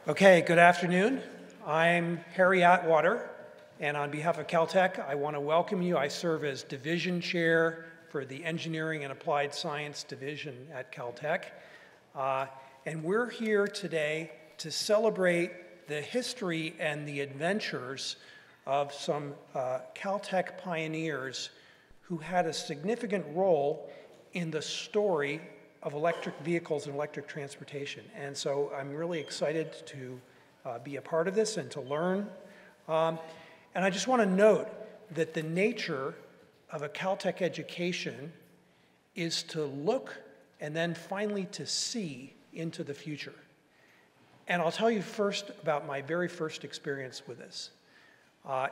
Okay, good afternoon. I'm Harry Atwater, and on behalf of Caltech, I want to welcome you. I serve as Division Chair for the Engineering and Applied Science Division at Caltech. And we're here today to celebrate the history and the adventures of some Caltech pioneers who had a significant role in the story of electric vehicles and electric transportation. And so I'm really excited to be a part of this and to learn. And I just want to note that the nature of a Caltech education is to look and then finally to see into the future. And I'll tell you first about my very first experience with this.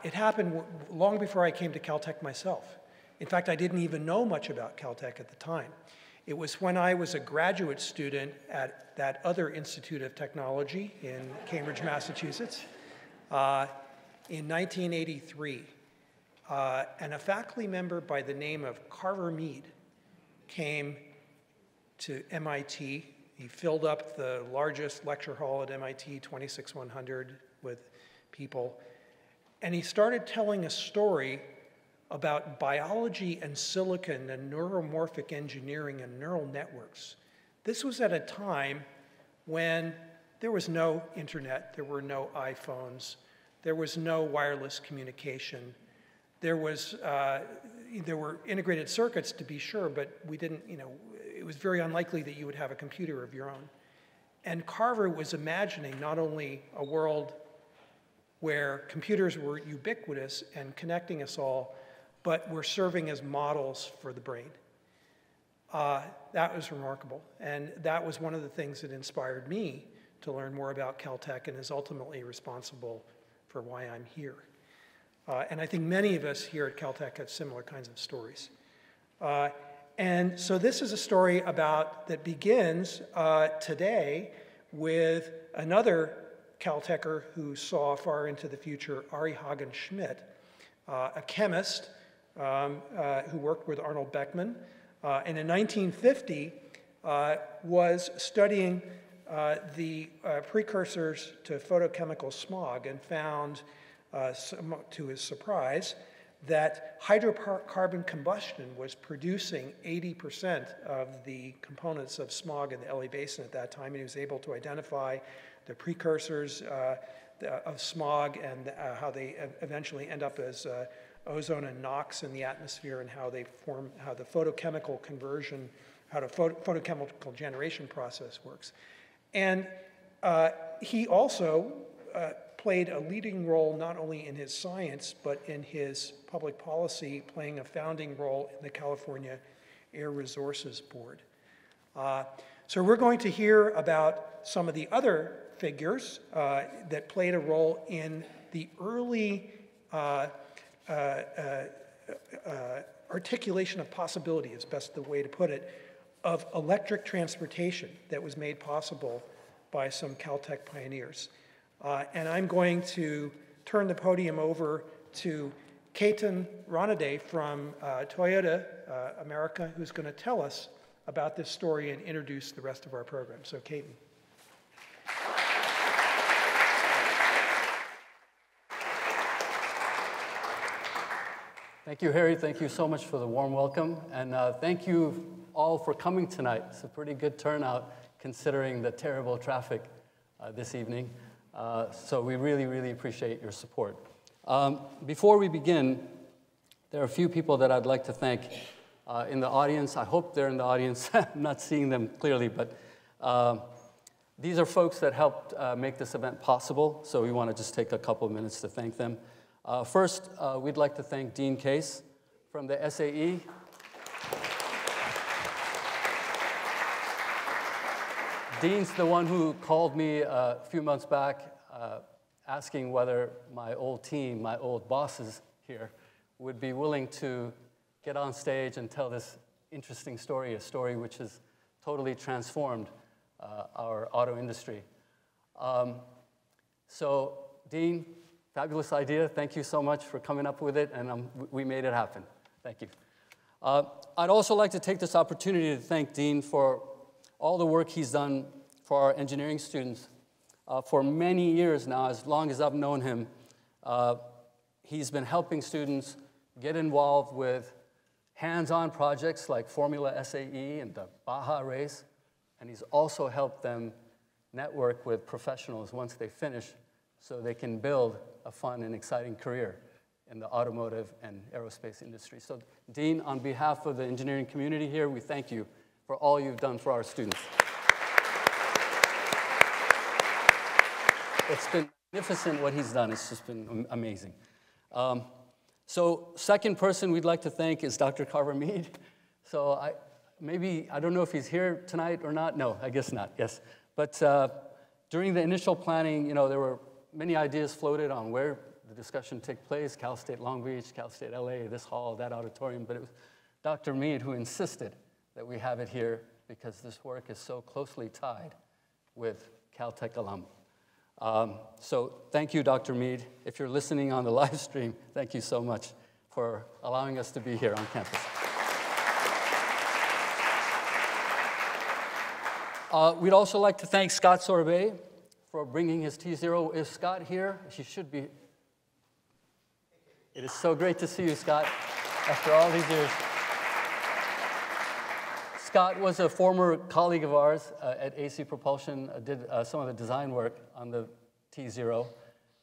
It happened long before I came to Caltech myself. In fact, I didn't even know much about Caltech at the time. It was when I was a graduate student at that other Institute of Technology in Cambridge, Massachusetts, in 1983. And a faculty member by the name of Carver Mead came to MIT. He filled up the largest lecture hall at MIT, 26,100 with people. And he started telling a story about biology and silicon and neuromorphic engineering and neural networks. This was at a time when there was no internet, there were no iPhones, there was no wireless communication. There were integrated circuits to be sure, but we didn't, it was very unlikely that you would have a computer of your own. And Carver was imagining not only a world where computers were ubiquitous and connecting us all, but were serving as models for the brain. That was remarkable. And that was one of the things that inspired me to learn more about Caltech and is ultimately responsible for why I'm here. And I think many of us here at Caltech have similar kinds of stories. And so this is a story that begins today with another Caltecher who saw far into the future, Ari Hagen-Schmidt, a chemist who worked with Arnold Beckman, and in 1950 was studying the precursors to photochemical smog and found, to his surprise, that hydrocarbon combustion was producing 80% of the components of smog in the LA basin at that time, and he was able to identify the precursors of smog and how they eventually end up as ozone and NOx in the atmosphere, and how they form, how the photochemical conversion, how the photochemical generation process works. And he also played a leading role not only in his science, but in his public policy, playing a founding role in the California Air Resources Board. So we're going to hear about some of the other figures that played a role in the early articulation of possibility, is best the way to put it, of electric transportation that was made possible by some Caltech pioneers. And I'm going to turn the podium over to Ketan Ranade from Toyota America, who's going to tell us about this story and introduce the rest of our program. So Ketan. Thank you, Harry. Thank you so much for the warm welcome. And thank you all for coming tonight. It's a pretty good turnout considering the terrible traffic this evening. So we really, really appreciate your support. Before we begin, there are a few people that I'd like to thank in the audience. I hope they're in the audience. I'm not seeing them clearly, but these are folks that helped make this event possible. So we want to just take a couple of minutes to thank them. First, we'd like to thank Dean Case from the SAE. Dean's the one who called me a few months back asking whether my old team, my old bosses here, would be willing to get on stage and tell this interesting story, a story which has totally transformed our auto industry. So, Dean, fabulous idea. Thank you so much for coming up with it, and we made it happen. Thank you. I'd also like to take this opportunity to thank Dean for all the work he's done for our engineering students. For many years now, as long as I've known him, he's been helping students get involved with hands-on projects like Formula SAE and the Baja race, and he's also helped them network with professionals once they finish so they can build a fun and exciting career in the automotive and aerospace industry. So Dean, on behalf of the engineering community here, we thank you for all you've done for our students. It's been magnificent what he's done. It's just been amazing. So second person we'd like to thank is Dr. Carver Mead. So I don't know if he's here tonight or not. No, I guess not, yes. But during the initial planning, there were many ideas floated on where the discussion took place, Cal State Long Beach, Cal State LA, this hall, that auditorium, but it was Dr. Mead who insisted that we have it here because this work is so closely tied with Caltech alum. So thank you, Dr. Mead. If you're listening on the live stream, thank you so much for allowing us to be here on campus. We'd also like to thank Scott Sorbet for bringing his tZero. Is Scott here? She should be. It is so great to see you, Scott, after all these years. Scott was a former colleague of ours at AC Propulsion, did some of the design work on the tZero,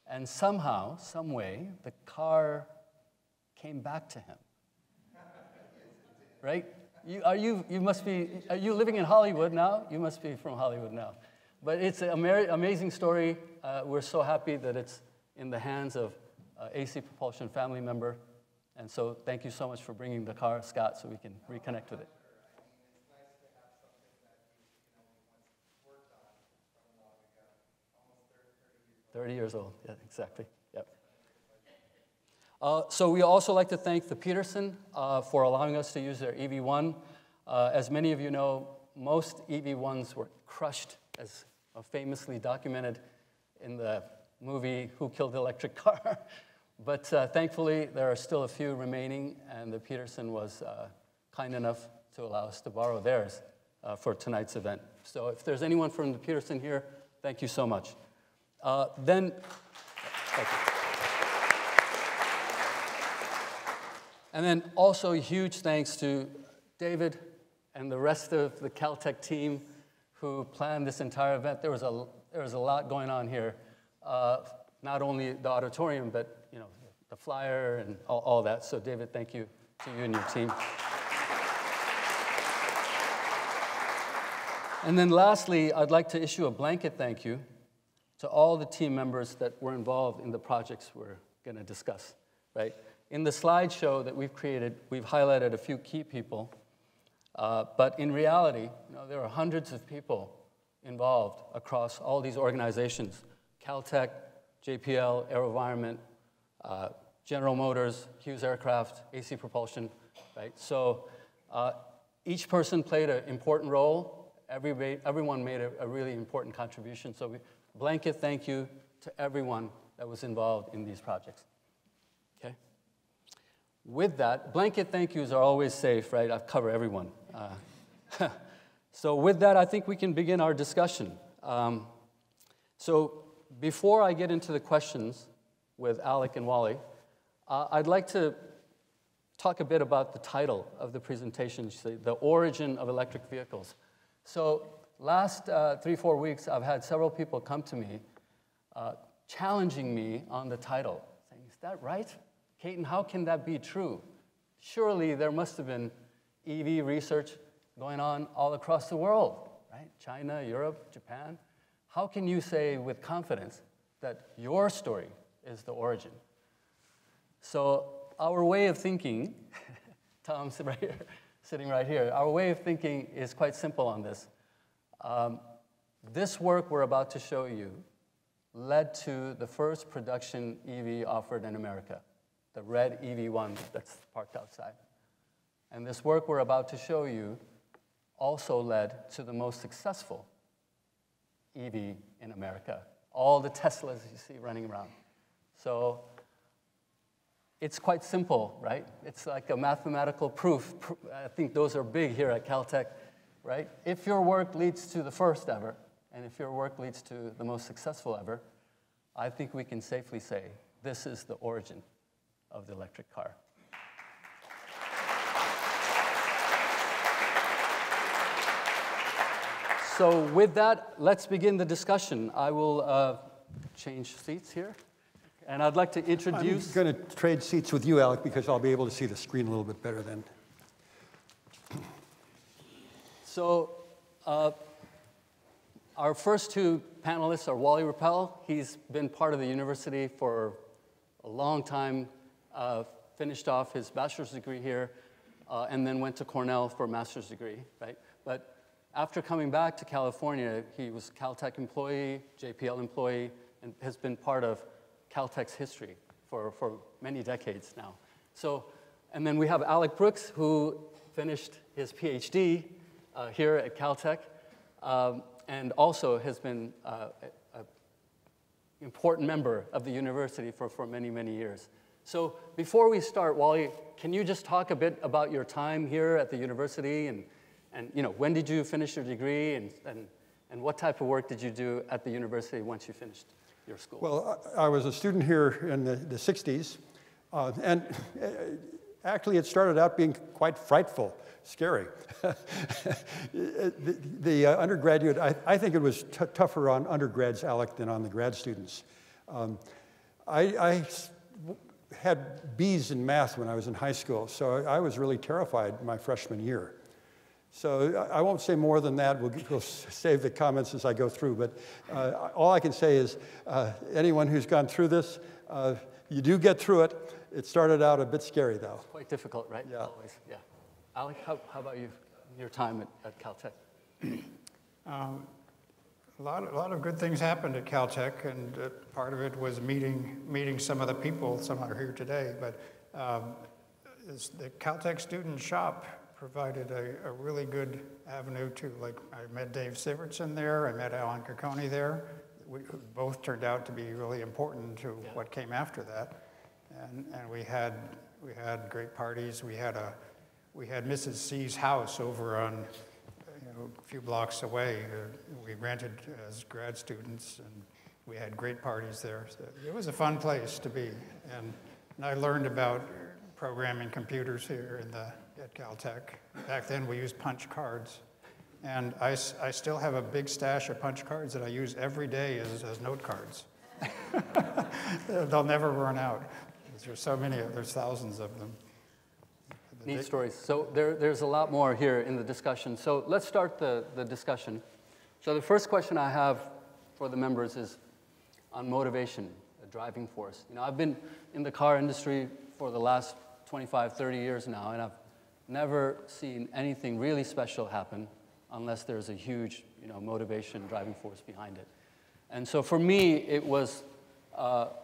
and somehow, some way, the car came back to him. Right? Are you living in Hollywood now? You must be from Hollywood now. But it's an amazing story. We're so happy that it's in the hands of AC Propulsion family member. And so thank you so much for bringing the car, Scott, so we can reconnect with it. 30 years old, yeah, exactly, yep. So we also like to thank the Peterson for allowing us to use their EV1. As many of you know, most EV1s were crushed, as famously documented in the movie Who Killed the Electric Car? But thankfully, there are still a few remaining, and the Peterson was kind enough to allow us to borrow theirs for tonight's event. So if there's anyone from the Peterson here, thank you so much. Thank you. And then also a huge thanks to David and the rest of the Caltech team who planned this entire event. There was a lot going on here, not only the auditorium, but the flyer and all that. So David, thank you to you and your team. And then lastly, I'd like to issue a blanket thank you to all the team members that were involved in the projects we're going to discuss, right? In the slideshow that we've created, we've highlighted a few key people, but in reality, there are hundreds of people involved across all these organizations: Caltech, JPL, AeroVironment, General Motors, Hughes Aircraft, AC Propulsion, right? So each person played an important role. Everyone made a really important contribution. So blanket thank you to everyone that was involved in these projects. Okay? With that, blanket thank yous are always safe, right? I cover everyone. So with that, I think we can begin our discussion. So before I get into the questions with Alec and Wally, I'd like to talk a bit about the title of the presentation, the origin of electric vehicles. So last 3-4 weeks, I've had several people come to me challenging me on the title, saying, is that right? Ketan, how can that be true? Surely there must have been EV research going on all across the world, right? China, Europe, Japan. How can you say with confidence that your story is the origin? So our way of thinking, Tom's right here, sitting right here, our way of thinking is quite simple on this. This work we're about to show you led to the first production EV offered in America, the red EV1 that's parked outside. And this work we're about to show you also led to the most successful EV in America, all the Teslas you see running around. So it's quite simple, right? It's like a mathematical proof. I think those are big here at Caltech, right? If your work leads to the first ever, and if your work leads to the most successful ever, I think we can safely say this is the origin of the electric car. So with that, let's begin the discussion. I will change seats here. And I'd like to introduce... I'm going to trade seats with you, Alec, because I'll be able to see the screen a little bit better then. So our first two panelists are Wally Rippel. He's been part of the university for a long time, finished off his bachelor's degree here, and then went to Cornell for a master's degree, right? But after coming back to California, he was a Caltech employee, JPL employee, and has been part of Caltech's history for many decades now. So, and then we have Alec Brooks, who finished his PhD here at Caltech, and also has been an important member of the university for many, many years. So before we start, Wally, can you just talk a bit about your time here at the university, and you know, when did you finish your degree, and what type of work did you do at the university once you finished your school? Well, I was a student here in the 60s, and actually it started out being quite frightful, scary. the undergraduate, I think it was tougher on undergrads, Alec, than on the grad students. I had B's in math when I was in high school, so I was really terrified my freshman year. So I won't say more than that. We'll save the comments as I go through. But all I can say is anyone who's gone through this, you do get through it. It started out a bit scary, though. It's quite difficult, right? Yeah. Always, yeah. Alec, how about you, your time at Caltech? A lot of good things happened at Caltech, and part of it was meeting some of the people. Some are here today, but the Caltech Student Shop provided a really good avenue to, like, I met Dave Sivertson there, I met Alan Cacconi there. We both turned out to be really important to what came after that. And we had great parties. We had Mrs. C's house over on, a few blocks away. We rented as grad students, and we had great parties there. So it was a fun place to be. And I learned about programming computers here at Caltech. Back then we used punch cards. And I still have a big stash of punch cards that I use every day as note cards. They'll never run out. There's so many, there's thousands of them. Neat stories. So there's a lot more here in the discussion. So let's start the discussion. So the first question I have for the members is on motivation, a driving force. I've been in the car industry for the last 25, 30 years now, and I've never seen anything really special happen unless there's a huge, motivation, driving force behind it. And so for me, it was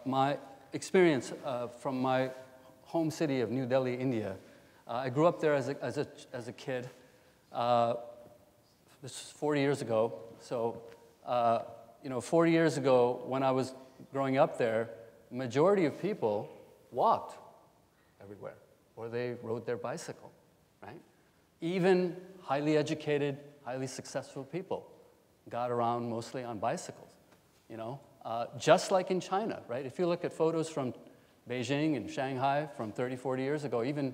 my experience from my home city of New Delhi, India. I grew up there as a kid. This was 40 years ago. So, 40 years ago, when I was growing up there, the majority of people walked everywhere, or they rode their bicycle, right? Even highly educated, highly successful people got around mostly on bicycles, just like in China, right? If you look at photos from Beijing and Shanghai from 30, 40 years ago, even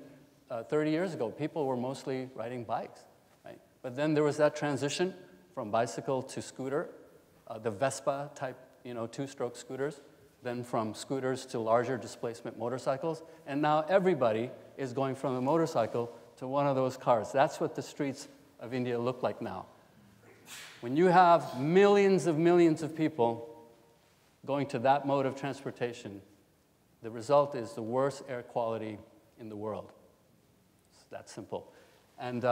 30 years ago, people were mostly riding bikes, right? But then there was that transition from bicycle to scooter, the Vespa type, two-stroke scooters, then from scooters to larger displacement motorcycles, and now everybody is going from a motorcycle to one of those cars. That's what the streets of India look like now. When you have millions of people going to that mode of transportation, the result is the worst air quality in the world. It's that simple. And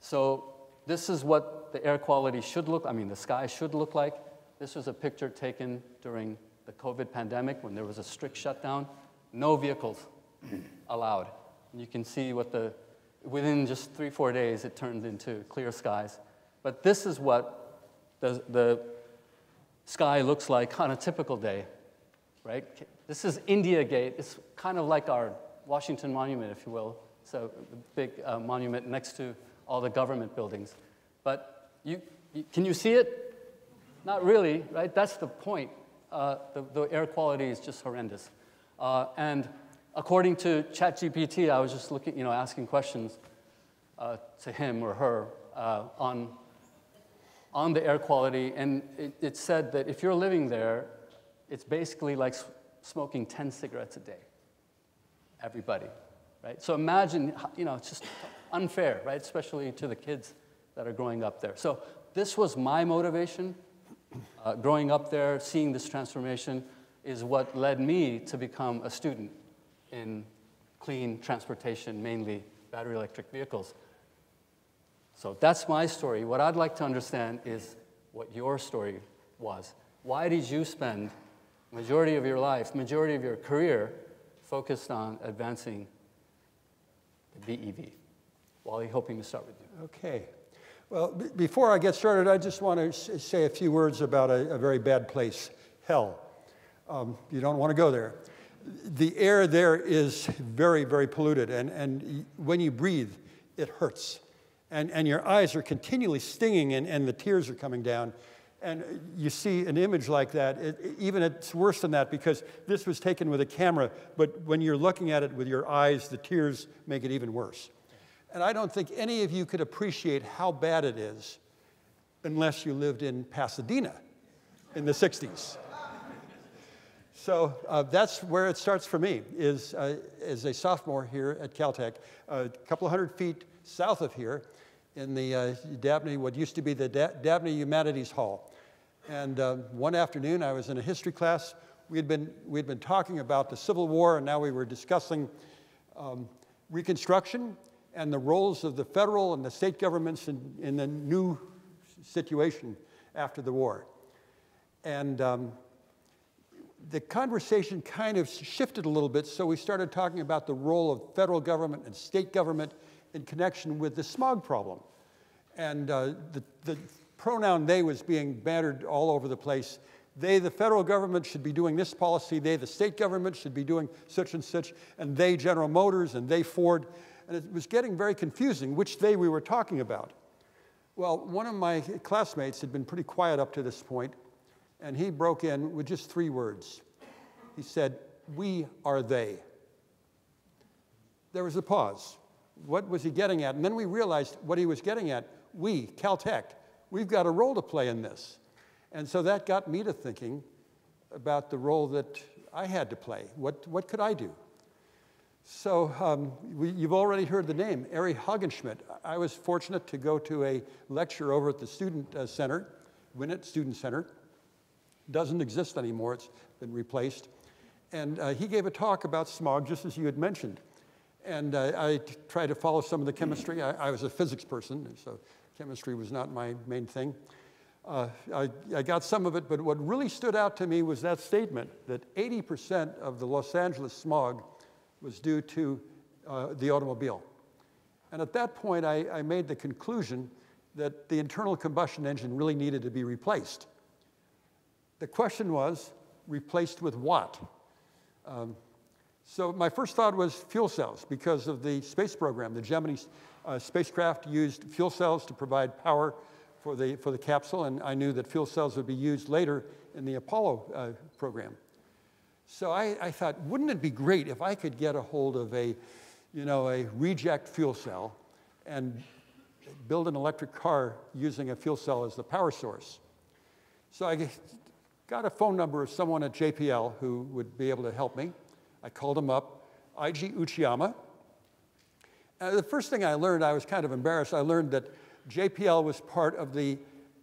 so this is what the air quality should look, the sky should look like. This was a picture taken during the COVID pandemic when there was a strict shutdown. No vehicles allowed. And you can see within just 3-4 days, it turned into clear skies. But this is what the sky looks like on a typical day. right? This is India Gate. It's kind of like our Washington Monument, if you will. So a big monument next to all the government buildings. But can you see it? Not really, right? That's the point. The air quality is just horrendous. And according to ChatGPT, I was just looking, asking questions to him or her on the air quality, and it said that if you're living there, it's basically like smoking 10 cigarettes a day. Everybody, right? So imagine, it's just unfair, right? Especially to the kids that are growing up there. So this was my motivation. Growing up there, seeing this transformation is what led me to become a student in clean transportation, mainly battery electric vehicles. So that's my story. What I'd like to understand is what your story was. Why did you spend majority of your life, majority of your career focused on advancing the BEV? Wally, hoping to start with you. Okay. Well, before I get started, I just want to say a few words about a very bad place, hell. You don't want to go there. The air there is very, very polluted, and when you breathe, it hurts. And your eyes are continually stinging, and the tears are coming down. And you see an image like that, even it's worse than that because this was taken with a camera, but when you're looking at it with your eyes, the tears make it even worse. And I don't think any of you could appreciate how bad it is unless you lived in Pasadena in the 60s. So that's where it starts for me, is as a sophomore here at Caltech, a couple of 100 feet south of here in the Dabney, what used to be the Dabney Humanities Hall. And one afternoon, I was in a history class. We'd been talking about the Civil War, and now we were discussing Reconstruction and the roles of the federal and the state governments in the new situation after the war. And the conversation kind of shifted a little bit, so we started talking about the role of federal government and state government in connection with the smog problem. And the pronoun they was being bantered all over the place. They, the federal government, should be doing this policy. They, the state government, should be doing such and such. And they, General Motors, and they, Ford. And it was getting very confusing which they we were talking about. Well, one of my classmates had been pretty quiet up to this point, and he broke in with just 3 words. He said, "We are they." There was a pause. What was he getting at? And then we realized what he was getting at. We, Caltech, we've got a role to play in this. And so that got me to thinking about the role that I had to play. What could I do? So you've already heard the name, Ari Hagenschmidt. I was fortunate to go to a lecture over at the Student Center, Winnett Student Center. Doesn't exist anymore, it's been replaced. And he gave a talk about smog, just as you had mentioned. And I tried to follow some of the chemistry. I was a physics person, so chemistry was not my main thing. I got some of it, but what really stood out to me was that statement that 80% of the Los Angeles smog was due to the automobile. And at that point, I made the conclusion that the internal combustion engine really needed to be replaced. The question was, replaced with what? So my first thought was fuel cells because of the space program. The Gemini spacecraft used fuel cells to provide power for the capsule, and I knew that fuel cells would be used later in the Apollo program. So I thought, wouldn't it be great if I could get a hold of a reject fuel cell and build an electric car using a fuel cell as the power source? So I got a phone number of someone at JPL who would be able to help me. I called him up, Eiji Uchiyama. The first thing I learned, I was kind of embarrassed. I learned that JPL was part of the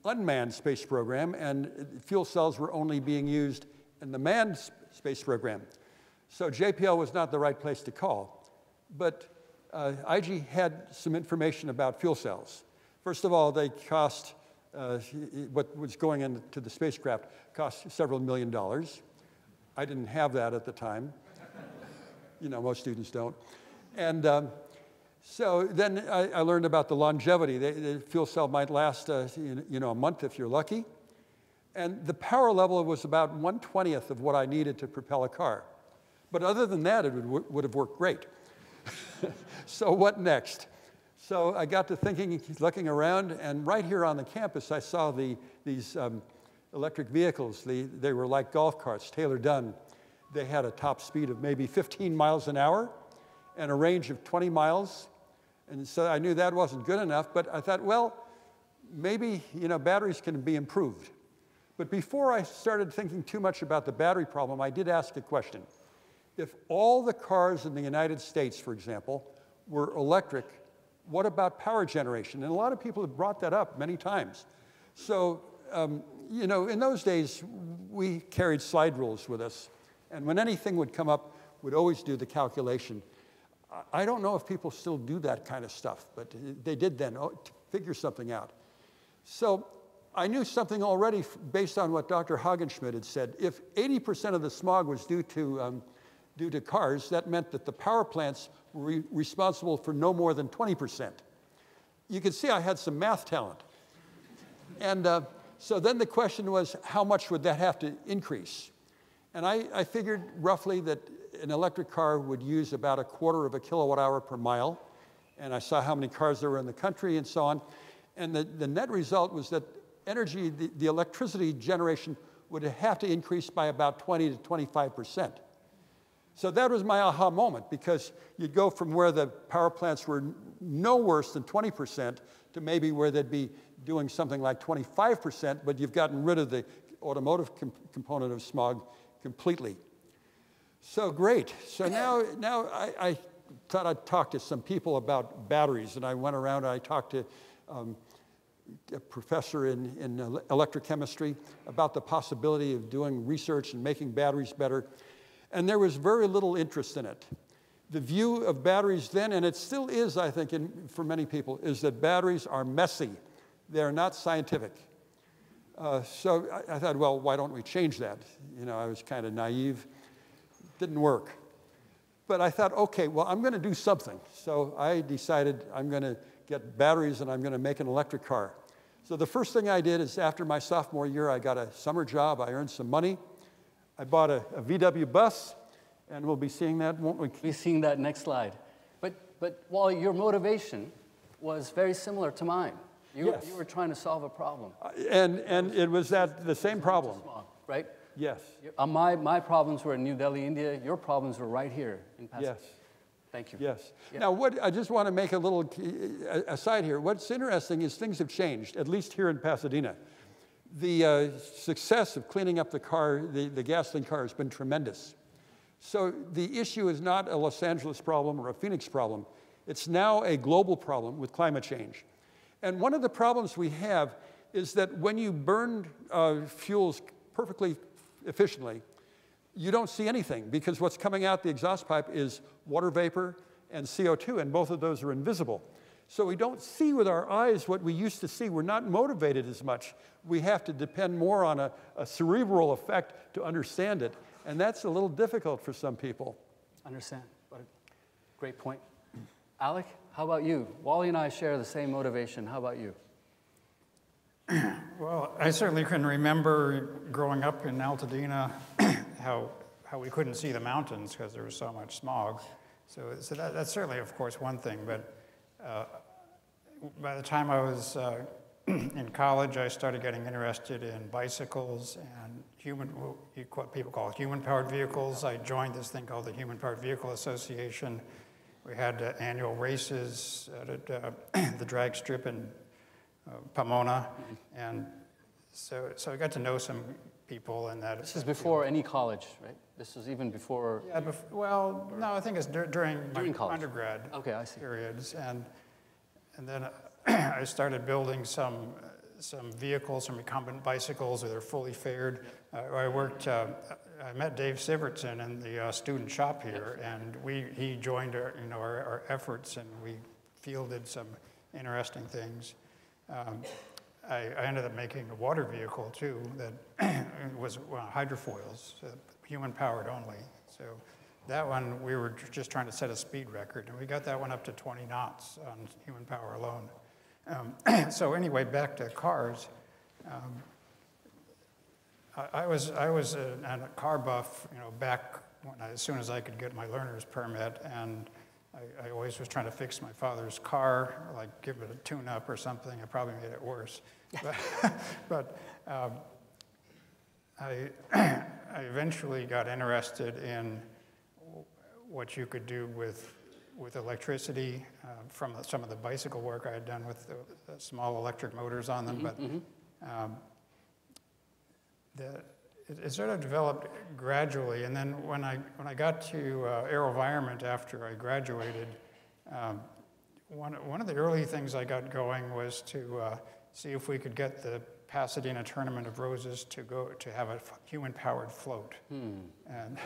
unmanned space program, and fuel cells were only being used in the manned space program. So JPL was not the right place to call. But Eiji had some information about fuel cells. First of all, they cost, what was going into the spacecraft cost several $1 million. I didn't have that at the time. Most students don't. And so then I learned about the longevity. The fuel cell might last, a month if you're lucky. And the power level was about 1/20th of what I needed to propel a car. But other than that, it would have worked great. So what next? So I got to thinking, looking around, and right here on the campus, I saw these electric vehicles. They were like golf carts, Taylor-Dunn. They had a top speed of maybe 15 miles an hour and a range of 20 miles. And so I knew that wasn't good enough, but I thought, well, maybe, batteries can be improved. But before I started thinking too much about the battery problem, I did ask a question. If all the cars in the United States, for example, were electric, what about power generation? And a lot of people have brought that up many times. So, in those days, we carried slide rules with us. And when anything would come up, we'd always do the calculation. I don't know if people still do that kind of stuff, but they did then, to figure something out. So I knew something already based on what Dr. Hagenschmidt had said. If 80% of the smog was due to cars, that meant that the power plants were responsible for no more than 20%. You could see I had some math talent. And so then the question was, how much would that have to increase? And I figured roughly that an electric car would use about 1/4 of a kilowatt hour per mile. And I saw how many cars there were in the country and so on. And the net result was that energy, the electricity generation would have to increase by about 20 to 25%. So that was my aha moment, because you'd go from where the power plants were no worse than 20% to maybe where they'd be doing something like 25%, but you've gotten rid of the automotive component of smog completely. So great. So now I thought I'd talk to some people about batteries, and I went around and I talked to a professor in electrochemistry about the possibility of doing research and making batteries better. And there was very little interest in it. The view of batteries then, and it still is, I think, for many people, is that batteries are messy. They're not scientific. So I thought, well, why don't we change that? I was kind of naive. Didn't work. But I thought, okay, well, I'm going to do something. So I decided I'm going to get batteries and I'm going to make an electric car. So the first thing I did is, after my sophomore year, I got a summer job. I earned some money. I bought a VW bus, and we'll be seeing that, won't we? We'll be seeing that next slide. But Wally, your motivation was very similar to mine. Yes. You were trying to solve a problem. And it was the same problem. Right? Yes. My problems were in New Delhi, India. Your problems were right here in Pasadena. Yes. Thank you. Yes. Yeah. Now, I just want to make a little aside here. What's interesting is things have changed, at least here in Pasadena. The success of cleaning up the gasoline car has been tremendous. So the issue is not a Los Angeles problem or a Phoenix problem. It's now a global problem with climate change. And one of the problems we have is that when you burn fuels perfectly efficiently, you don't see anything, because what's coming out the exhaust pipe is water vapor and CO2, and both of those are invisible. So we don't see with our eyes what we used to see. We're not motivated as much. We have to depend more on a cerebral effect to understand it, and that's a little difficult for some people. Understand. What a great point. Alec, how about you? Wally and I share the same motivation. How about you? Well, I certainly can remember growing up in Altadena how we couldn't see the mountains because there was so much smog. So that's certainly, of course, one thing. But by the time I was in college, I started getting interested in bicycles and what people call human-powered vehicles. I joined this thing called the Human Powered Vehicle Association. We had annual races at the drag strip in Pomona, and so I got to know some people in that. This is before any college, right? This was even before. Yeah, well, no, I think it's during college. Undergrad. Okay, I see. Periods, and then I started building some vehicles, some recumbent bicycles that are fully fared. I met Dave Sivertson in the student shop here, and he joined our efforts, and we fielded some interesting things. I ended up making a water vehicle too that was hydrofoils, human-powered only. So that one, we were just trying to set a speed record, and we got that one up to 20 knots on human power alone. So anyway, back to cars. I was a car buff, back as soon as I could get my learner's permit, and I always was trying to fix my father's car, like give it a tune-up or something. I probably made it worse. But I eventually got interested in what you could do with electricity from some of the bicycle work I had done with the small electric motors on them. But it sort of developed gradually, and then when I got to AeroVironment after I graduated, one of the early things I got going was to see if we could get the Pasadena Tournament of Roses to have a human-powered float, and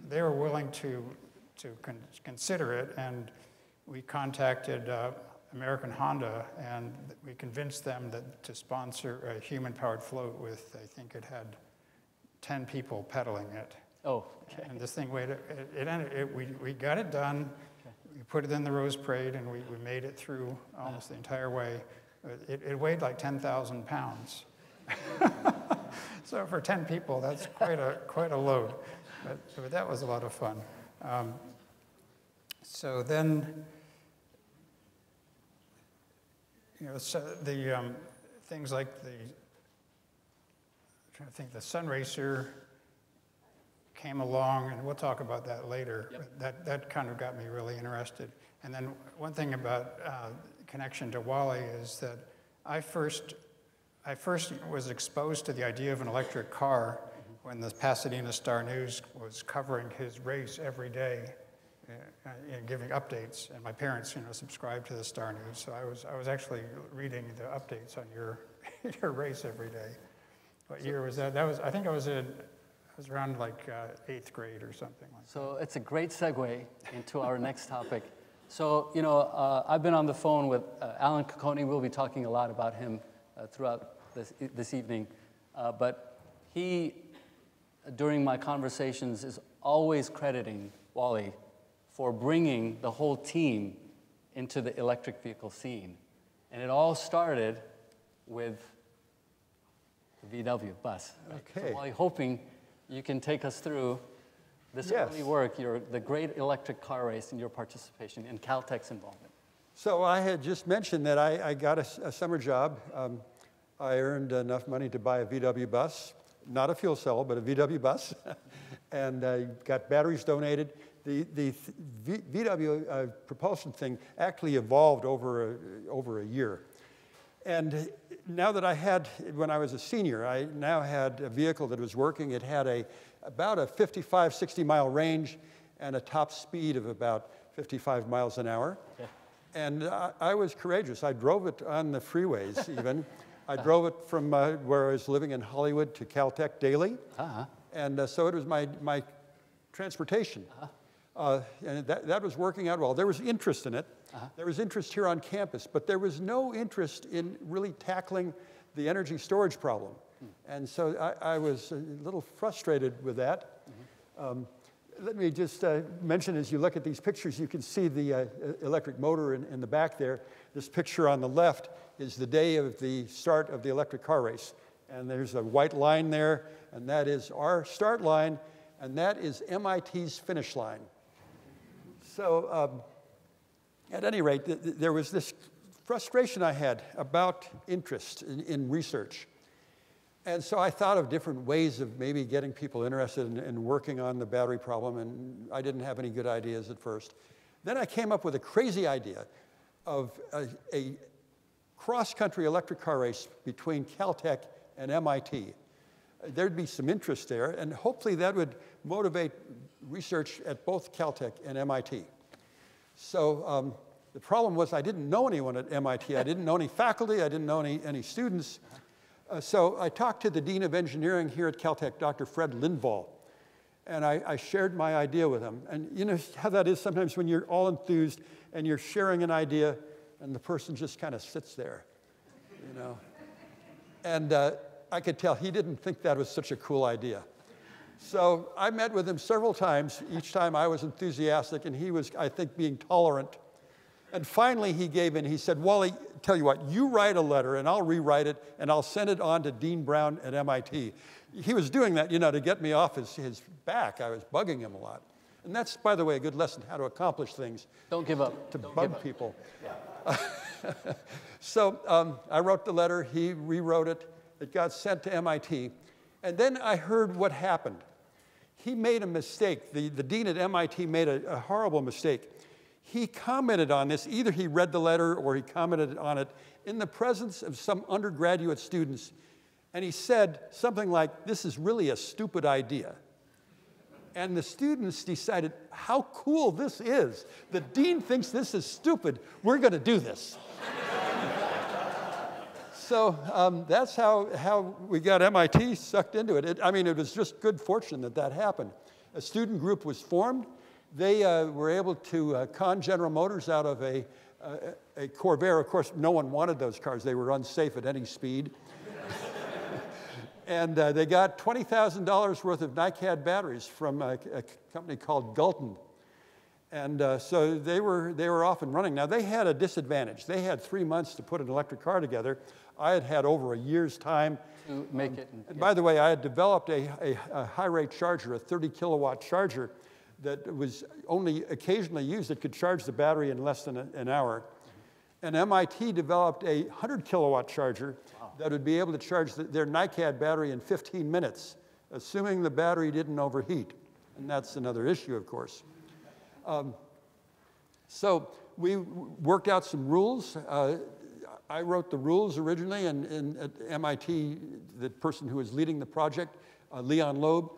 they were willing to consider it, and we contacted American Honda, and we convinced them to sponsor a human-powered float with, I think it had 10 people pedaling it. Oh, okay. And this thing weighed, we got it done, we put it in the Rose Parade, and we made it through almost the entire way. It weighed like 10,000 pounds. So for 10 people, that's quite a load. But that was a lot of fun. So then, so the things like I'm trying to think, the Sunraycer came along, and we'll talk about that later. Yep. But that kind of got me really interested. And then one thing about connection to Wally is that I first was exposed to the idea of an electric car when the Pasadena Star-News was covering his race every day and giving updates. And my parents, subscribed to the Star-News, so I was actually reading the updates on your race every day. What year was that? I think I was around like 8th grade or something like that. So it's a great segue into our next topic. So, I've been on the phone with Alan Cocconi. We'll be talking a lot about him throughout this evening. But he, during my conversations, is always crediting Wally for bringing the whole team into the electric vehicle scene. And it all started with the VW bus. Right? Okay. So Wally, hoping you can take us through this early work, the great electric car race, and your participation in Caltech's involvement. So I had just mentioned that I got a summer job. I earned enough money to buy a VW bus, not a fuel cell, but a VW bus, and I got batteries donated. The VW propulsion thing actually evolved over a year. And now that when I was a senior, I now had a vehicle that was working. It had about a 55, 60-mile range and a top speed of about 55 miles an hour. Okay. And I was courageous. I drove it on the freeways even. I drove it from where I was living in Hollywood to Caltech daily. And so it was my transportation. And that was working out well. There was interest in it. There was interest here on campus, but there was no interest in really tackling the energy storage problem. And so I was a little frustrated with that. Let me just mention, as you look at these pictures, you can see the electric motor in the back there. This picture on the left is the day of the start of the electric car race. And there's a white line there, and that is our start line, and that is MIT's finish line. So at any rate, there was this frustration I had about interest in research. And so I thought of different ways of maybe getting people interested in working on the battery problem, and I didn't have any good ideas at first. Then I came up with a crazy idea of a cross-country electric car race between Caltech and MIT. There'd be some interest there, and hopefully that would motivate research at both Caltech and MIT. So the problem was I didn't know anyone at MIT. I didn't know any faculty. I didn't know any students. So I talked to the Dean of Engineering here at Caltech, Dr. Fred Lindvall, and I shared my idea with him. And you know how that is sometimes when you're all enthused and you're sharing an idea and the person just kind of sits there, you know. And I could tell he didn't think that was such a cool idea. So I met with him several times. Each time I was enthusiastic, and he was, I think, being tolerant. And finally, he gave in. He said, Wally, tell you what, you write a letter, and I'll rewrite it, and I'll send it on to Dean Brown at MIT. He was doing that, to get me off his back. I was bugging him a lot. And that's, by the way, a good lesson, how to accomplish things. Don't give up. To bug people. Yeah. So I wrote the letter. He rewrote it. It got sent to MIT. And then I heard what happened. He made a mistake. The dean at MIT made a horrible mistake. He commented on this. Either he read the letter or he commented on it in the presence of some undergraduate students. And he said something like, this is really a stupid idea. And the students decided, how cool this is. The dean thinks this is stupid. We're going to do this. So that's how we got MIT sucked into it. It was just good fortune that happened. A student group was formed. They were able to con General Motors out of a Corvair. Of course, no one wanted those cars. They were unsafe at any speed. And they got $20,000 worth of NiCad batteries from a company called Galton. And so they were off and running. Now, they had a disadvantage. They had 3 months to put an electric car together. I had over a year's time. To make it. And by the way, I had developed a high-rate charger, a 30-kilowatt charger that was only occasionally used. It could charge the battery in less than an hour. And MIT developed a 100-kilowatt charger that would be able to charge their NiCad battery in 15 minutes, assuming the battery didn't overheat. And that's another issue, of course. So we worked out some rules. I wrote the rules originally, and at MIT, the person who was leading the project, Leon Loeb,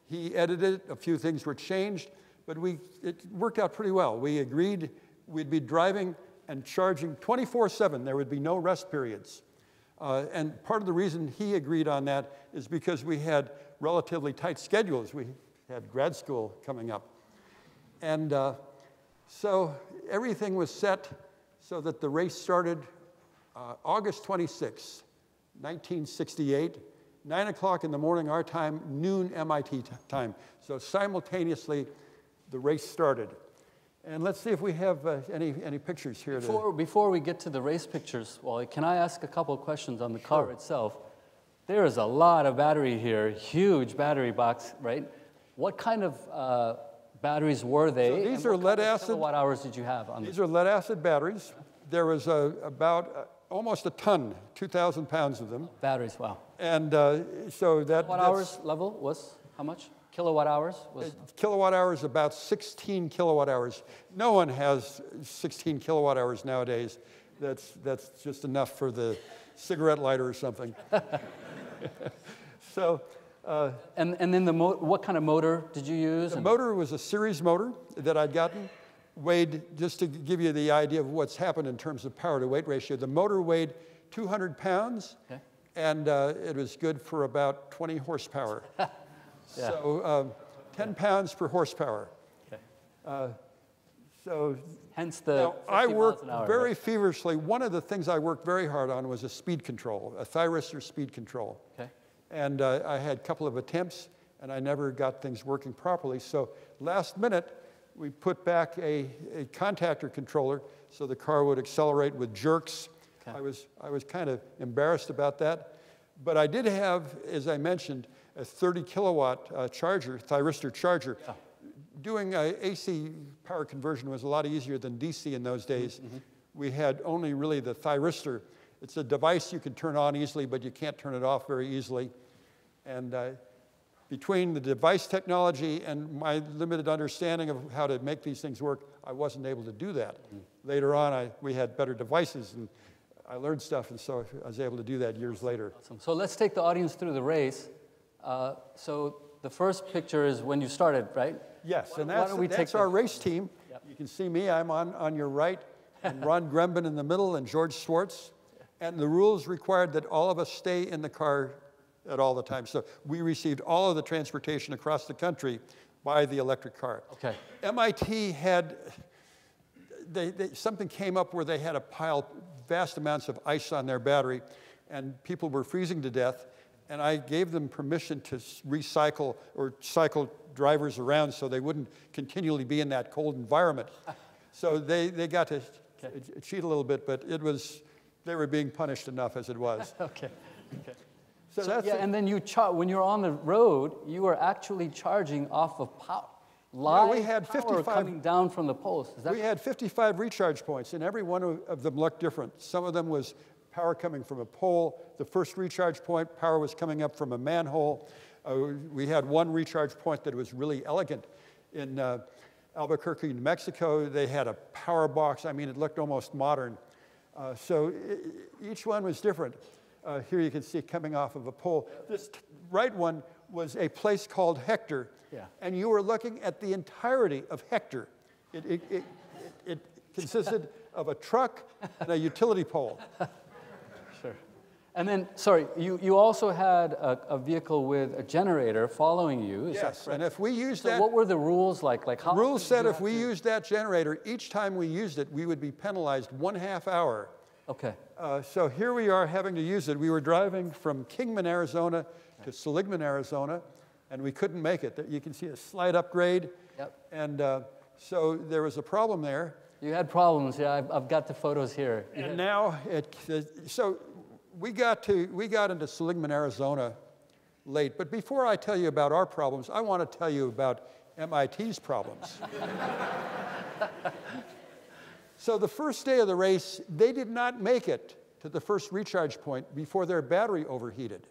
he edited it. A few things were changed, but it worked out pretty well. We agreed we'd be driving and charging 24/7. There would be no rest periods. And part of the reason he agreed on that is because we had relatively tight schedules. We had grad school coming up. And so everything was set so that the race started August 26, 1968, 9 o'clock in the morning our time, noon MIT time. So simultaneously, the race started. And let's see if we have any pictures here. Before we get to the race pictures, Wally, can I ask a couple of questions on the car itself? There is a lot of battery here, huge battery box, right? What kind of batteries were they? So these are lead acid. Kilowatt hours did you have on these? These are lead acid batteries. There was about almost a ton, 2,000 pounds of them. Batteries, wow. And so that... Kilowatt hours level was how much? Kilowatt hours? Kilowatt hours, about 16 kilowatt hours. No one has 16 kilowatt hours nowadays. That's just enough for the cigarette lighter or something. So... and then what kind of motor did you use? The motor was a series motor that I'd gotten. Weighed, just to give you the idea of what's happened in terms of power to weight ratio, the motor weighed 200 pounds, okay. And it was good for about 20 horsepower. Yeah. So 10 pounds per horsepower. Okay. So hence the I worked very feverishly. One of the things I worked very hard on was a speed control, a thyristor speed control. Okay. And I had a couple of attempts, and I never got things working properly. So last minute, we put back a contactor controller so the car would accelerate with jerks. Okay. I was kind of embarrassed about that. But I did have, as I mentioned, a 30-kilowatt charger, thyristor charger. Yeah. Doing AC power conversion was a lot easier than DC in those days. Mm-hmm. We had only really the thyristor. It's a device you can turn on easily, but you can't turn it off very easily. And between the device technology and my limited understanding of how to make these things work, I wasn't able to do that. Mm. Later on, we had better devices, and I learned stuff, and so I was able to do that years later. Awesome. So let's take the audience through the race. So the first picture is when you started, right? Yes, and that's our race team. Yep. You can see me, I'm on your right, and Ron Gremben in the middle, and George Schwartz. And the rules required that all of us stay in the car at all the time. So we received all of the transportation across the country by the electric car. Okay. MIT had, something came up where they had to pile vast amounts of ice on their battery, and people were freezing to death. And I gave them permission to recycle or cycle drivers around so they wouldn't continually be in that cold environment. So they got to cheat a little bit, but they were being punished enough as it was. Okay. Okay. So that's yeah, and then when you're on the road, you were actually charging off of power. Yeah, we had power 55 coming down from the poles. We had 55 recharge points, and every one of them looked different. Some of them was power coming from a pole. The first recharge point, power was coming up from a manhole. We had one recharge point that was really elegant. In Albuquerque, New Mexico, they had a power box. I mean, it looked almost modern. So each one was different. Here you can see it coming off of a pole. This right one was a place called Hector. Yeah. And you were looking at the entirety of Hector. It consisted of a truck and a utility pole. Sure. And then, sorry, you also had a vehicle with a generator following you. Yes, and if we used so that... what were the rules like? Like how the rules said if we used that generator, each time we used it, we would be penalized 1/2 hour. Okay. So here we are having to use it. We were driving from Kingman, Arizona to Seligman, Arizona, and we couldn't make it. You can see a slight upgrade. Yep. And so there was a problem there. You had problems, yeah. I've got the photos here. And now, so we got into Seligman, Arizona late. But before I tell you about our problems, I want to tell you about MIT's problems. So the first day of the race, they did not make it to the first recharge point before their battery overheated.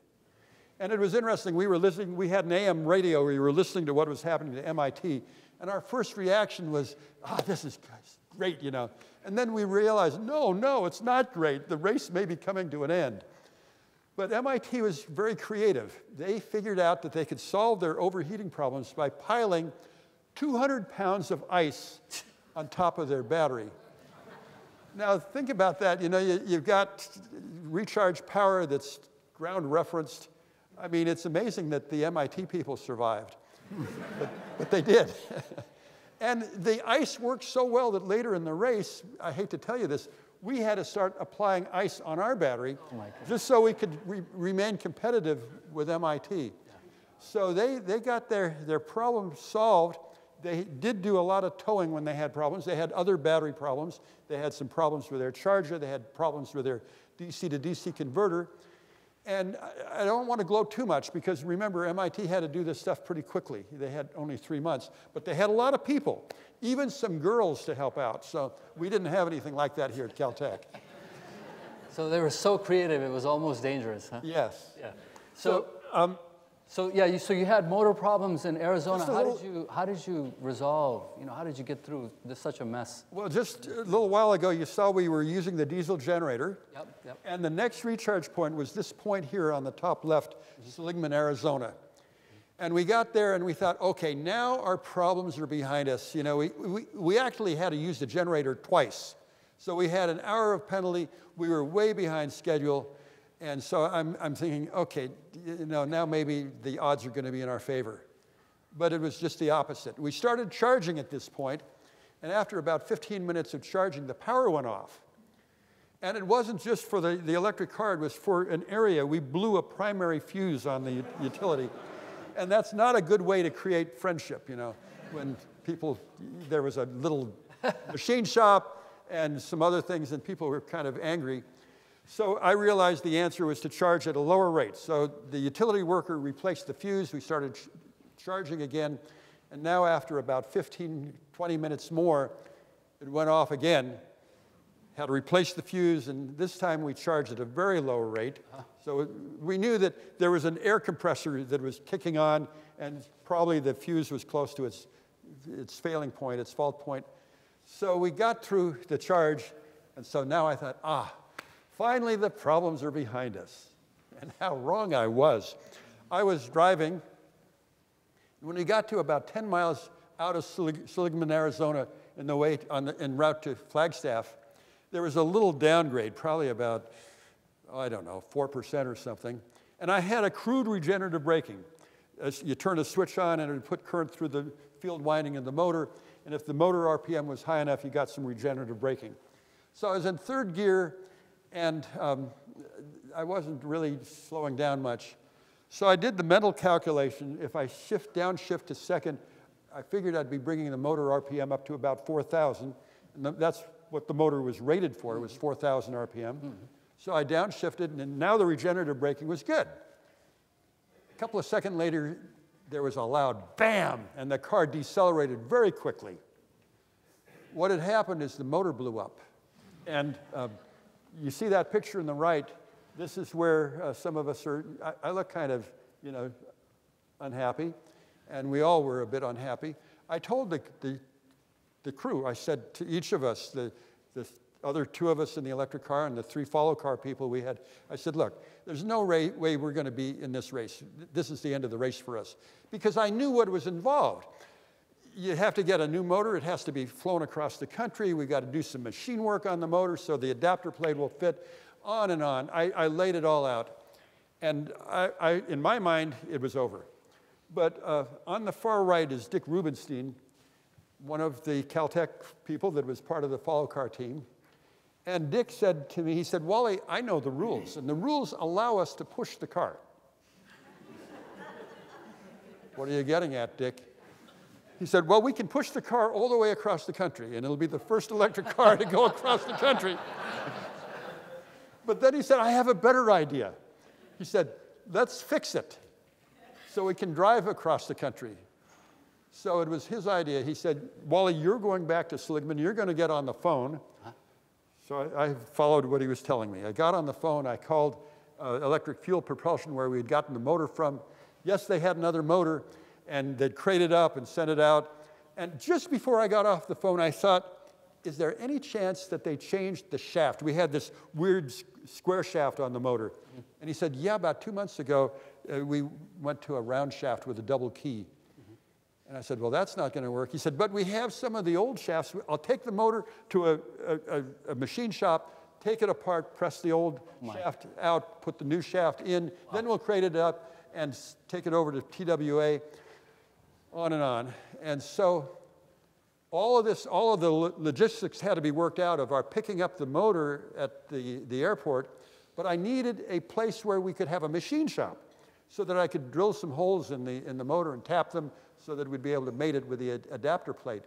And it was interesting. We were listening. We had an AM radio. We were listening to what was happening to MIT. And our first reaction was, this is great, you know. And then we realized, no, it's not great. The race may be coming to an end. But MIT was very creative. They figured out that they could solve their overheating problems by piling 200 pounds of ice on top of their battery. Now, think about that. You know, you've got recharge power that's ground referenced. I mean, it's amazing that the MIT people survived, but they did. And the ice worked so well that later in the race, I hate to tell you this, we had to start applying ice on our battery just so we could remain competitive with MIT. Yeah. So they got their problem solved. They did do a lot of towing when they had problems. They had other battery problems. They had some problems with their charger. They had problems with their DC to DC converter. And I don't want to gloat too much because remember, MIT had to do this stuff pretty quickly. They had only 3 months, but they had a lot of people, even some girls to help out. So we didn't have anything like that here at Caltech. So they were so creative, it was almost dangerous, huh? Yes. Yeah. So you had motor problems in Arizona. How did you resolve? You know, how did you get through such a mess? Well, just a little while ago, you saw we were using the diesel generator. Yep. And the next recharge point was this point here on the top left, Seligman, Arizona. And we got there and we thought, okay, now our problems are behind us. You know, we actually had to use the generator twice. So we had an hour of penalty. We were way behind schedule. And so I'm thinking, okay, you know, now maybe the odds are going to be in our favor. But it was just the opposite. We started charging at this point, and after about 15 minutes of charging, the power went off. And it wasn't just for the electric car, it was for an area. We blew a primary fuse on the utility. And that's not a good way to create friendship, you know, when there was a little machine shop and some other things, and people were kind of angry. So I realized the answer was to charge at a lower rate. So the utility worker replaced the fuse. We started charging again. And now after about 15, 20 minutes more, it went off again. Had to replace the fuse. And this time we charged at a very low rate. So we knew that there was an air compressor that was kicking on. And probably the fuse was close to its failing point, its fault point. So we got through the charge. And so now I thought, finally, the problems are behind us. And how wrong I was. I was driving. When we got to about 10 miles out of Seligman, Arizona, en route to Flagstaff, there was a little downgrade, probably about, 4% or something. And I had a crude regenerative braking. You turn a switch on, and it would put current through the field winding in the motor. And if the motor RPM was high enough, you got some regenerative braking. So I was in third gear. And I wasn't really slowing down much. So I did the mental calculation. If I downshift to second, I figured I'd be bringing the motor RPM up to about 4,000. And that's what the motor was rated for. It was 4,000 RPM. So I downshifted, and now the regenerative braking was good. A couple of seconds later, there was a loud bam, and the car decelerated very quickly. What had happened is the motor blew up. And you see that picture on the right. This is where some of us are, I look kind of, unhappy, and we all were a bit unhappy. I told the crew, I said to each of us, the other two of us in the electric car and the 3 follow car people we had, I said, look, there's no way we're going to be in this race. This is the end of the race for us. Because I knew what was involved. You have to get a new motor. It has to be flown across the country. We've got to do some machine work on the motor so the adapter plate will fit, on and on. I laid it all out. And in my mind, it was over. But on the far right is Dick Rubenstein, one of the Caltech people that was part of the follow car team. And Dick said to me, he said, Wally, I know the rules, and the rules allow us to push the car. What are you getting at, Dick? He said, well, we can push the car all the way across the country, and it'll be the first electric car to go across the country. But then he said, I have a better idea. He said, let's fix it so we can drive across the country. So it was his idea. He said, Wally, you're going back to Seligman. You're going to get on the phone. So I followed what he was telling me. I got on the phone. I called Electric Fuel Propulsion, where we had gotten the motor from. Yes, they had another motor, and they'd crated up and sent it out. And just before I got off the phone, I thought, is there any chance that they changed the shaft? We had this weird square shaft on the motor. And he said, yeah, about 2 months ago, we went to a round shaft with a double key. And I said, well, that's not going to work. He said, but we have some of the old shafts. I'll take the motor to a machine shop, take it apart, press the old shaft out, put the new shaft in, then we'll crate it up and take it over to TWA, on and on. And so all of the logistics had to be worked out of our picking up the motor at the airport, but I needed a place where we could have a machine shop so that I could drill some holes in the motor and tap them so that we'd be able to mate it with the adapter plate.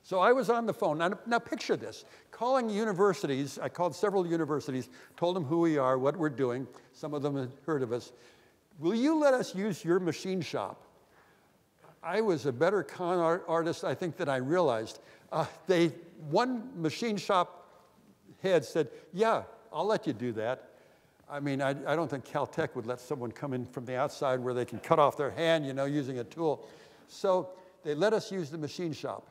So I was on the phone. Now picture this. Calling universities, I called several universities, told them who we are, what we're doing. Some of them had heard of us. Will you let us use your machine shop? I was a better con artist, I think, than I realized. One machine shop head said, yeah, I'll let you do that. I mean, I don't think Caltech would let someone come in from the outside where they can cut off their hand, using a tool. So they let us use the machine shop.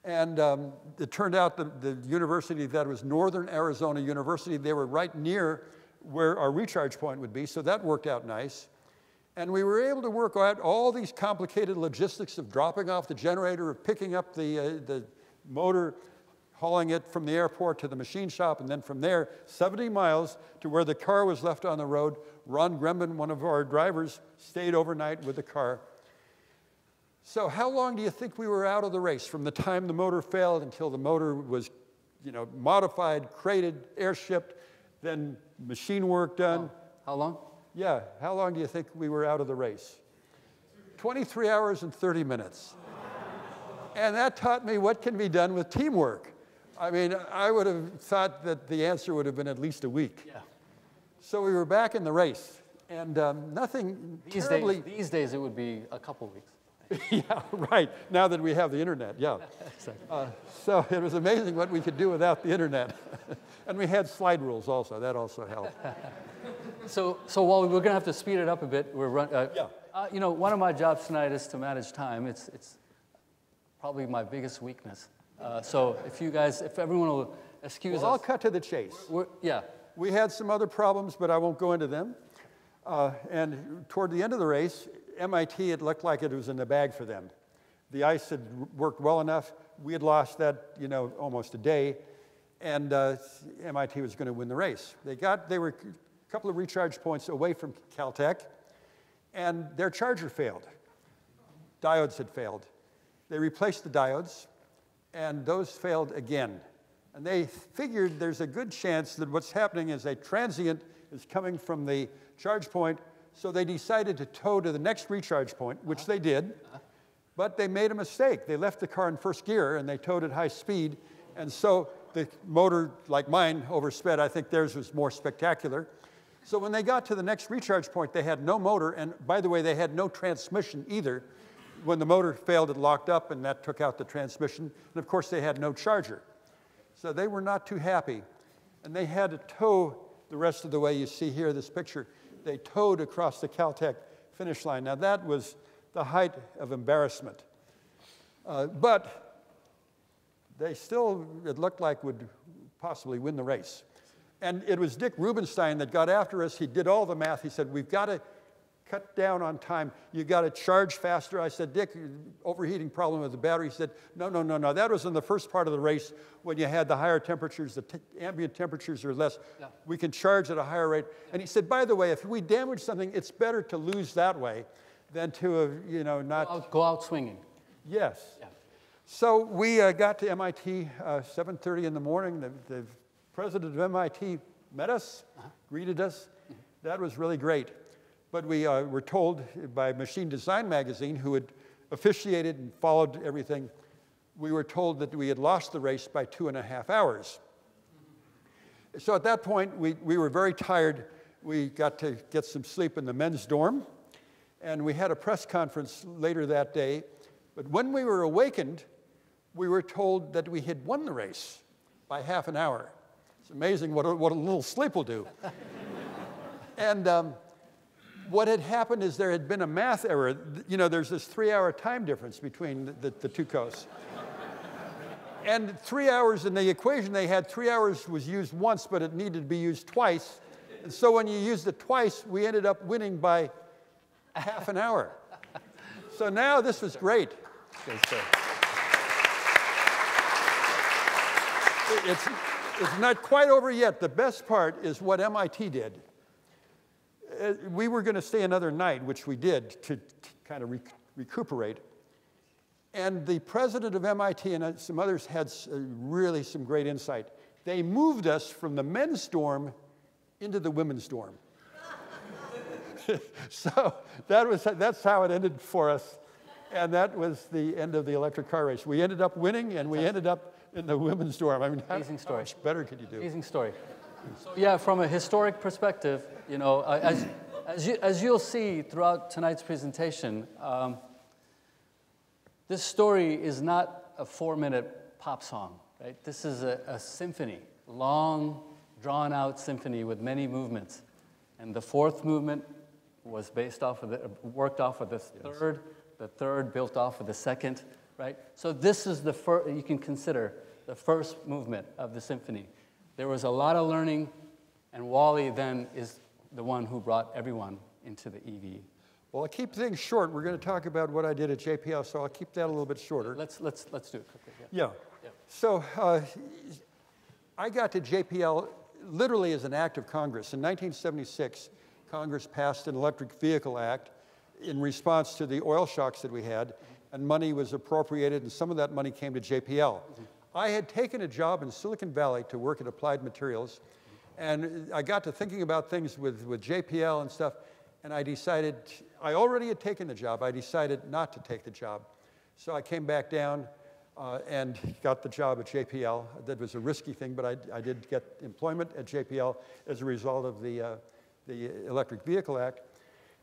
And it turned out the university that was Northern Arizona University, they were right near where our recharge point would be, so that worked out nice. And we were able to work out all these complicated logistics of dropping off the generator, of picking up the motor, hauling it from the airport to the machine shop, and then from there, 70 miles to where the car was left on the road. Ron Gremben, one of our drivers, stayed overnight with the car. So how long do you think we were out of the race? From the time the motor failed until the motor was, modified, crated, airshipped, then machine work done. How long? Yeah, how long do you think we were out of the race? 23 hours and 30 minutes. And that taught me what can be done with teamwork. I mean, I would have thought that the answer would have been at least a week. Yeah. So we were back in the race, and nothing terribly... These days it would be a couple weeks. Yeah, right, now that we have the internet, yeah. Exactly. So it was amazing what we could do without the internet. And we had slide rules also, that also helped. So Wally, we're going to have to speed it up a bit. One of my jobs tonight is to manage time. It's probably my biggest weakness. So if everyone will excuse us. I'll cut to the chase. We had some other problems, but I won't go into them. And toward the end of the race, MIT, it looked like it was in the bag for them. The ice had worked well enough. We had lost that, almost a day. And MIT was going to win the race. They were a couple of recharge points away from Caltech, and their charger failed. Diodes had failed. They replaced the diodes, and those failed again. And they figured there's a good chance that what's happening is a transient is coming from the charge point, so they decided to tow to the next recharge point, which they did, but they made a mistake. They left the car in first gear, and they towed at high speed, And so the motor, like mine, oversped. I think theirs was more spectacular. So when they got to the next recharge point, they had no motor, and by the way, they had no transmission either. When the motor failed, it locked up, and that took out the transmission. And of course, they had no charger. So they were not too happy. And they had to tow the rest of the way. You see here this picture. They towed across the Caltech finish line. Now that was the height of embarrassment. But they still, it looked like, would possibly win the race. And it was Dick Rubenstein that got after us. He did all the math. He said, we've got to cut down on time. You got to charge faster. I said, Dick, overheating problem with the battery. He said, no. That was in the first part of the race when you had the higher temperatures, the ambient temperatures are less. Yeah. We can charge at a higher rate. And he said, by the way, if we damage something, it's better to lose that way than to, not... Go out swinging. Yes. Yeah. So we got to MIT 7:30 in the morning. The president of MIT met us, greeted us. That was really great. But we were told by Machine Design Magazine, who had officiated and followed everything, we were told that we had lost the race by 2.5 hours. So at that point, we were very tired. We got to get some sleep in the men's dorm. And we had a press conference later that day. But when we were awakened, we were told that we had won the race by half an hour. It's amazing what a little sleep will do. And what had happened is there had been a math error. There's this 3-hour time difference between the two coasts. And 3 hours in the equation they had, 3 hours was used once, but it needed to be used twice. And so when you used it twice, we ended up winning by half an hour. So now this was great. It's not quite over yet. The best part is what MIT did. We were going to stay another night, which we did, to kind of recuperate. And the president of MIT and some others had really some great insight. They moved us from the men's dorm into the women's dorm. So that's how it ended for us. And that was the end of the electric car race. We ended up winning, and we ended up in the women's dorm. I mean, amazing story. How much better could you do? Amazing story. So yeah, from a historic perspective, as you'll see throughout tonight's presentation, this story is not a 4-minute pop song, right? This is a symphony, long, drawn-out symphony with many movements. And the fourth movement was worked off of the third. The third built off of the second, right? So this is the first, you can consider the first movement of the symphony. There was a lot of learning, and Wally then is the one who brought everyone into the EV. Well, I'll keep things short. We're going to talk about what I did at JPL, so I'll keep that a little bit shorter. Let's do it quickly. Yeah. So I got to JPL literally as an act of Congress. In 1976, Congress passed an Electric Vehicle Act in response to the oil shocks that we had, and money was appropriated, and some of that money came to JPL. I had taken a job in Silicon Valley to work at Applied Materials, and I got to thinking about things with JPL and stuff, and I decided, I already had taken the job, I decided not to take the job. So I came back down and got the job at JPL. That was a risky thing, but I did get employment at JPL as a result of the Electric Vehicle Act.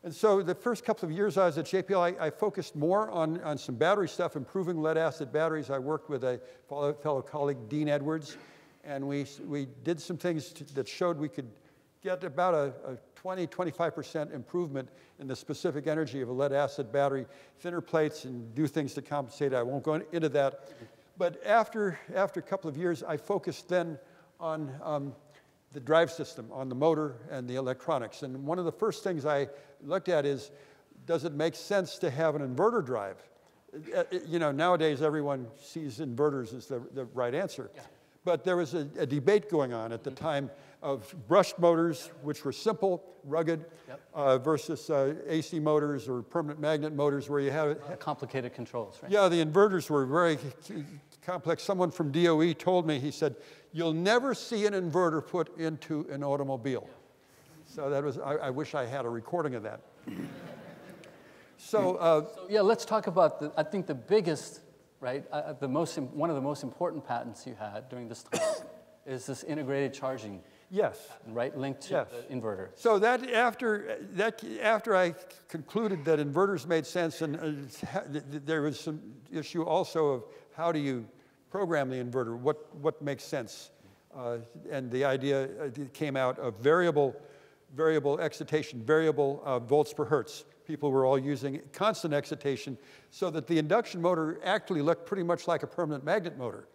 And so the first couple of years I was at JPL, I focused more on some battery stuff, improving lead-acid batteries. I worked with a fellow colleague, Dean Edwards, and we did some things that showed we could get about a 20-25% improvement in the specific energy of a lead-acid battery, thinner plates, and do things to compensate. I won't go into that. But after a couple of years, I focused then on the drive system, on the motor and the electronics. And one of the first things I looked at is, does it make sense to have an inverter drive? Nowadays everyone sees inverters as the right answer. Yeah. But there was a debate going on at the time of brushed motors, which were simple, rugged, versus AC motors or permanent magnet motors where you have complicated controls, right? Yeah, the inverters were very complex. Someone from DOE told me, he said, you'll never see an inverter put into an automobile. So that was, I wish I had a recording of that. So yeah, let's talk about, I think the biggest right? One of the most important patents you had during this time is this integrated charging. Yes. Right, linked to the inverter. So that after I concluded that inverters made sense, and there was some issue also of how do you program the inverter, what makes sense, and the idea came out of variable excitation, variable volts per hertz. People were all using constant excitation, so that the induction motor actually looked pretty much like a permanent magnet motor,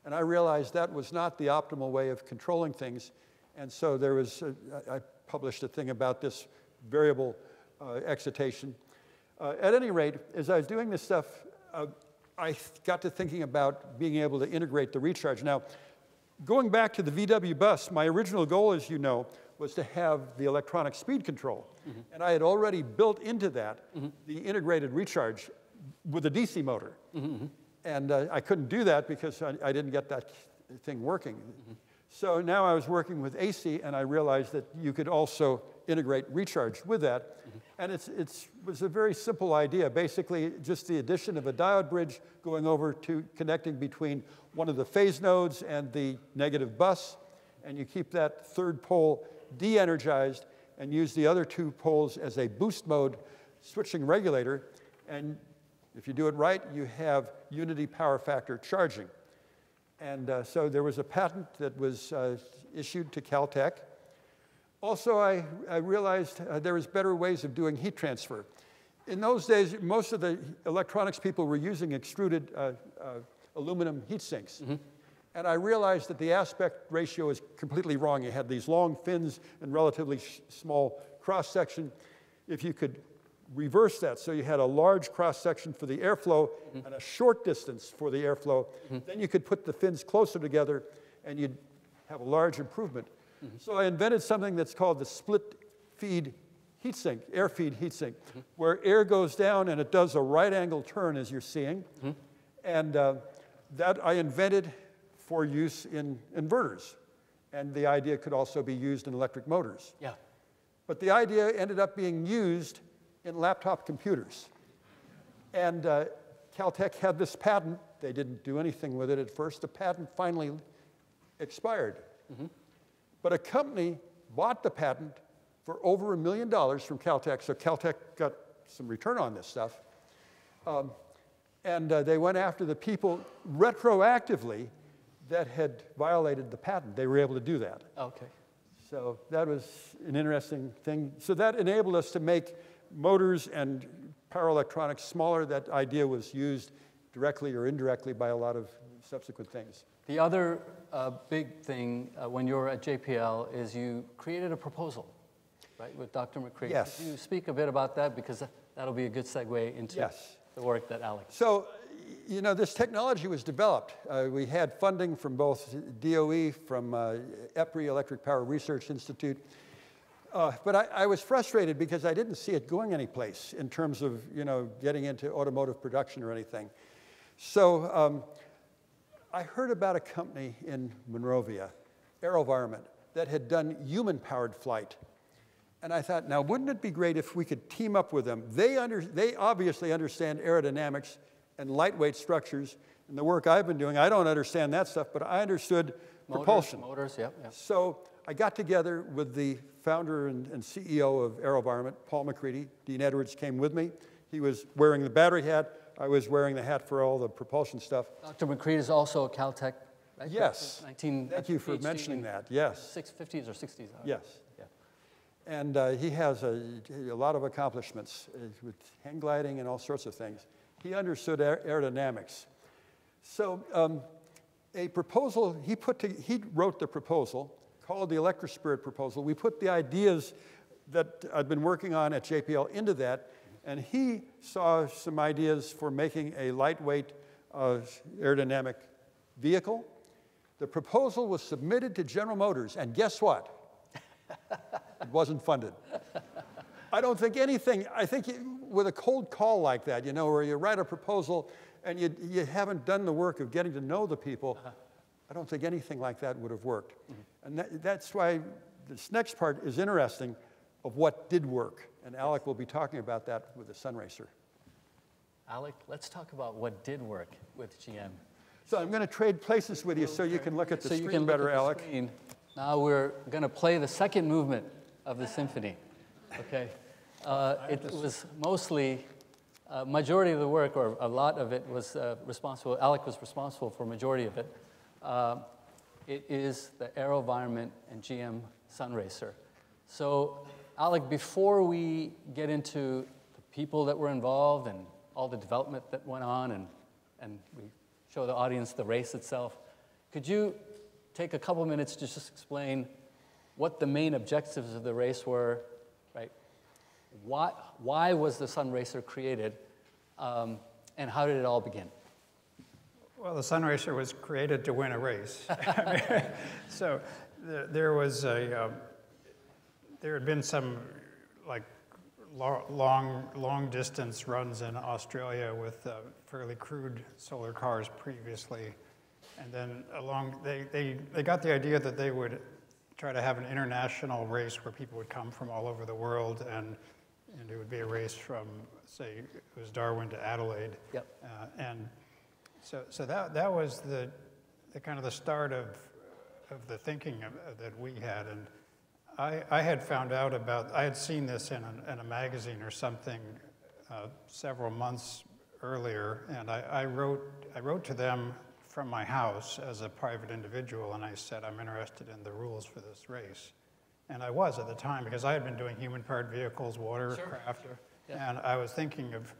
and I realized that was not the optimal way of controlling things. And so there was, I published a thing about this variable excitation. At any rate, as I was doing this stuff, I got to thinking about being able to integrate the recharge. Now, going back to the VW bus, my original goal, as you know, was to have the electronic speed control. Mm-hmm. And I had already built into that the integrated recharge with a DC motor. Mm-hmm. And I couldn't do that because I didn't get that thing working. Mm-hmm. So now I was working with AC, and I realized that you could also integrate recharge with that. Mm-hmm. And it was a very simple idea, basically just the addition of a diode bridge going over to connecting between one of the phase nodes and the negative bus, and you keep that third pole de-energized and use the other two poles as a boost mode switching regulator. And if you do it right, you have unity power factor charging. And so there was a patent that was issued to Caltech. Also, I realized there was better ways of doing heat transfer. In those days, most of the electronics people were using extruded aluminum heat sinks. Mm-hmm. And I realized that the aspect ratio is completely wrong. You had these long fins and relatively small cross-section. If you could reverse that, so you had a large cross-section for the airflow and a short distance for the airflow, then you could put the fins closer together and you'd have a large improvement. So I invented something that's called the split feed heatsink, air feed heatsink, where air goes down and it does a right angle turn, as you're seeing. And that I invented for use in inverters. And the idea could also be used in electric motors. Yeah. But the idea ended up being used in laptop computers. And Caltech had this patent. They didn't do anything with it at first. The patent finally expired. But a company bought the patent for over $1 million from Caltech, so Caltech got some return on this stuff. And they went after the people retroactively that had violated the patent. They were able to do that. Okay. So that was an interesting thing. So that enabled us to make motors and power electronics smaller. That idea was used directly or indirectly by a lot of subsequent things. The other big thing when you were at JPL is you created a proposal, right, with Dr. McCree. Yes. Could you speak a bit about that? Because that'll be a good segue into the work that Alec. So, you know, this technology was developed. We had funding from both DOE, from EPRI, Electric Power Research Institute. But I was frustrated because I didn't see it going anyplace in terms of, you know, getting into automotive production or anything. So I heard about a company in Monrovia, AeroVironment, that had done human-powered flight. And I thought, now, wouldn't it be great if we could team up with them? They obviously understand aerodynamics and lightweight structures. And the work I've been doing, I don't understand that stuff, but I understood propulsion. Motors, yep. So I got together with the founder and CEO of AeroVironment, Paul McCready. Dean Edwards came with me. He was wearing the battery hat. I was wearing the hat for all the propulsion stuff. Dr. McCready is also a Caltech, right? Yes. Thank you for mentioning that. Yes. 50s or 60s. Yes. Yeah. And he has a lot of accomplishments with hang gliding and all sorts of things. He understood aerodynamics. So a proposal, he wrote the proposal called the Electrospirit proposal. We put the ideas that I'd been working on at JPL into that, and he saw some ideas for making a lightweight aerodynamic vehicle. The proposal was submitted to General Motors, and guess what? It wasn't funded. I don't think anything, I think with a cold call like that, you know, where you write a proposal and you haven't done the work of getting to know the people, I don't think anything like that would have worked. And that's why this next part is interesting of what did work. And Alec will be talking about that with the Sunraycer. Alec, let's talk about what did work with GM. So I'm going to trade places with you so you can look at the screen better, Alec. Now we're going to play the second movement of the symphony. Okay. It was mostly, majority of the work, or a lot of it was responsible, Alec was responsible for a majority of it. It is the AeroVironment and GM Sunraycer. So Alec, before we get into the people that were involved and all the development that went on and we show the audience the race itself, could you take a couple minutes to just explain what the main objectives of the race were, right? Why was the Sunraycer created, and how did it all begin? Well, the Sunraycer was created to win a race. So there had been some like long distance runs in Australia with fairly crude solar cars previously, and then they got the idea that they would try to have an international race where people would come from all over the world, and it would be a race from, say, it was Darwin to Adelaide. Yep. And so that was the kind of the start of the thinking that we had. And I had found out I had seen this in a magazine or something several months earlier, and I wrote to them from my house as a private individual, and I said, I'm interested in the rules for this race. And I was at the time, because I had been doing human-powered vehicles, watercraft, Sure. Yeah. and I was thinking of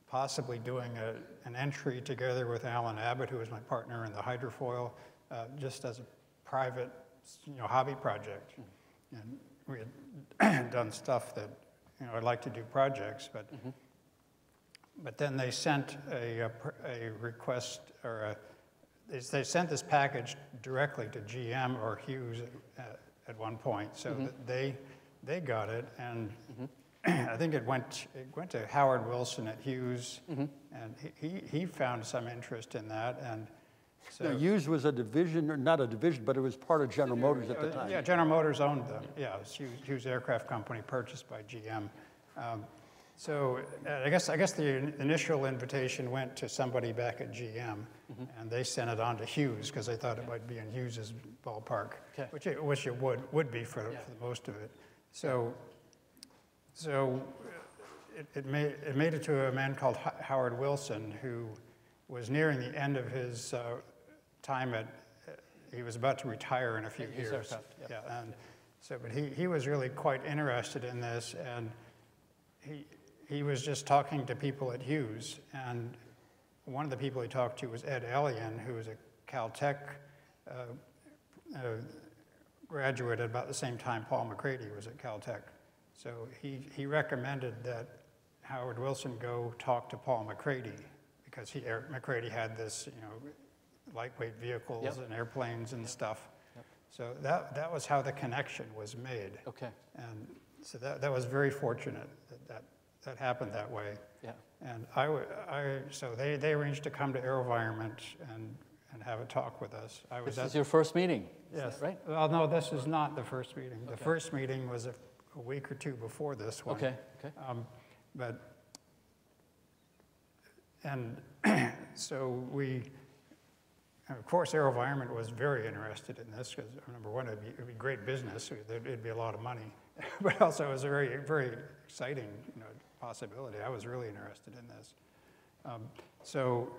possibly doing an entry together with Alan Abbott, who was my partner in the hydrofoil, just as a private, hobby project. And we had done stuff that, I'd like to do projects, but then they sent a request, or they sent this package directly to GM or Hughes at one point, so that they got it, and I think it went to Howard Wilson at Hughes, and he found some interest in that, and so Now, Hughes was a division, or not a division, but it was part of General Motors at the time. Yeah, General Motors owned them. Yeah, it was Hughes Aircraft Company, purchased by GM. So I guess the initial invitation went to somebody back at GM, and they sent it on to Hughes because they thought it might be in Hughes's ballpark, which it would be for the most of it. So it made it to a man called Howard Wilson, who was nearing the end of his time he was about to retire in a few years. Yeah, and so, but he was really quite interested in this, and he was just talking to people at Hughes, and one of the people he talked to was Ed Ellion, who was a Caltech graduate at about the same time Paul McCready was at Caltech. So he recommended that Howard Wilson go talk to Paul McCready, because McCready had this, lightweight vehicles and airplanes and stuff. So that was how the connection was made. Okay. And so that was very fortunate that happened that way. Yeah. And so they arranged to come to AeroVironment and have a talk with us. This is your first meeting, yes, right? Well, no, this is not the first meeting. The first meeting was a week or two before this one. Okay. So of course, AeroVironment was very interested in this because, number one, it'd be great business. It'd be a lot of money, but also it was a very, very exciting, possibility. I was really interested in this. So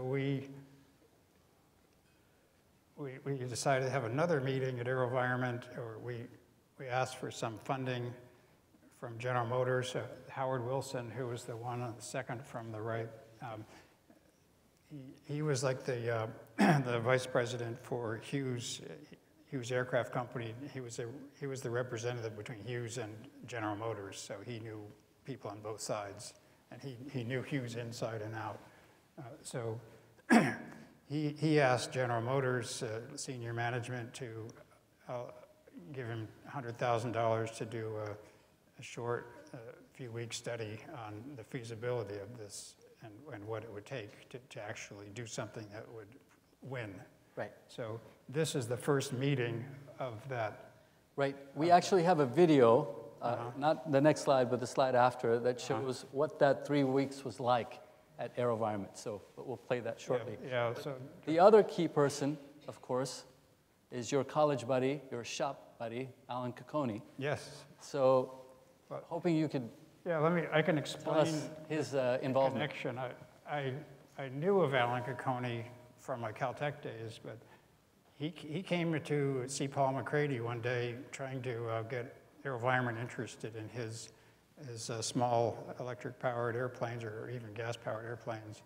we decided to have another meeting at AeroVironment, or we asked for some funding from General Motors. Howard Wilson, who was the one on the second from the right, he was like the vice president for Hughes Aircraft Company. He was the representative between Hughes and General Motors, so he knew people on both sides, and he knew Hughes inside and out. So he asked General Motors senior management to give him $100,000 to do a short, few-week study on the feasibility of this and what it would take to actually do something that would win. Right. So this is the first meeting of that. Right. We actually have a video not the next slide, but the slide after, that shows what that 3 weeks was like at AeroVironment. So we'll play that shortly. Yeah, so The other key person, of course, is your college buddy, your shop buddy, Alan Cacconi. yes. So hoping you could Yeah, I can tell explain us his involvement. connection. I knew of Alan Cacconi from my Caltech days, but he came to see Paul McCready one day trying to get AeroVironment interested in his small electric-powered airplanes or even gas-powered airplanes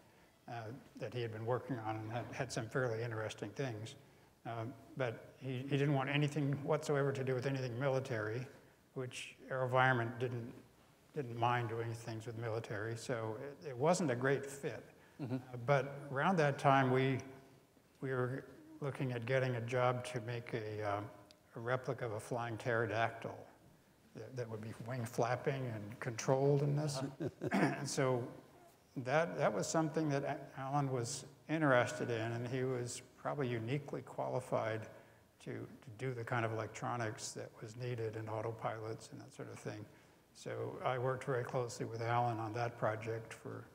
that he had been working on and had some fairly interesting things. But he didn't want anything whatsoever to do with anything military, which AeroVironment didn't mind doing things with military, so it wasn't a great fit. But around that time, we were looking at getting a job to make a replica of a flying pterodactyl that would be wing flapping and controlled in this. And so that was something that Alan was interested in, and he was probably uniquely qualified to do the kind of electronics that was needed in autopilots and that sort of thing. So I worked very closely with Alan on that project for,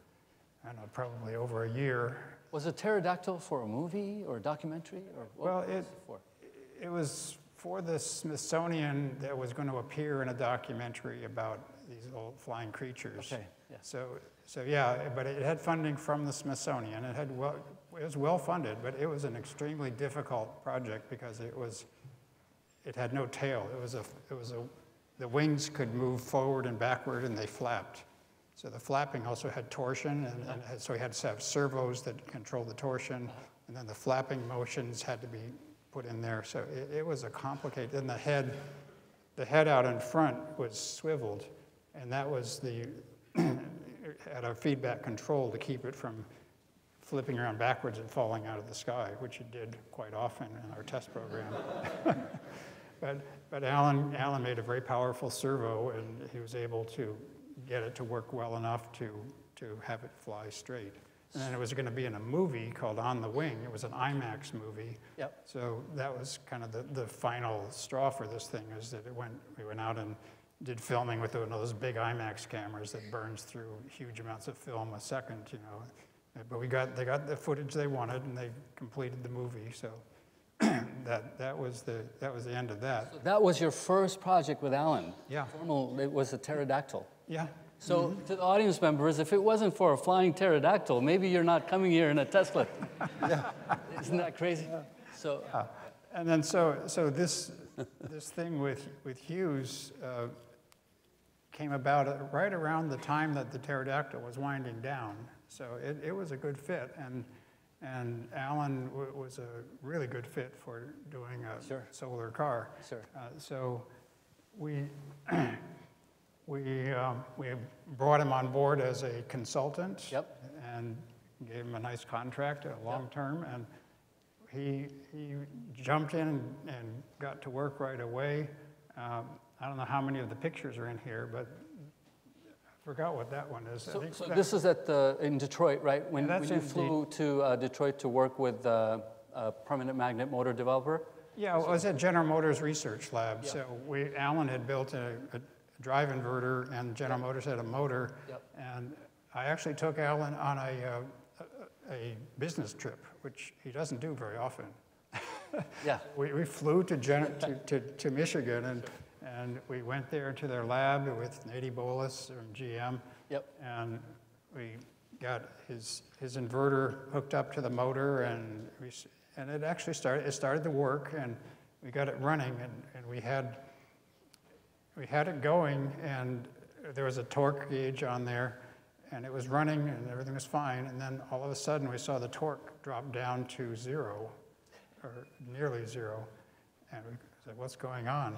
I don't know, probably over a year. Was it pterodactyl for a movie or a documentary? Or what Well, was it for? It was for the Smithsonian that was going to appear in a documentary about these old flying creatures. Okay, yeah. So yeah, but it had funding from the Smithsonian. It was well funded, but it was an extremely difficult project because it had no tail. The wings could move forward and backward, and they flapped. So the flapping also had torsion, and so we had to have servos that controlled the torsion, and then the flapping motions had to be put in there. So it was a complicated, and the head out in front was swiveled, and that was had a feedback control to keep it from flipping around backwards and falling out of the sky, which it did quite often in our test program. But Alan made a very powerful servo, and he was able to get it to work well enough to have it fly straight. And then it was going to be in a movie called On the Wing. It was an IMAX movie. Yep. So that was kind of the final straw for this thing, is that we went out and did filming with one of those big IMAX cameras that burns through huge amounts of film a second, you know. But they got the footage they wanted, and they completed the movie. So that was the end of that. So that was your first project with Alan. Yeah. It was a pterodactyl. Yeah. So to the audience members, if it wasn't for a flying pterodactyl, maybe you're not coming here in a Tesla. Yeah. Isn't that crazy? So. And then so this thing with Hughes came about right around the time that the pterodactyl was winding down. So it was a good fit, and Alan was a really good fit for doing a solar car. Sure. So we brought him on board as a consultant. Yep. And gave him a nice contract, a long term, and he jumped in and got to work right away. I don't know how many of the pictures are in here, but I forgot what that one is. So this is in Detroit, right? When you flew to Detroit to work with a permanent magnet motor developer? Yeah, I was at General Motors Research Lab. Yeah. So Alan had built a drive inverter, and General Motors had a motor. Yep. And I actually took Alan on a business trip, which he doesn't do very often. Yeah. We flew to Michigan, and we went there to their lab with Nady Bolus from GM. Yep. And we got his inverter hooked up to the motor, and it actually started to work, and we got it running, and we had it going, and there was a torque gauge on there, and it was running, and everything was fine, and then all of a sudden we saw the torque drop down to 0, or nearly 0, and we said, what's going on?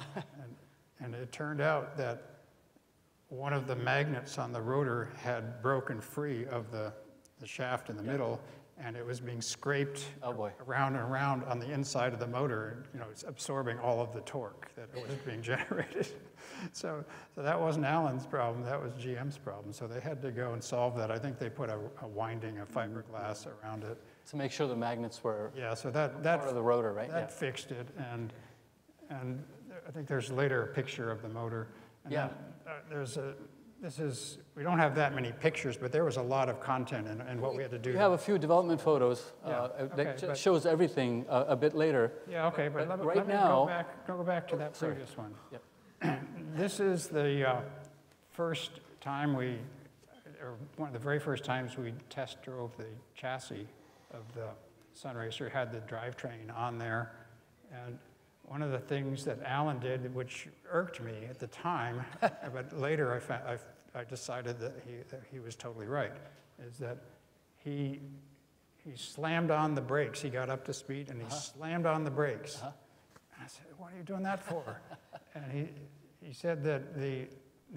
And it turned out that one of the magnets on the rotor had broken free of the shaft in the middle, and it was being scraped around and around on the inside of the motor, you know, it's absorbing all of the torque that was being generated. So that wasn't Alan's problem, that was GM's problem. So they had to go and solve that. I think they put a winding of fiberglass around it. To make sure the magnets were so that part of the rotor, right? That fixed it, and I think there's later a picture of the motor. And Yeah. then, we don't have that many pictures, but there was a lot of content in what we had to do. We have a few development photos Okay, that but- shows everything a bit later. Yeah, okay, but But let right me now- go back to that sorry. previous one. Yep. This is the first time or one of the very first times we test drove the chassis of the Sunraycer, had the drivetrain on there. And one of the things that Alan did, which irked me at the time, but later I decided that he was totally right, is that he slammed on the brakes. He got up to speed and he slammed on the brakes. And I said, "What are you doing that for?" And he said that the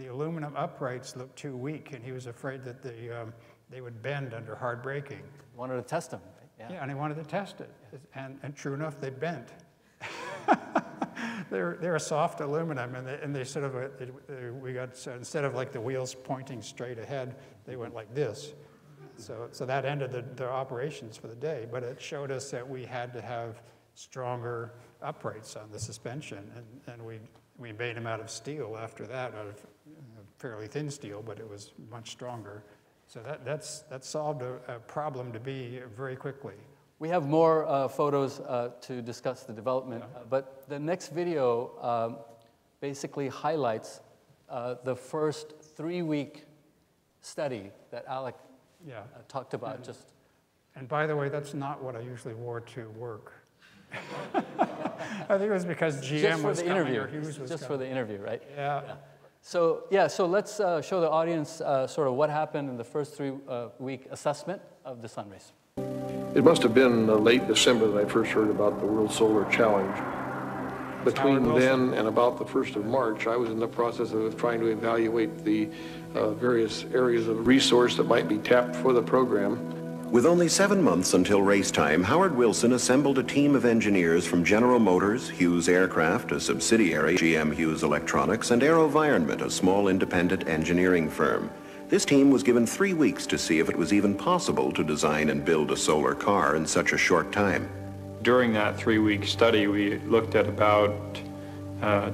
aluminum uprights looked too weak, and he was afraid that they would bend under hard braking. Wanted to test them. Right? Yeah, and he wanted to test it. And true enough, they bent. They're a soft aluminum, and they sort of, instead of like the wheels pointing straight ahead, they went like this. So that ended the operations for the day, but it showed us that we had to have stronger uprights on the suspension, and we made them out of steel after that, out of fairly thin steel, but it was much stronger. So that solved a problem to be very quickly. We have more photos to discuss the development, but the next video basically highlights the first 3-week study that Alec talked about. And by the way, that's not what I usually wore to work. I think it was because GM was coming or Hughes was coming. Just for the interview, right? Yeah. So let's show the audience sort of what happened in the first 3-week assessment of the Sunraycer. It must have been late December that I first heard about the World Solar Challenge. Between then and about the 1st of March, I was in the process of trying to evaluate the various areas of resource that might be tapped for the program. With only 7 months until race time, Howard Wilson assembled a team of engineers from General Motors, Hughes Aircraft, a subsidiary, GM Hughes Electronics, and AeroVironment, a small independent engineering firm. This team was given 3 weeks to see if it was even possible to design and build a solar car in such a short time. During that 3-week study, we looked at about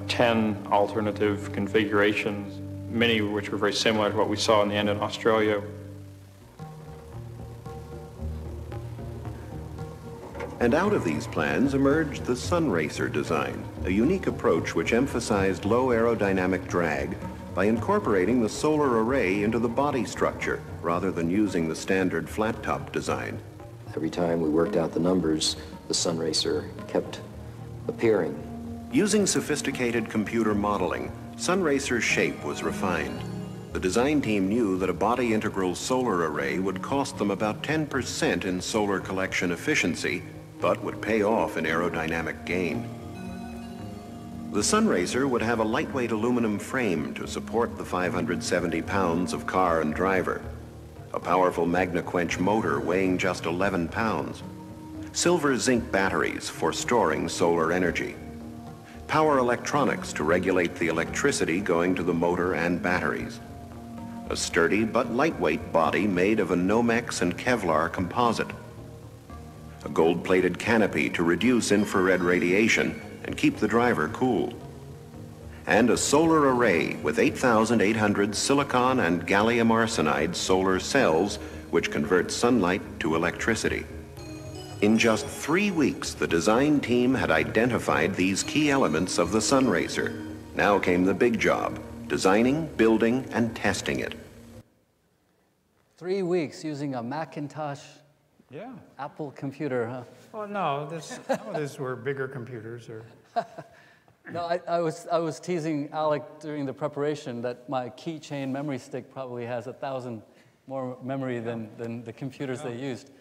10 alternative configurations, many of which were very similar to what we saw in the end in Australia. And out of these plans emerged the Sunraycer design, a unique approach which emphasized low aerodynamic drag by incorporating the solar array into the body structure rather than using the standard flat-top design. Every time we worked out the numbers, the Sunraycer kept appearing. Using sophisticated computer modeling, Sunraycer's shape was refined. The design team knew that a body integral solar array would cost them about 10% in solar collection efficiency, but would pay off in aerodynamic gain. The Sunraycer would have a lightweight aluminum frame to support the 570 pounds of car and driver, a powerful MagnaQuench motor weighing just 11 pounds, silver zinc batteries for storing solar energy, power electronics to regulate the electricity going to the motor and batteries, a sturdy but lightweight body made of a Nomex and Kevlar composite, a gold-plated canopy to reduce infrared radiation and keep the driver cool, and a solar array with 8,800 silicon and gallium arsenide solar cells which convert sunlight to electricity. In just 3 weeks, the design team had identified these key elements of the Sunraycer. Now came the big job, designing, building, and testing it. 3 weeks using a Macintosh Apple computer, huh? Well, no, some of these were bigger computers. No, I was teasing Alec during the preparation that my keychain memory stick probably has 1,000 more memory than the computers they used.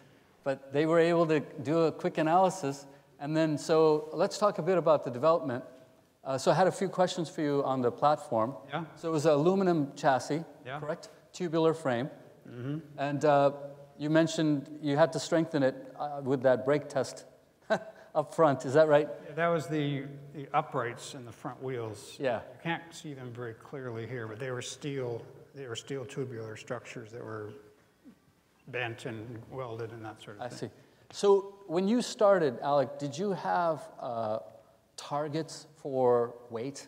But they were able to do a quick analysis. And then, so let's talk a bit about the development. So I had a few questions for you on the platform. Yeah. So it was an aluminum chassis, correct? Tubular frame. Mm-hmm. And you mentioned you had to strengthen it with that brake test up front. Is that right? Yeah, that was the uprights in the front wheels. Yeah. You can't see them very clearly here, but they were steel tubular structures that were bent and welded and that sort of thing. I see. So when you started, Alec, did you have targets for weight?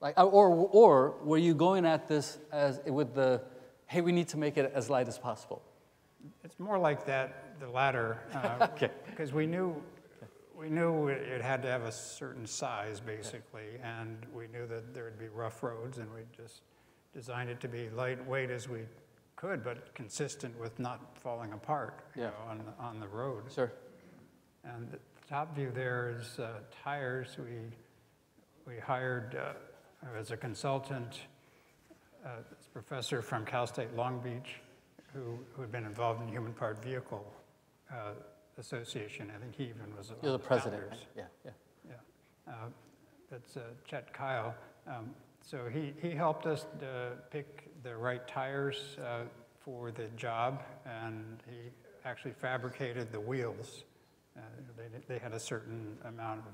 Like, or were you going at this as with the, hey, we need to make it as light as possible? It's more like that, the latter, Okay. because we knew it had to have a certain size, basically, and we knew that there would be rough roads, and we just designed it to be lightweight as we could, but consistent with not falling apart, you know, on the road. Sure. And the top view there is tires. We hired as a consultant this professor from Cal State Long Beach who had been involved in Human Part Vehicle Association. I think he even was You're the president, right? Yeah. That's Chet Kyle. So he helped us pick the right tires for the job, and he actually fabricated the wheels. They had a certain amount of,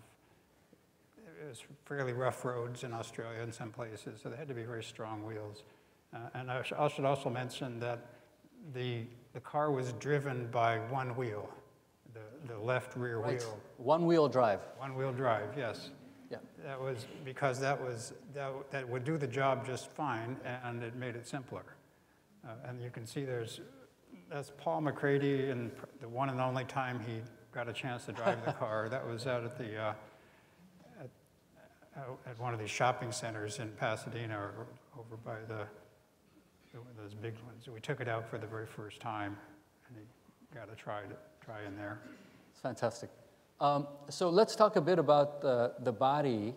it was fairly rough roads in Australia in some places, so they had to be very strong wheels. And I should also mention that the car was driven by one wheel, the left rear wheel. One-wheel drive. One-wheel drive, yes. Yeah. That was because that would do the job just fine, and it made it simpler. And you can see that's Paul McCready, and the one and only time he got a chance to drive the car. That was out at the at one of these shopping centers in Pasadena, or over by those big ones. We took it out for the very first time, and he got to try in there. It's fantastic. So let's talk a bit about the body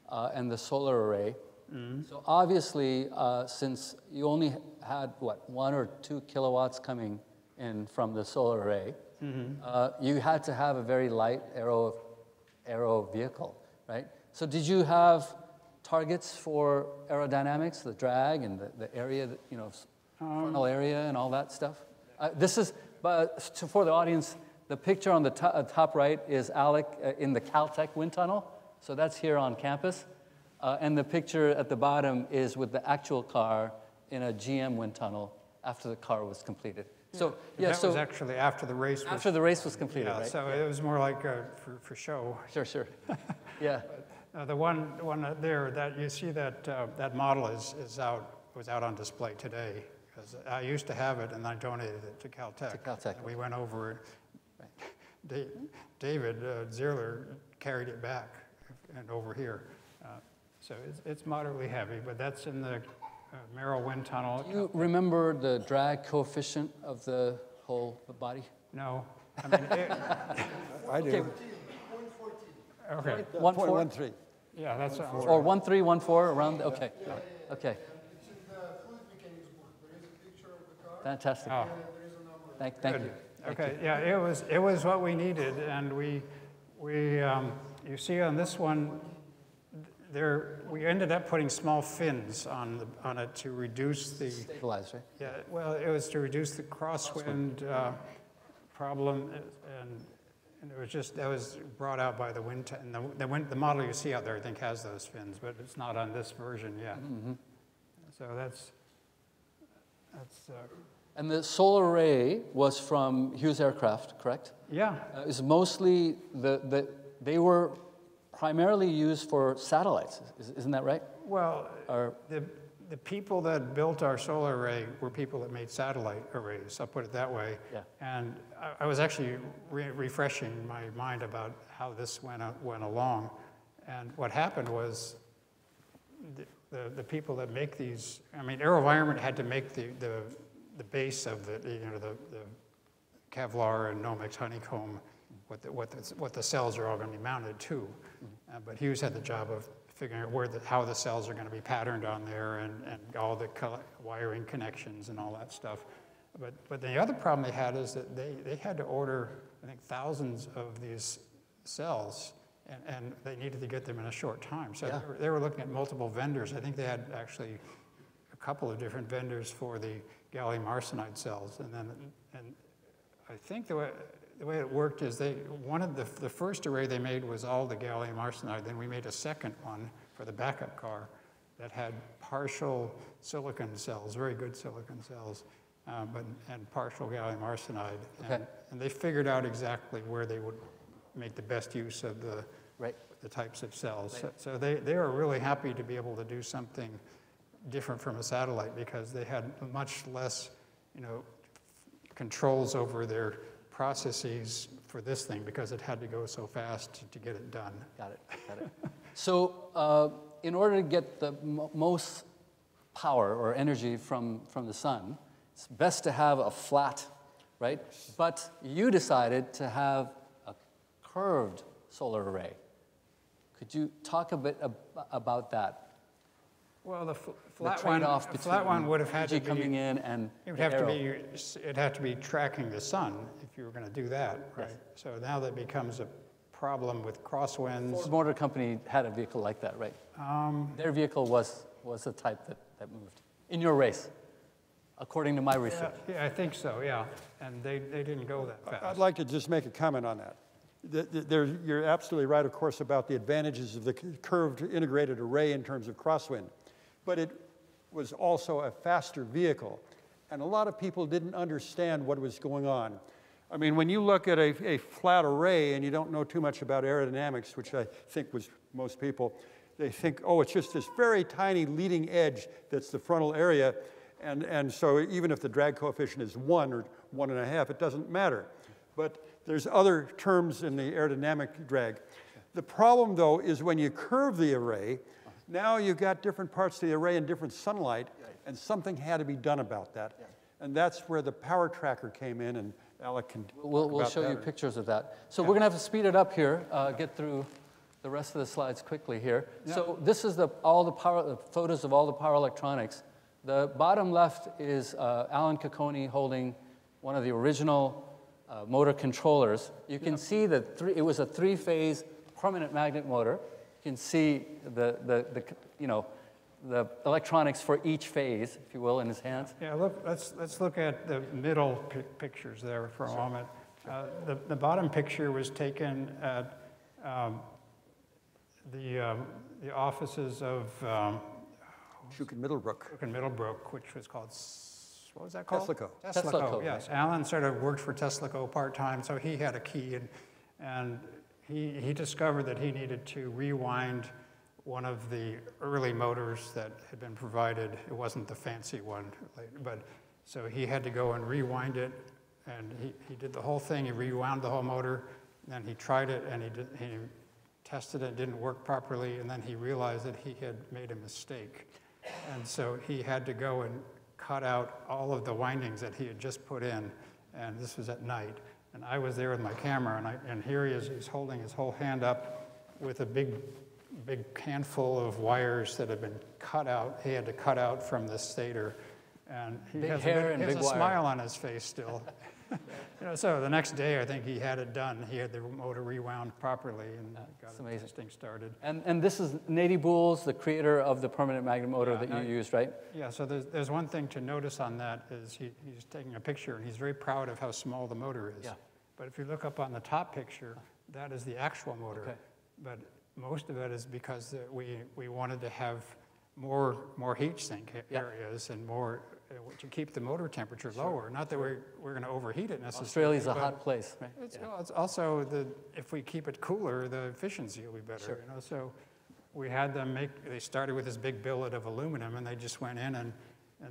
and the solar array. Mm-hmm. So obviously, since you only had, 1 or 2 kilowatts coming in from the solar array, mm-hmm. You had to have a very light aero vehicle, right? So did you have targets for aerodynamics, the drag and the area, frontal area and all that stuff? This is, but for the audience, the picture on the top right is Alec in the Caltech wind tunnel. So that's here on campus. And the picture at the bottom is with the actual car in a GM wind tunnel after the car was completed. So that was actually after the race was... After the race was completed, right? So it was more like for show. Sure. Yeah. The one there that you see that model was out on display today, because I used to have it and I donated it to Caltech. We went over it. Right. David Zierler carried it back and over here. So it's moderately heavy, but that's in the Merrill Wind Tunnel. Do you remember the drag coefficient of the whole body? No. I mean, I do. Okay. 1.13. Yeah, that's... Or 1.3, 1.4, around, okay. Okay. Fantastic. Oh. Thank you. Okay, yeah, it was what we needed, and we you see on this one, we ended up putting small fins on it to reduce the... Stabilize, right? Yeah, well, it was to reduce the crosswind problem, and it was that was brought out by the wind, and the model you see out there, I think, has those fins, but it's not on this version yet. Mm-hmm. So that's and the solar array was from Hughes Aircraft, correct? Yeah. It's mostly they were primarily used for satellites, isn't that right? Well, the people that built our solar array were people that made satellite arrays, I'll put it that way. Yeah. And I was actually refreshing my mind about how this went along. And what happened was the people that make these, I mean, AeroVironment had to make the base of the Kevlar and Nomex honeycomb, what the cells are all going to be mounted to. But Hughes had the job of figuring out how the cells are going to be patterned on there and all the wiring connections and all that stuff. But the other problem they had is that they had to order, I think, thousands of these cells, and they needed to get them in a short time. So they were looking at multiple vendors. I think they had actually a couple of different vendors for the gallium arsenide cells, and I think the way it worked is the first array they made was all the gallium arsenide. Then we made a second one for the backup car that had partial silicon cells, very good silicon cells, and partial gallium arsenide. Okay. And they figured out exactly where they would make the best use of the types of cells. So they were really happy to be able to do something different from a satellite because they had much less, controls over their processes for this thing because it had to go so fast to get it done. Got it. So in order to get the most power or energy from the sun, it's best to have a flat, right? But you decided to have a curved solar array. Could you talk a bit about that? Well, the The flat one would have had to be coming in and it'd have to be tracking the sun if you were going to do that, right? Yes. So now that becomes a problem with crosswinds. Ford Motor Company had a vehicle like that, right? Their vehicle was the type that moved in your race, according to my research. Yeah, I think so, yeah. And they didn't go that fast. I'd like to just make a comment on that. You're absolutely right, of course, about the advantages of the curved integrated array in terms of crosswind. But it was also a faster vehicle. And a lot of people didn't understand what was going on. I mean, when you look at a flat array and you don't know too much about aerodynamics, which I think was most people, they think, oh, it's just this very tiny leading edge that's the frontal area. And so even if the drag coefficient is 1 or 1.5, it doesn't matter. But there's other terms in the aerodynamic drag. The problem, though, is when you curve the array, now you've got different parts of the array in different sunlight, and something had to be done about that. And that's where the power tracker came in, and Alec can We'll show you pictures of that. So we're going to have to speed it up here, get through the rest of the slides quickly here. Yeah. So this is the photos of all the power electronics. The bottom left is Alan Cacconi holding one of the original motor controllers. You can see that it was a 3-phase permanent magnet motor. You can see the electronics for each phase, if you will, in his hands. Yeah, look, let's look at the middle pictures there for a moment. The bottom picture was taken at the offices of Schuch and Middlebrook. Schuch and Middlebrook, which was called, what was that called? Teslaco. Teslaco, yes. Alan sort of worked for Teslaco part-time, so he had a key, and he discovered that he needed to rewind one of the early motors that had been provided. It wasn't the fancy one, but so he had to go and rewind it, and he did the whole thing. He rewound the whole motor, and he tried it, and he tested it, it didn't work properly, and then he realized that he had made a mistake. And so he had to go and cut out all of the windings that he had just put in, and this was at night. And I was there with my camera, and here he is, he's holding his whole hand up with a big handful of wires that had been cut out. He had to cut out from the stator, and he has a smile on his face still. So the next day, I think he had it done. He had the motor rewound properly and got the testing started. And this is Nady Boules, the creator of the permanent magnet motor that you used, right? Yeah, so there's one thing to notice on that is he's taking a picture, and he's very proud of how small the motor is. Yeah. But if you look up on the top picture, that is the actual motor. Okay. But most of it is because we wanted to have more heat sink areas and more to keep the motor temperature lower. Not that we're going to overheat it necessarily. Australia's a hot place, right? It's also if we keep it cooler, the efficiency will be better. Sure. So we had them they started with this big billet of aluminum, and they just went in and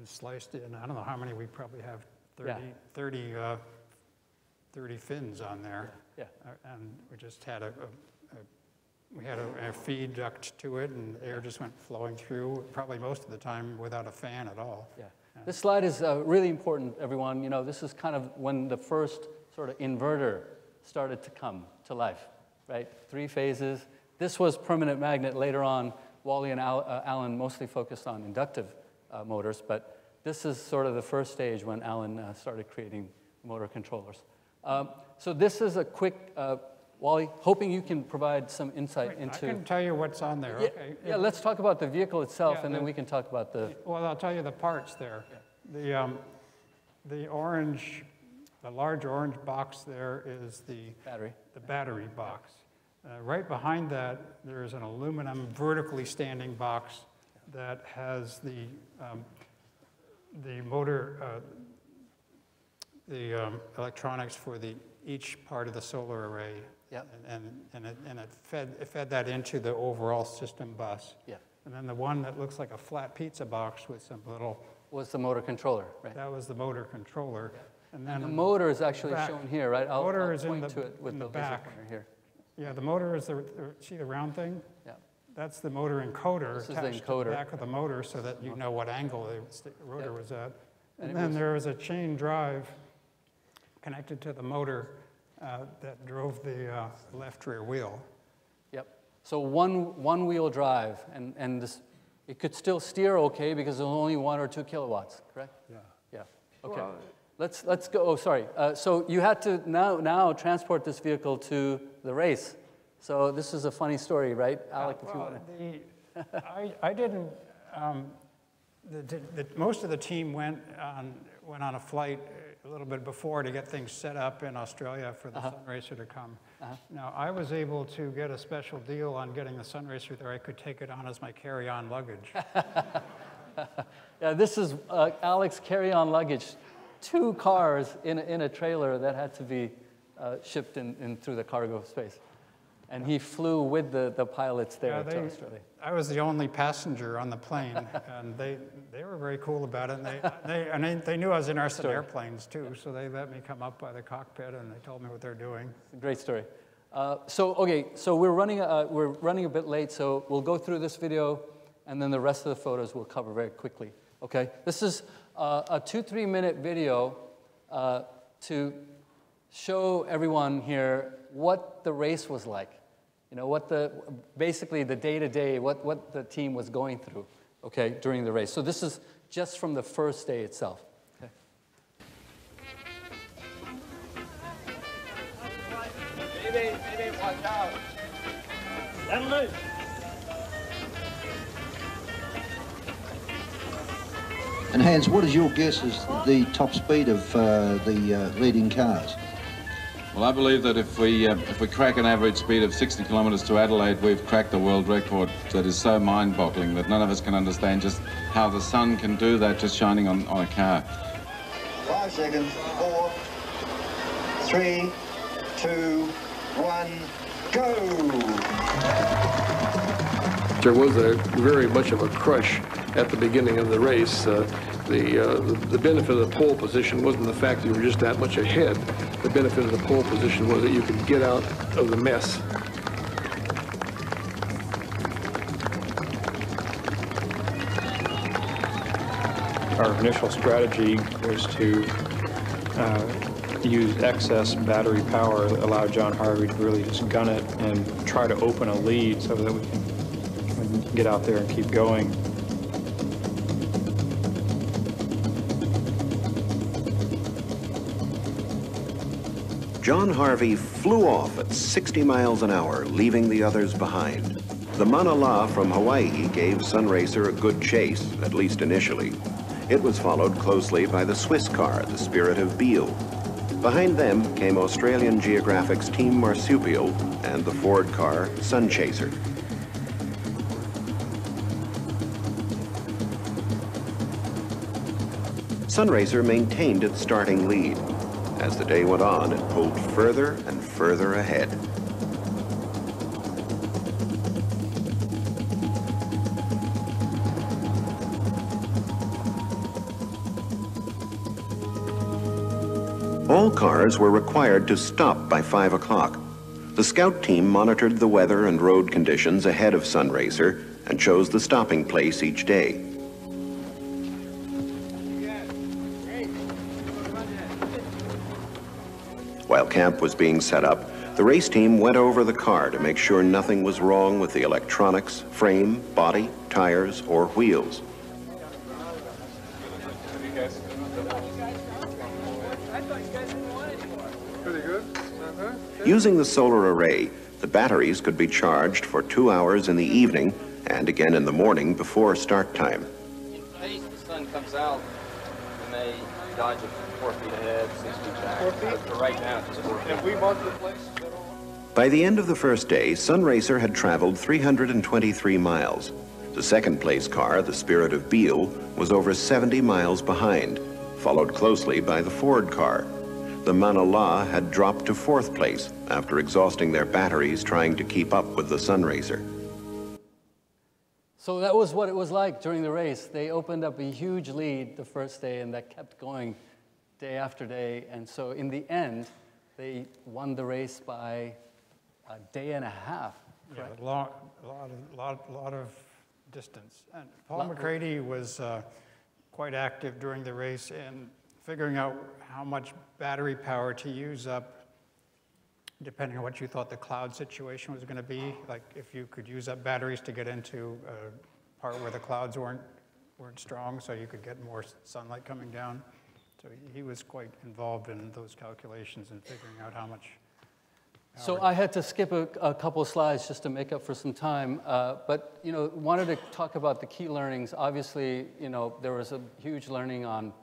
sliced it. And I don't know how many, we probably have 30 fins on there. Yeah. And we just had a feed duct to it, and air just went flowing through, probably most of the time without a fan at all. Yeah. This slide is really important, everyone. This is kind of when the first sort of inverter started to come to life, right? 3 phases. This was permanent magnet. Later on, Wally and Alan mostly focused on inductive motors, but this is sort of the first stage when Alan started creating motor controllers. So this is a quick, Wally, hoping you can provide some insight into... I can tell you what's on there, yeah, okay? Yeah, let's talk about the vehicle itself, and then we can talk about the... Well, I'll tell you the parts there. Yeah. The large orange box there is the battery box. Right behind that, there is an aluminum vertically standing box that has the motor, the electronics for each part of the solar array Yep. And it fed that into the overall system bus. Yeah. And then the one that looks like a flat pizza box with some little... Was the motor controller, right? That was the motor controller. Yeah. And then the motor is actually back, shown here, right? I'll is point to it with in the laser back. pointer here. Yeah, the motor is see the round thing? Yeah. That's the motor encoder This is the attached to encoder. the back of the motor so that you know what angle the rotor was at. And then there was a chain drive connected to the motor that drove the left rear wheel. Yep. So one wheel drive, and this, it could still steer okay because there's only 1 or 2 kilowatts, correct? Yeah. Yeah. Okay. Well, let's go. Oh, sorry. So you had to now transport this vehicle to the race. So this is a funny story, right, Alec? If you want to. I didn't. Most of the team went on a flight a little bit before to get things set up in Australia for the Sunraycer to come. Now, I was able to get a special deal on getting the Sunraycer there. I could take it on as my carry-on luggage. Yeah, this is Alec's carry-on luggage. 2 cars in a trailer that had to be shipped in through the cargo space. And he flew with the pilots there to Australia. I was the only passenger on the plane, and they were very cool about it. And they knew I was interested in airplanes too, so they let me come up by the cockpit and they told me what they're doing. It's a great story. So we're running a bit late, so we'll go through this video, and then the rest of the photos we'll cover very quickly. Okay, this is a 2-3 minute video to show everyone here what the race was like. You know, basically the day-to-day, what the team was going through, okay, during the race. So this is just from the first day itself. Okay. Maybe, watch out. Let him loose. And Hans, what is your guess as the top speed of the leading cars? Well, I believe that if we crack an average speed of 60 kilometres to Adelaide, we've cracked the world record that is so mind-boggling that none of us can understand just how the sun can do that just shining on a car. 5 seconds, 4, 3, 2, 1, go! There was very much of a crush at the beginning of the race. The benefit of the pole position wasn't the fact that you were just that much ahead. The benefit of the pole position was that you could get out of the mess. Our initial strategy was to use excess battery power, allow John Harvey to really just gun it and try to open a lead so that we can get out there and keep going. John Harvey flew off at 60 miles an hour, leaving the others behind. The Mauna Loa from Hawaii gave Sunraycer a good chase, at least initially. It was followed closely by the Swiss car, the Spirit of Biel. Behind them came Australian Geographic's Team Marsupial and the Ford car, Sunchaser. Sunraycer maintained its starting lead. As the day went on, it pulled further and further ahead. All cars were required to stop by 5 o'clock. The scout team monitored the weather and road conditions ahead of Sunraycer and chose the stopping place each day. While camp was being set up, the race team went over the car to make sure nothing was wrong with the electronics, frame, body, tires, or wheels. Using the solar array, the batteries could be charged for 2 hours in the evening and again in the morning before start time. In case the sun comes out, we may dodge it 4 feet ahead, 6 feet back. 4 feet? But right now, it's 4 feet. Have we marked the place? By the end of the first day, Sunraycer had traveled 323 miles. The second place car, the Spirit of Biel, was over 70 miles behind, followed closely by the Ford car. The Mauna Loa had dropped to 4th place after exhausting their batteries trying to keep up with the Sunraycer. So that was what it was like during the race. They opened up a huge lead the first day, and that kept going day after day. And so in the end, they won the race by a day and a half. Yeah, a lot of distance. And Paul McCready was quite active during the race in figuring out how much battery power to use up depending on what you thought the cloud situation was going to be. Like if you could use up batteries to get into a part where the clouds weren't strong, so you could get more sunlight coming down. So he was quite involved in those calculations and figuring out how much. So I had to skip a couple of slides just to make up for some time, but wanted to talk about the key learnings. Obviously, there was a huge learning on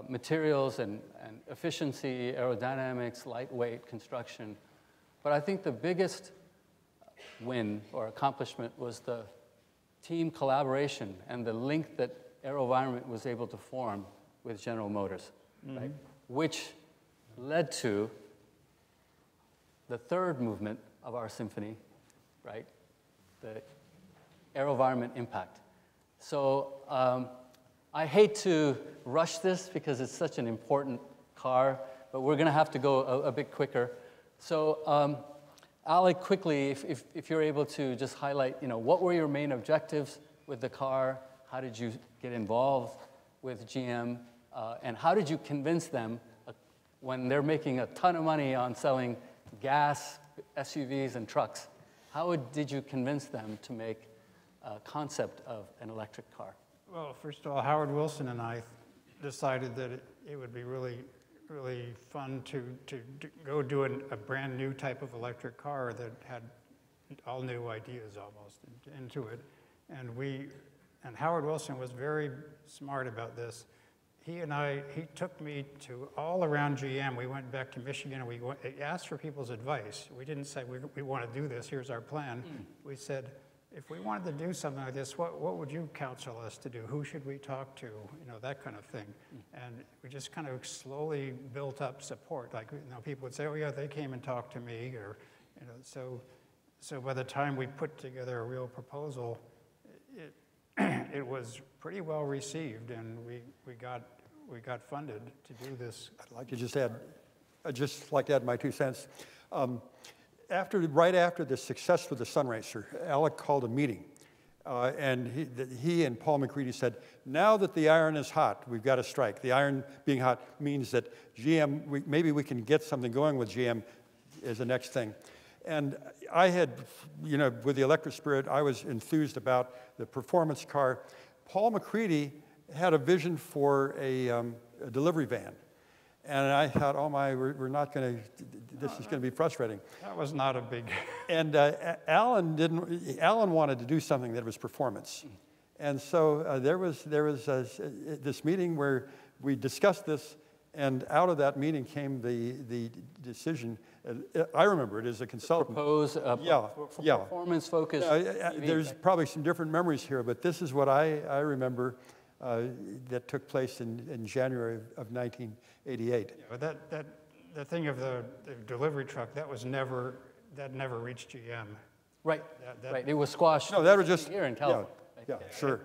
materials and efficiency, aerodynamics, lightweight construction. But I think the biggest win or accomplishment was the team collaboration and the link that AeroVironment was able to form with General Motors, right? Which led to the third movement of our symphony, right? The AeroVironment impact. So I hate to rush this because it's such an important car, but we're going to have to go a bit quicker. So Alec, quickly, if you're able to just highlight, what were your main objectives with the car? How did you get involved with GM? And how did you convince them when they're making a ton of money on selling gas SUVs and trucks? How did you convince them to make a concept of an electric car? Well, first of all, Howard Wilson and I decided that it would be really fun to go do a brand new type of electric car that had all new ideas almost into it. And Howard Wilson was very smart about this. He took me to all around GM. We went back to Michigan and we asked for people's advice. We didn't say, we want to do this, here's our plan. We said, if we wanted to do something like this, what would you counsel us to do? Who should we talk to? That kind of thing. And we just kind of slowly built up support. Like, people would say, oh yeah, they came and talked to me, or, so by the time we put together a real proposal, it was pretty well received, and we got funded to do this. I'd just like to add my 2 cents. Right after the success with the Sunraycer, Alec called a meeting, and he and Paul McCready said, now that the iron is hot, we've got to strike. The iron being hot means that GM, maybe we can get something going with GM as the next thing. And I had, with the electric spirit, I was enthused about the performance car. Paul McCready had a vision for a delivery van. And I thought, oh my, we're not going to, this is going to be frustrating. That was not a big. And Alan wanted to do something that was performance. And so there was this meeting where we discussed this, and out of that meeting came the decision. I remember it as a consultant. Propose performance-focused. There's probably some different memories here, but this is what I remember that took place in January of 1988. Yeah, the thing of the delivery truck, that never reached GM. Right. Right. It was squashed. No, that was just here in California. Yeah, sure.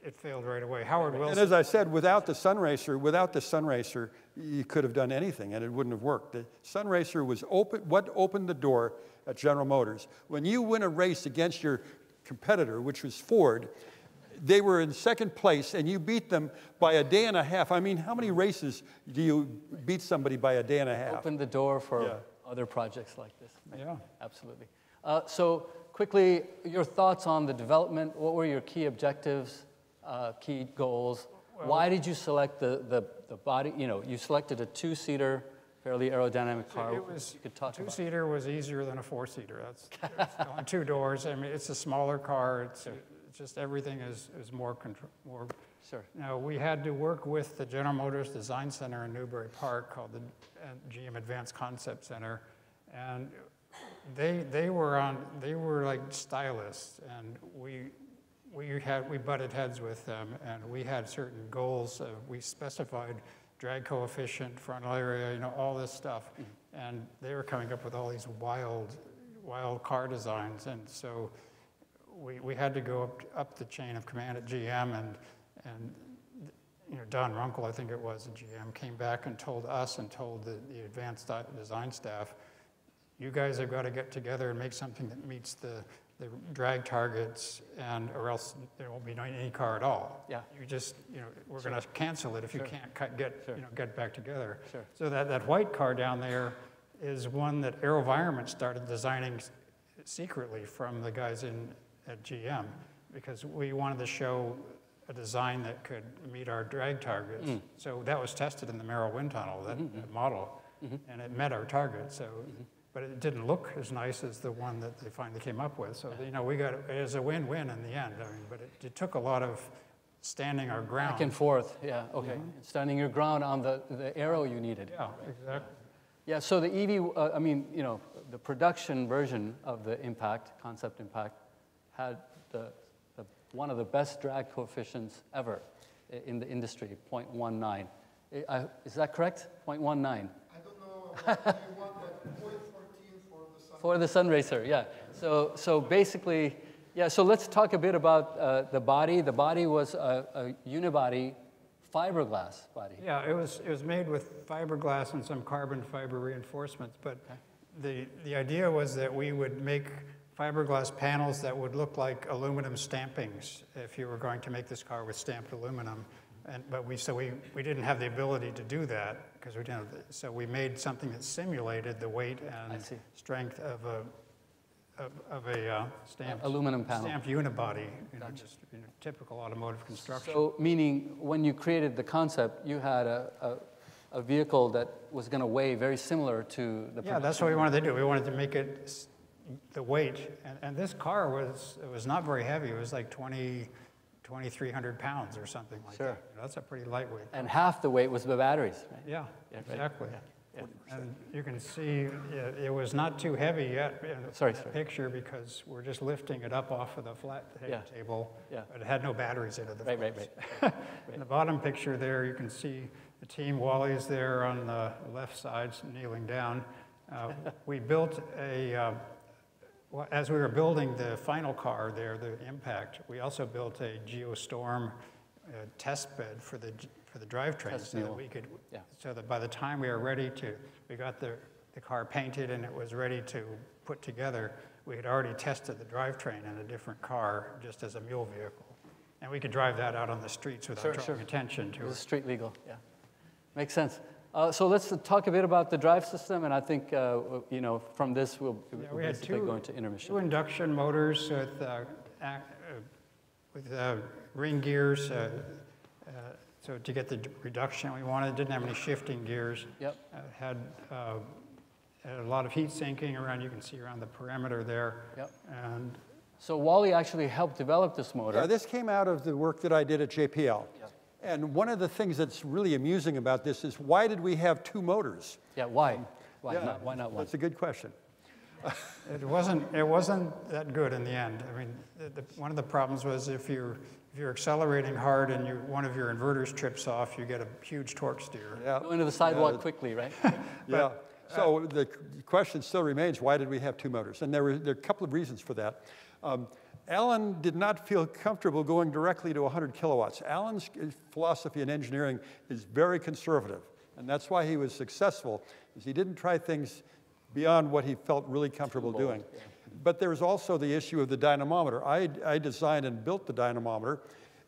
It failed right away. Howard Wilson. And as I said, without the Sunraycer, you could have done anything and it wouldn't have worked. The Sunraycer was what opened the door at General Motors. When you win a race against your competitor, which was Ford, they were in second place and you beat them by a day and a half. I mean, how many races do you beat somebody by a day and a half? Opened the door for other projects like this. Yeah. Absolutely. So quickly, your thoughts on the development. What were your key objectives? Key goals. Well, why did you select the body? You selected a 2-seater, fairly aerodynamic car. It was, you could talk 2-seater was easier than a 4-seater. That's only 2 doors. I mean, it's a smaller car. It's just everything is more control. Sure. Now we had to work with the General Motors Design Center in Newbury Park, called the GM Advanced Concept Center, and they were like stylists, and we butted heads with them, and we had certain goals. We specified drag coefficient, frontal area, you know, all this stuff. And they were coming up with all these wild car designs. And so we had to go up the chain of command at GM, and you know, Don Runkle, I think it was, at GM, came back and told us and told the advanced design staff, you guys have got to get together and make something that meets the drag targets, or else there won't be any car at all. Yeah. You just, you know, we're going to cancel it if you can't get back together. Sure. So that white car down there is one that AeroVironment started designing secretly from the guys at GM, because we wanted to show a design that could meet our drag targets. So that was tested in the Merrill Wind Tunnel, that model, and it met our target. So. But it didn't look as nice as the one that they finally came up with. So, you know, it was a win-win in the end. I mean, but it took a lot of standing our ground. Back and forth, yeah, okay. Standing your ground on the aero you needed. Yeah, exactly. Yeah, so the EV, I mean, you know, the production version of the Impact, Concept Impact, had one of the best drag coefficients ever in the industry, 0.19. Is that correct? 0.19. I don't know. You want that 0.14 for the Sunraycer, yeah. So basically, yeah, so let's talk a bit about the body. The body was a unibody fiberglass body. Yeah, it was made with fiberglass and some carbon fiber reinforcements, but the idea was that we would make fiberglass panels that would look like aluminum stampings if you were going to make this car with stamped aluminum. But we didn't have the ability to do that because we didn't. So we made something that simulated the weight and strength of a stamped aluminum panel, stamped unibody. You know, just typical automotive construction. So meaning, when you created the concept, you had a vehicle that was going to weigh very similar to the. Yeah, that's what we wanted to do. We wanted to make it the weight, and this car was not very heavy. It was like 2,300 pounds or something like that. That's a pretty lightweight. And half the weight was the batteries, right? Yeah, exactly. Yeah. And you can see it was not too heavy yet in the picture because we're just lifting it up off of the flat table. Yeah. But it had no batteries in it. Right. In the bottom picture there, you can see the team. Wally's there on the left side, kneeling down. We built as we were building the final car there, the Impact, we also built a Geostorm test bed for the drivetrain, so that we could, so that by the time we were ready we got the car painted and it was ready to put together, we had already tested the drivetrain in a different car just as a mule vehicle. And we could drive that out on the streets without drawing attention to it. It's street legal, yeah. Makes sense. So let's talk a bit about the drive system, and I think you know, from this we'll basically go into intermission. Two induction motors with ring gears, so to get the reduction we wanted. Didn't have any shifting gears. Yep. Had a lot of heat sinking around. You can see around the perimeter there. Yep. And so Wally actually helped develop this motor. Yeah, this came out of the work that I did at JPL. Yep. And one of the things that's really amusing about this is, why did we have two motors? Yeah, why? Why not one? That's a good question. It wasn't that good in the end. I mean, one of the problems was if you're accelerating hard and one of your inverters trips off, you get a huge torque steer. Yeah. Go into the sidewalk quickly, right? Yeah. So the question still remains, why did we have two motors? And there are a couple of reasons for that. Alan did not feel comfortable going directly to 100 kilowatts. Alan's philosophy in engineering is very conservative, and that's why he was successful, is he didn't try things beyond what he felt really comfortable doing. Yeah. But there's also the issue of the dynamometer. I designed and built the dynamometer,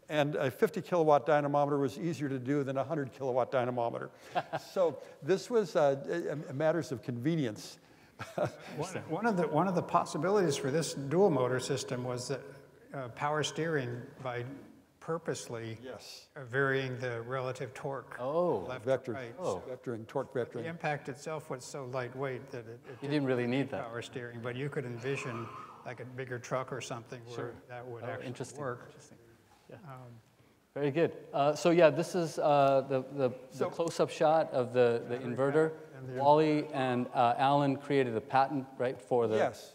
and a 50 kilowatt dynamometer was easier to do than a 100 kilowatt dynamometer. So this was matters of convenience. One of the possibilities for this dual motor system was that power steering by purposely varying the relative torque. Left vector, right. Vectoring, torque vectoring. The Impact itself was so lightweight that you didn't really need that power steering, but you could envision like a bigger truck or something where that would actually work. Interesting. Yeah. Very good. So yeah, this is the close-up shot of the inverter. Wally and Alan created a patent, right, for the... Yes.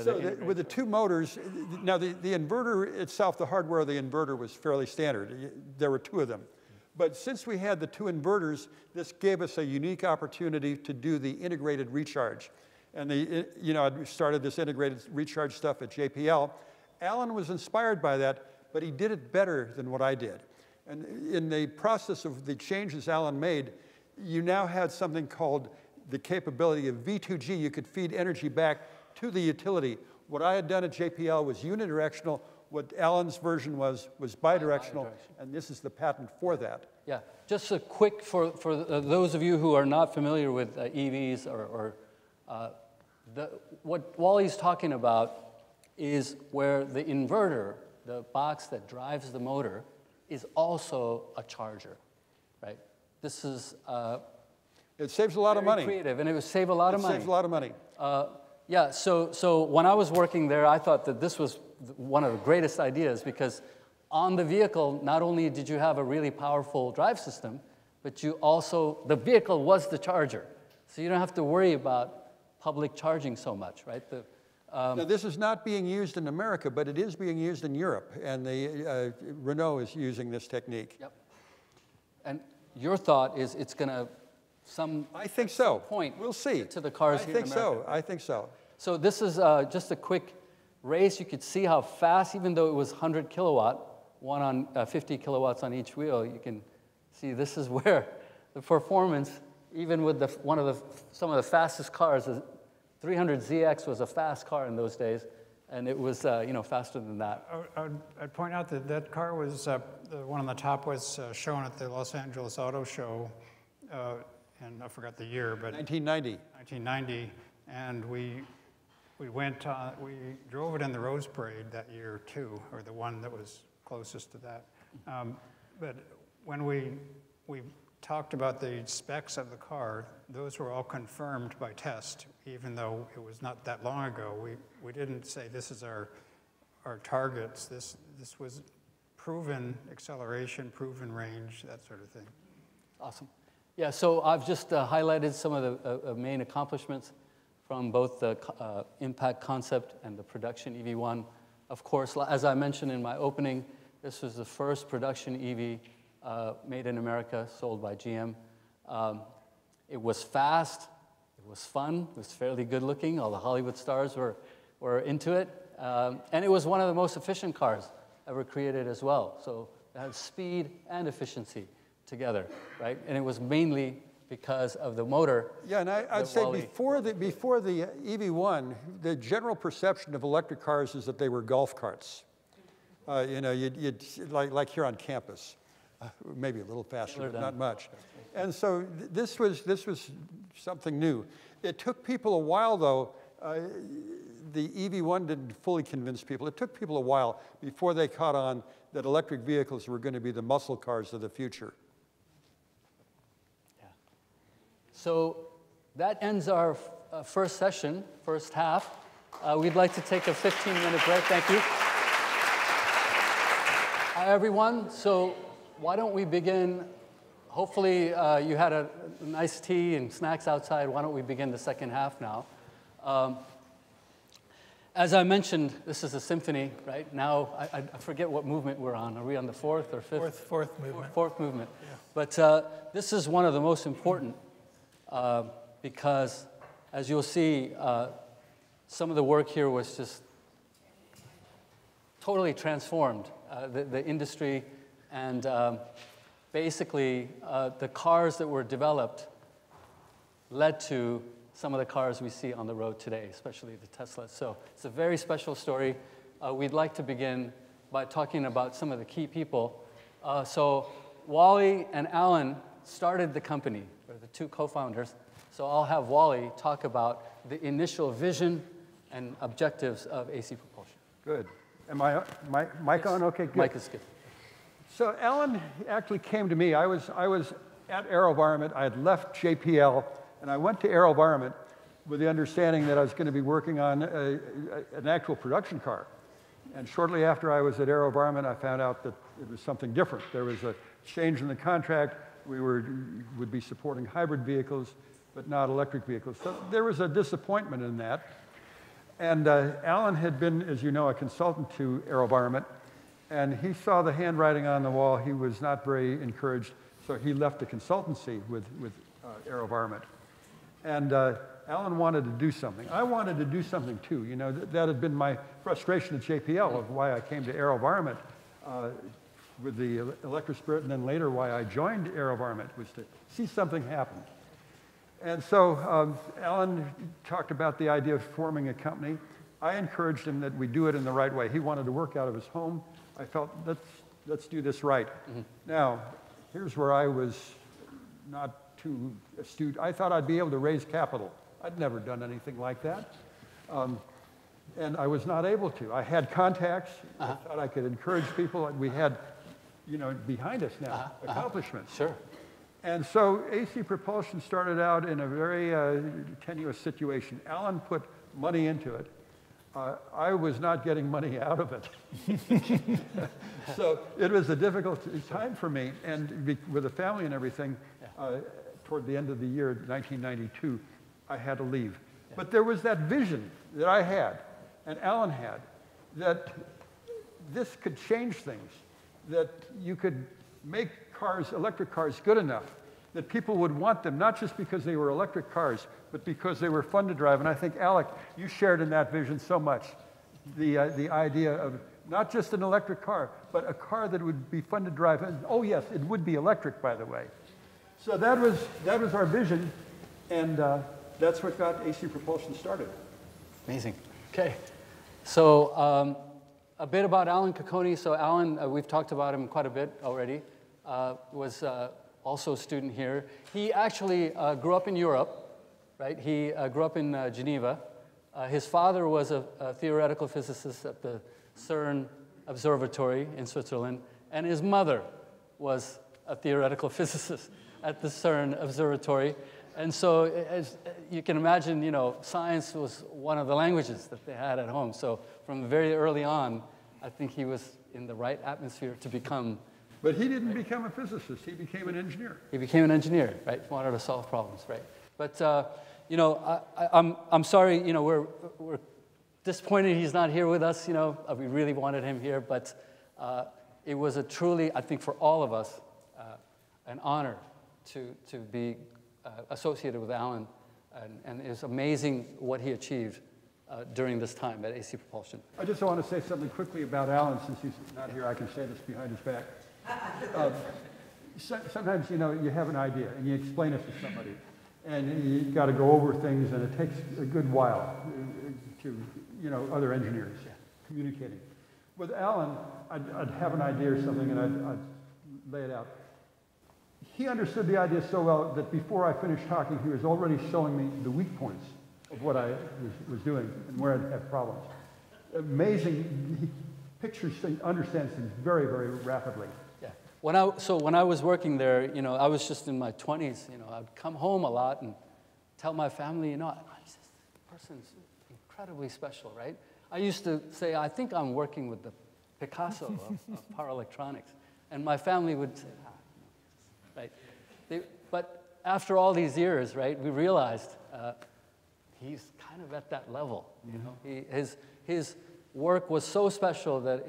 So with the two motors, now the inverter itself, the hardware of the inverter was fairly standard. There were two of them. But since we had the two inverters, this gave us a unique opportunity to do the integrated recharge. And I started this integrated recharge stuff at JPL. Alan was inspired by that, but he did it better than what I did. And in the process of the changes Alan made, you now had something called the capability of V2G. You could feed energy back to the utility. What I had done at JPL was unidirectional. What Alan's version was bidirectional, and this is the patent for that. Yeah, just a quick, for those of you who are not familiar with EVs what Wally's talking about is where the inverter, the box that drives the motor, is also a charger, right? This is it saves a lot of money. Creative, and it would save a lot of money. It saves a lot of money. Yeah, so when I was working there, I thought that this was one of the greatest ideas because on the vehicle, not only did you have a really powerful drive system, but you also, the vehicle was the charger. So you don't have to worry about public charging so much, right? Now, this is not being used in America, but it is being used in Europe, and Renault is using this technique. Yep. And your thought is it's going to I think so. Point we'll see. To the cars here in America. I think so. So this is just a quick race. You could see how fast, even though it was 100 kilowatt, one on 50 kilowatts on each wheel, you can see this is where the performance, even with some of the fastest cars, 300ZX was a fast car in those days, and it was faster than that. I'd point out that that car was, the one on the top was shown at the Los Angeles Auto Show, and I forgot the year, but 1990. 1990, and we drove it in the Rose Parade that year too, or the one that was closest to that. But when we talked about the specs of the car, those were all confirmed by test, even though it was not that long ago. We didn't say this is our targets. This was proven acceleration, proven range, that sort of thing. Awesome. Yeah, so I've just highlighted some of the main accomplishments from both the impact concept and the production EV1. Of course, as I mentioned in my opening, this was the first production EV made in America, sold by GM. It was fast, it was fun, it was fairly good looking. All the Hollywood stars were into it. And it was one of the most efficient cars ever created as well. So it had speed and efficiency together, right? And it was mainly because of the motor. Yeah, and I'd say before the EV1, the general perception of electric cars is that they were golf carts. You'd like here on campus, maybe a little faster, but not much. And so this was something new. It took people a while, though. The EV1 didn't fully convince people. It took people a while before they caught on that electric vehicles were going to be the muscle cars of the future. So that ends our first session, first half. We'd like to take a 15-minute break. Thank you. Hi, everyone. So why don't we begin? Hopefully, you had a nice tea and snacks outside. Why don't we begin the second half now? As I mentioned, this is a symphony, right? Now, I forget what movement we're on. Are we on the fourth or fifth? Fourth movement. Fourth movement. Yeah. But this is one of the most important because, as you'll see, some of the work here was just totally transformed the industry, and basically the cars that were developed led to some of the cars we see on the road today, especially the Teslas. So it's a very special story. We'd like to begin by talking about some of the key people. So Wally and Alan started the company. They're the two co-founders. So I'll have Wally talk about the initial vision and objectives of AC Propulsion. Good. Am I mic on? Okay, good. Mic is good. So Alan actually came to me. I was at AeroVironment. I had left JPL, and I went to AeroVironment with the understanding that I was going to be working on an actual production car. And shortly after I was at AeroVironment, I found out that it was something different. There was a change in the contract. We would be supporting hybrid vehicles, but not electric vehicles. So there was a disappointment in that. And Alan had been, as you know, a consultant to AeroVironment, and he saw the handwriting on the wall. He was not very encouraged So he left the consultancy with AeroVironment. And Alan wanted to do something. I wanted to do something too. You know, that had been my frustration at JPL of why I came to AeroVironment with the electrospirit, and then later why I joined AeroVironment was to see something happen. And so Alan talked about the idea of forming a company. I encouraged him that we do it in the right way. He wanted to work out of his home. I felt, let's do this right. Now, here's where I was not too astute. I thought I'd be able to raise capital. I'd never done anything like that. And I was not able to. I had contacts. I thought I could encourage people. We had, you know, behind us now, accomplishments. Sure. And so AC Propulsion started out in a very tenuous situation. Alan put money into it. I was not getting money out of it. So it was a difficult time for me. And with a family and everything, toward the end of the year, 1992, I had to leave. But there was that vision that I had, and Alan had, that this could change things, that you could make cars, electric cars, good enough that people would want them, not just because they were electric cars, but because they were fun to drive. And I think, Alec, you shared in that vision so much, the idea of not just an electric car, but a car that would be fun to drive. And, oh yes, it would be electric, by the way. So that was our vision, and that's what got AC Propulsion started. Amazing. Okay. So a bit about Alan Cocconi. So Alan, we've talked about him quite a bit already, was also a student here. He actually grew up in Europe, right? He grew up in Geneva. His father was a theoretical physicist at the CERN Observatory in Switzerland, and his mother was a theoretical physicist at the CERN Observatory. And so, as you can imagine, you know, science was one of the languages that they had at home. So from very early on, I think he was in the right atmosphere to become. But he didn't become a physicist. He became an engineer. He became an engineer, right? Wanted to solve problems, right? But you know, I'm sorry. You know, we're disappointed he's not here with us. You know, we really wanted him here, but it was a truly, I think, for all of us, an honor to be associated with Alan, and it's amazing what he achieved during this time at AC Propulsion. I just want to say something quickly about Alan, since he's not here. I can say this behind his back. Sometimes, you know, you have an idea and you explain it to somebody, and you've got to go over things, and it takes a good while to, you know, other engineers communicating. With Alan, I'd have an idea or something, and I'd lay it out. He understood the idea so well that before I finished talking, he was already showing me the weak points of what I was doing and where I'd have problems. Amazing. He pictures things, understands things very, very rapidly. Yeah. When I was working there, you know, I was just in my 20s. You know, I'd come home a lot and tell my family, you know, this person's incredibly special, right? I used to say, I think I'm working with the Picasso of power electronics, and my family would say, right? But after all these years, right, we realized he's kind of at that level. You know, his work was so special that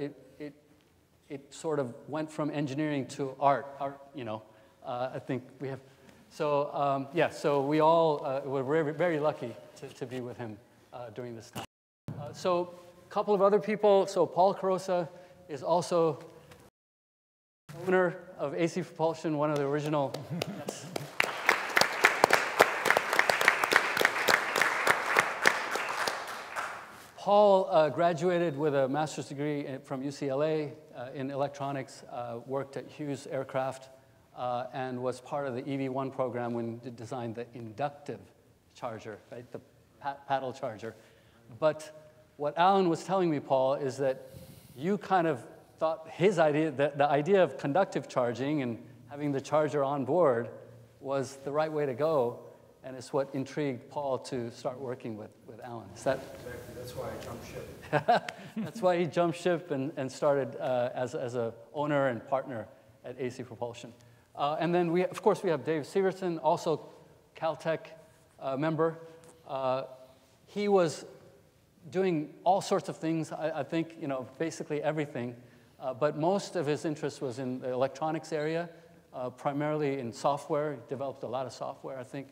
it sort of went from engineering to art. You know, I think we have. So yeah, so we all were very, very lucky to be with him during this time. So a couple of other people. So Paul Carosa is also owner of AC Propulsion, one of the original. Yes. Paul graduated with a master's degree from UCLA in electronics, worked at Hughes Aircraft, and was part of the EV1 program when it designed the inductive charger, right, the paddle charger. But what Alan was telling me, Paul, is that you kind of thought his idea, the idea of conductive charging and having the charger on board was the right way to go, and it's what intrigued Paul to start working with Alan. Is that? Exactly, that's why I jumped ship. That's why he jumped ship and started as a owner and partner at AC Propulsion. And then of course we have Dave Severson, also Caltech member. He was doing all sorts of things, I think, you know, basically everything. But most of his interest was in the electronics area. primarily in software. He developed a lot of software, I think,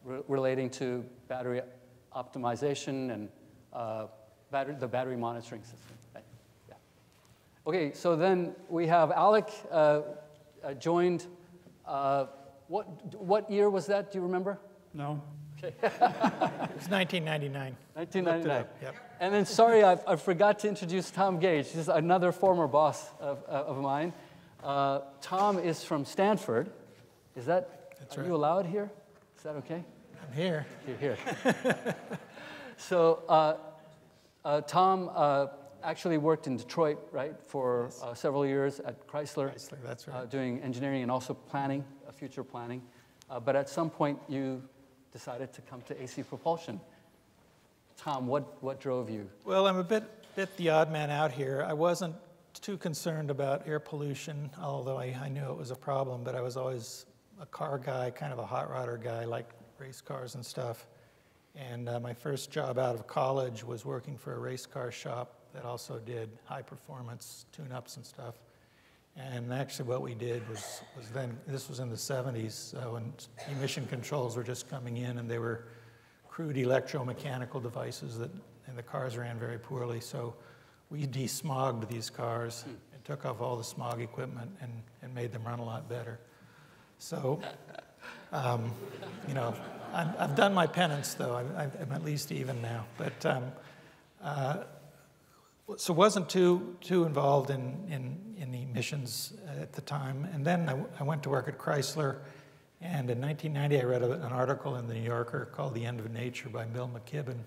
relating to battery optimization and the battery monitoring system. Right? Yeah. Okay, so then we have Alec joined. What year was that? Do you remember? No. Okay. It was 1999. 1999. Yep. And then, sorry, I forgot to introduce Tom Gage. He's another former boss of mine. Tom is from Stanford. Is that, That's are right. you allowed here? Is that okay? I'm here. You're here. So Tom actually worked in Detroit, right, for several years at Chrysler. Chrysler, that's right. Doing engineering and also planning, future planning. But at some point, you decided to come to AC Propulsion. Tom, what drove you? Well, I'm a bit the odd man out here. I wasn't too concerned about air pollution, although I knew it was a problem, but I was always a car guy, kind of a hot rodder guy, like race cars and stuff. And my first job out of college was working for a race car shop that also did high performance tune-ups and stuff. And actually what we did was then, this was in the 70s, when emission controls were just coming in, and they were crude electromechanical devices and the cars ran very poorly. So we desmogged these cars and took off all the smog equipment and made them run a lot better. So, you know, I've done my penance, though. I'm at least even now. But so wasn't too involved in emissions at the time. And then I went to work at Chrysler. And in 1990, I read an article in the New Yorker called The End of Nature by Bill McKibben.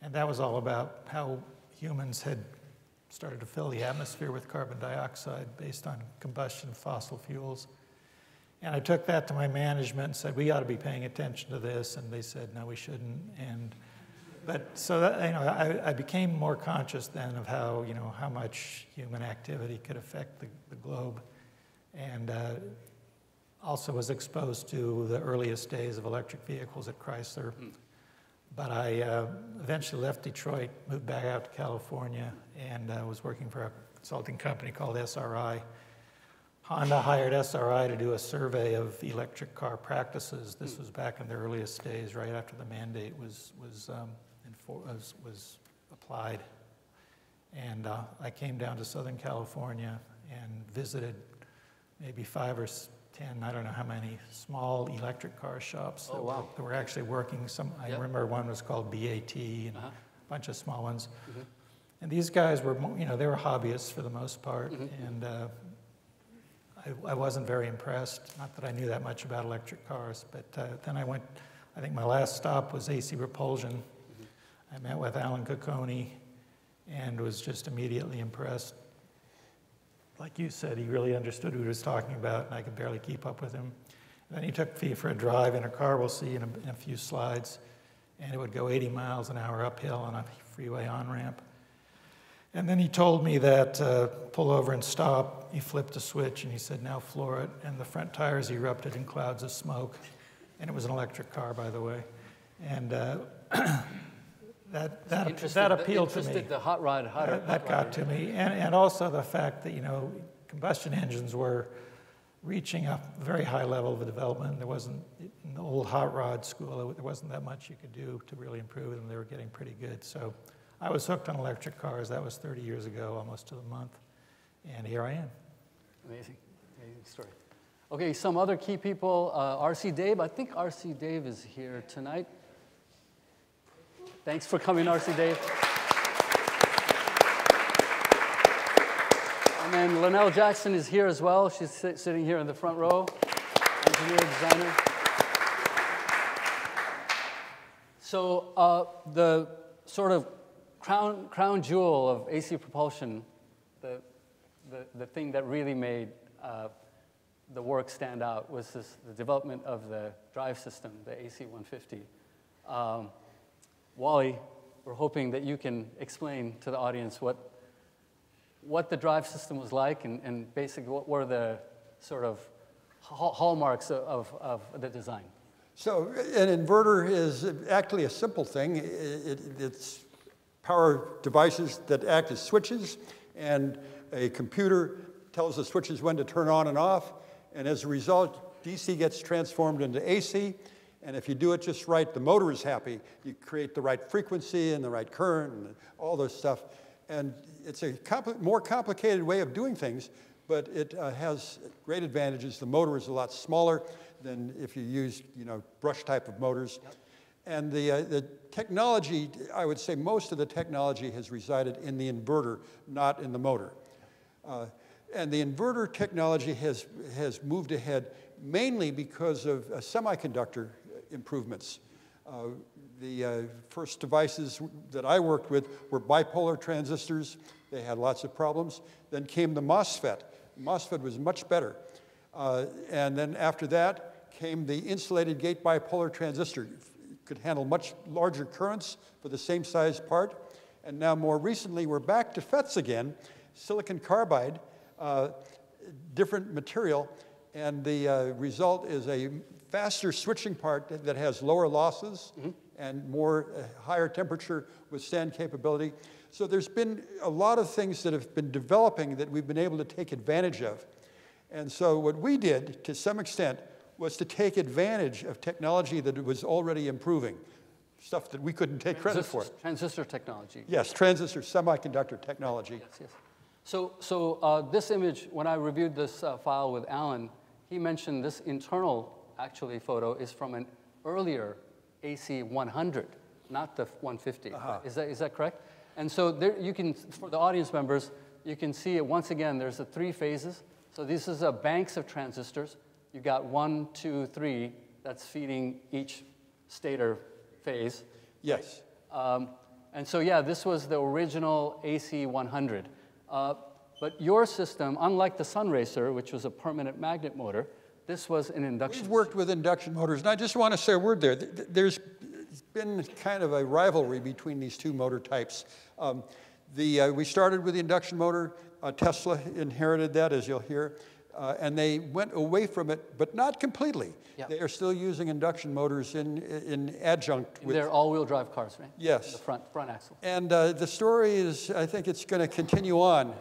And that was all about how humans had started to fill the atmosphere with carbon dioxide based on combustion of fossil fuels. And I took that to my management and said, we ought to be paying attention to this. And they said, no, we shouldn't. But so that, you know, I became more conscious then of how, you know, how much human activity could affect the globe. And also was exposed to the earliest days of electric vehicles at Chrysler. But I eventually left Detroit, moved back out to California, and was working for a consulting company called SRI. Honda hired SRI to do a survey of electric car practices. This was back in the earliest days, right after the mandate was applied. And I came down to Southern California and visited maybe 5 or 10, I don't know how many, small electric car shops that were actually working. I remember one was called BAT and a bunch of small ones. And these guys were, you know, they were hobbyists for the most part. And I wasn't very impressed. Not that I knew that much about electric cars, but then I went, I think my last stop was AC Propulsion. I met with Alan Cocconi and was just immediately impressed. Like you said, he really understood what he was talking about, and I could barely keep up with him. And then he took me for a drive in a car, we'll see in a few slides, and it would go 80 miles an hour uphill on a freeway on-ramp. And then he told me that pull over and stop. He flipped a switch and he said, now floor it. And the front tires erupted in clouds of smoke. And it was an electric car, by the way. And that appealed to me. The hot rod. That got to me. And also the fact that, you know, combustion engines were reaching a very high level of development. There wasn't, in the old hot rod school, there wasn't that much you could do to really improve them. They were getting pretty good. So I was hooked on electric cars. That was 30 years ago, almost to the month. And here I am. Amazing. Amazing story. Okay, some other key people. R.C. Dave. I think R.C. Dave is here tonight. Thanks for coming, R.C. Dave. And then Linnell Jackson is here as well. She's sitting here in the front row. Engineer, designer. So the sort of crown jewel of AC Propulsion, the thing that really made the work stand out was the development of the drive system, the AC 150. Wally, we're hoping that you can explain to the audience what the drive system was like and basically what were the sort of hallmarks of the design. So an inverter is actually a simple thing. It's power devices that act as switches, and a computer tells the switches when to turn on and off, And as a result, DC gets transformed into AC. And if you do it just right, the motor is happy. You create the right frequency and the right current and all this stuff. And it's a more complicated way of doing things, but it has great advantages. The motor is a lot smaller than if you use, brush type of motors. Yep. And the technology, I would say most of the technology has resided in the inverter, not in the motor. And the inverter technology has moved ahead mainly because of semiconductor improvements. The first devices that I worked with were bipolar transistors. They had lots of problems. Then came the MOSFET. MOSFET was much better. And then after that came the insulated gate bipolar transistor. It could handle much larger currents for the same size part. And now more recently, we're back to FETs again, silicon carbide, different material. And the result is a faster switching part that has lower losses and more higher temperature withstand capability. So there's been a lot of things that have been developing that we've been able to take advantage of. And so what we did, to some extent, was to take advantage of technology that was already improving, stuff that we couldn't take credit for. Transistor technology. Yes, transistor semiconductor technology. Yes, yes. So this image, when I reviewed this file with Alan, he mentioned this internal, actually, photo is from an earlier AC 100, not the 150. Is that correct? And so there you can, for the audience members, you can see it once again, there's the 3 phases. So this is a banks of transistors. You got 1, 2, 3, that's feeding each stator phase. Yes. And so yeah, this was the original AC 100. But your system, unlike the Sunraycer, which was a permanent magnet motor, this was an induction. We've worked with induction motors, and I just want to say a word there. There's been kind of a rivalry between these two motor types. We started with the induction motor. Tesla inherited that, as you'll hear, and they went away from it, but not completely. Yep. They are still using induction motors in adjunct with... They're all-wheel drive cars, right? Yes. The front axle. And the story is, I think it's going to continue on.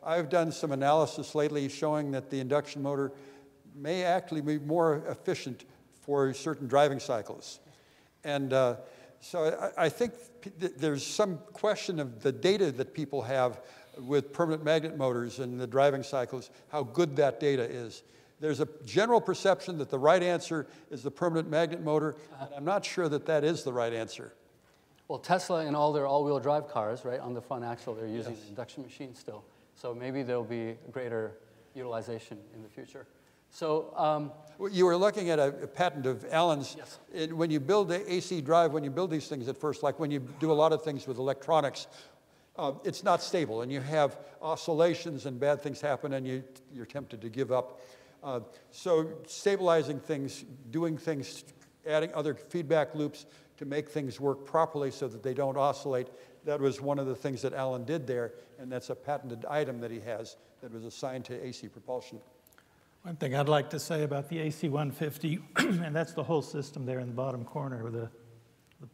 I've done some analysis lately showing that the induction motor may actually be more efficient for certain driving cycles. And so I think there's some question of the data that people have with permanent magnet motors and the driving cycles, how good that data is. There's a general perception that the right answer is the permanent magnet motor, and I'm not sure that that is the right answer. Well, Tesla in all their all-wheel drive cars, right, on the front axle, they're using the induction machine still. So maybe there'll be greater utilization in the future. So you were looking at a patent of Alan's. Yes. When you build the AC drive, when you build these things at first, like when you do a lot of things with electronics, it's not stable, and you have oscillations and bad things happen, and you're tempted to give up. So stabilizing things, doing things, adding other feedback loops to make things work properly so that they don't oscillate, that was one of the things that Alan did there, and that's a patented item that he has that was assigned to AC Propulsion. One thing I'd like to say about the AC 150, and that's the whole system there in the bottom corner, where the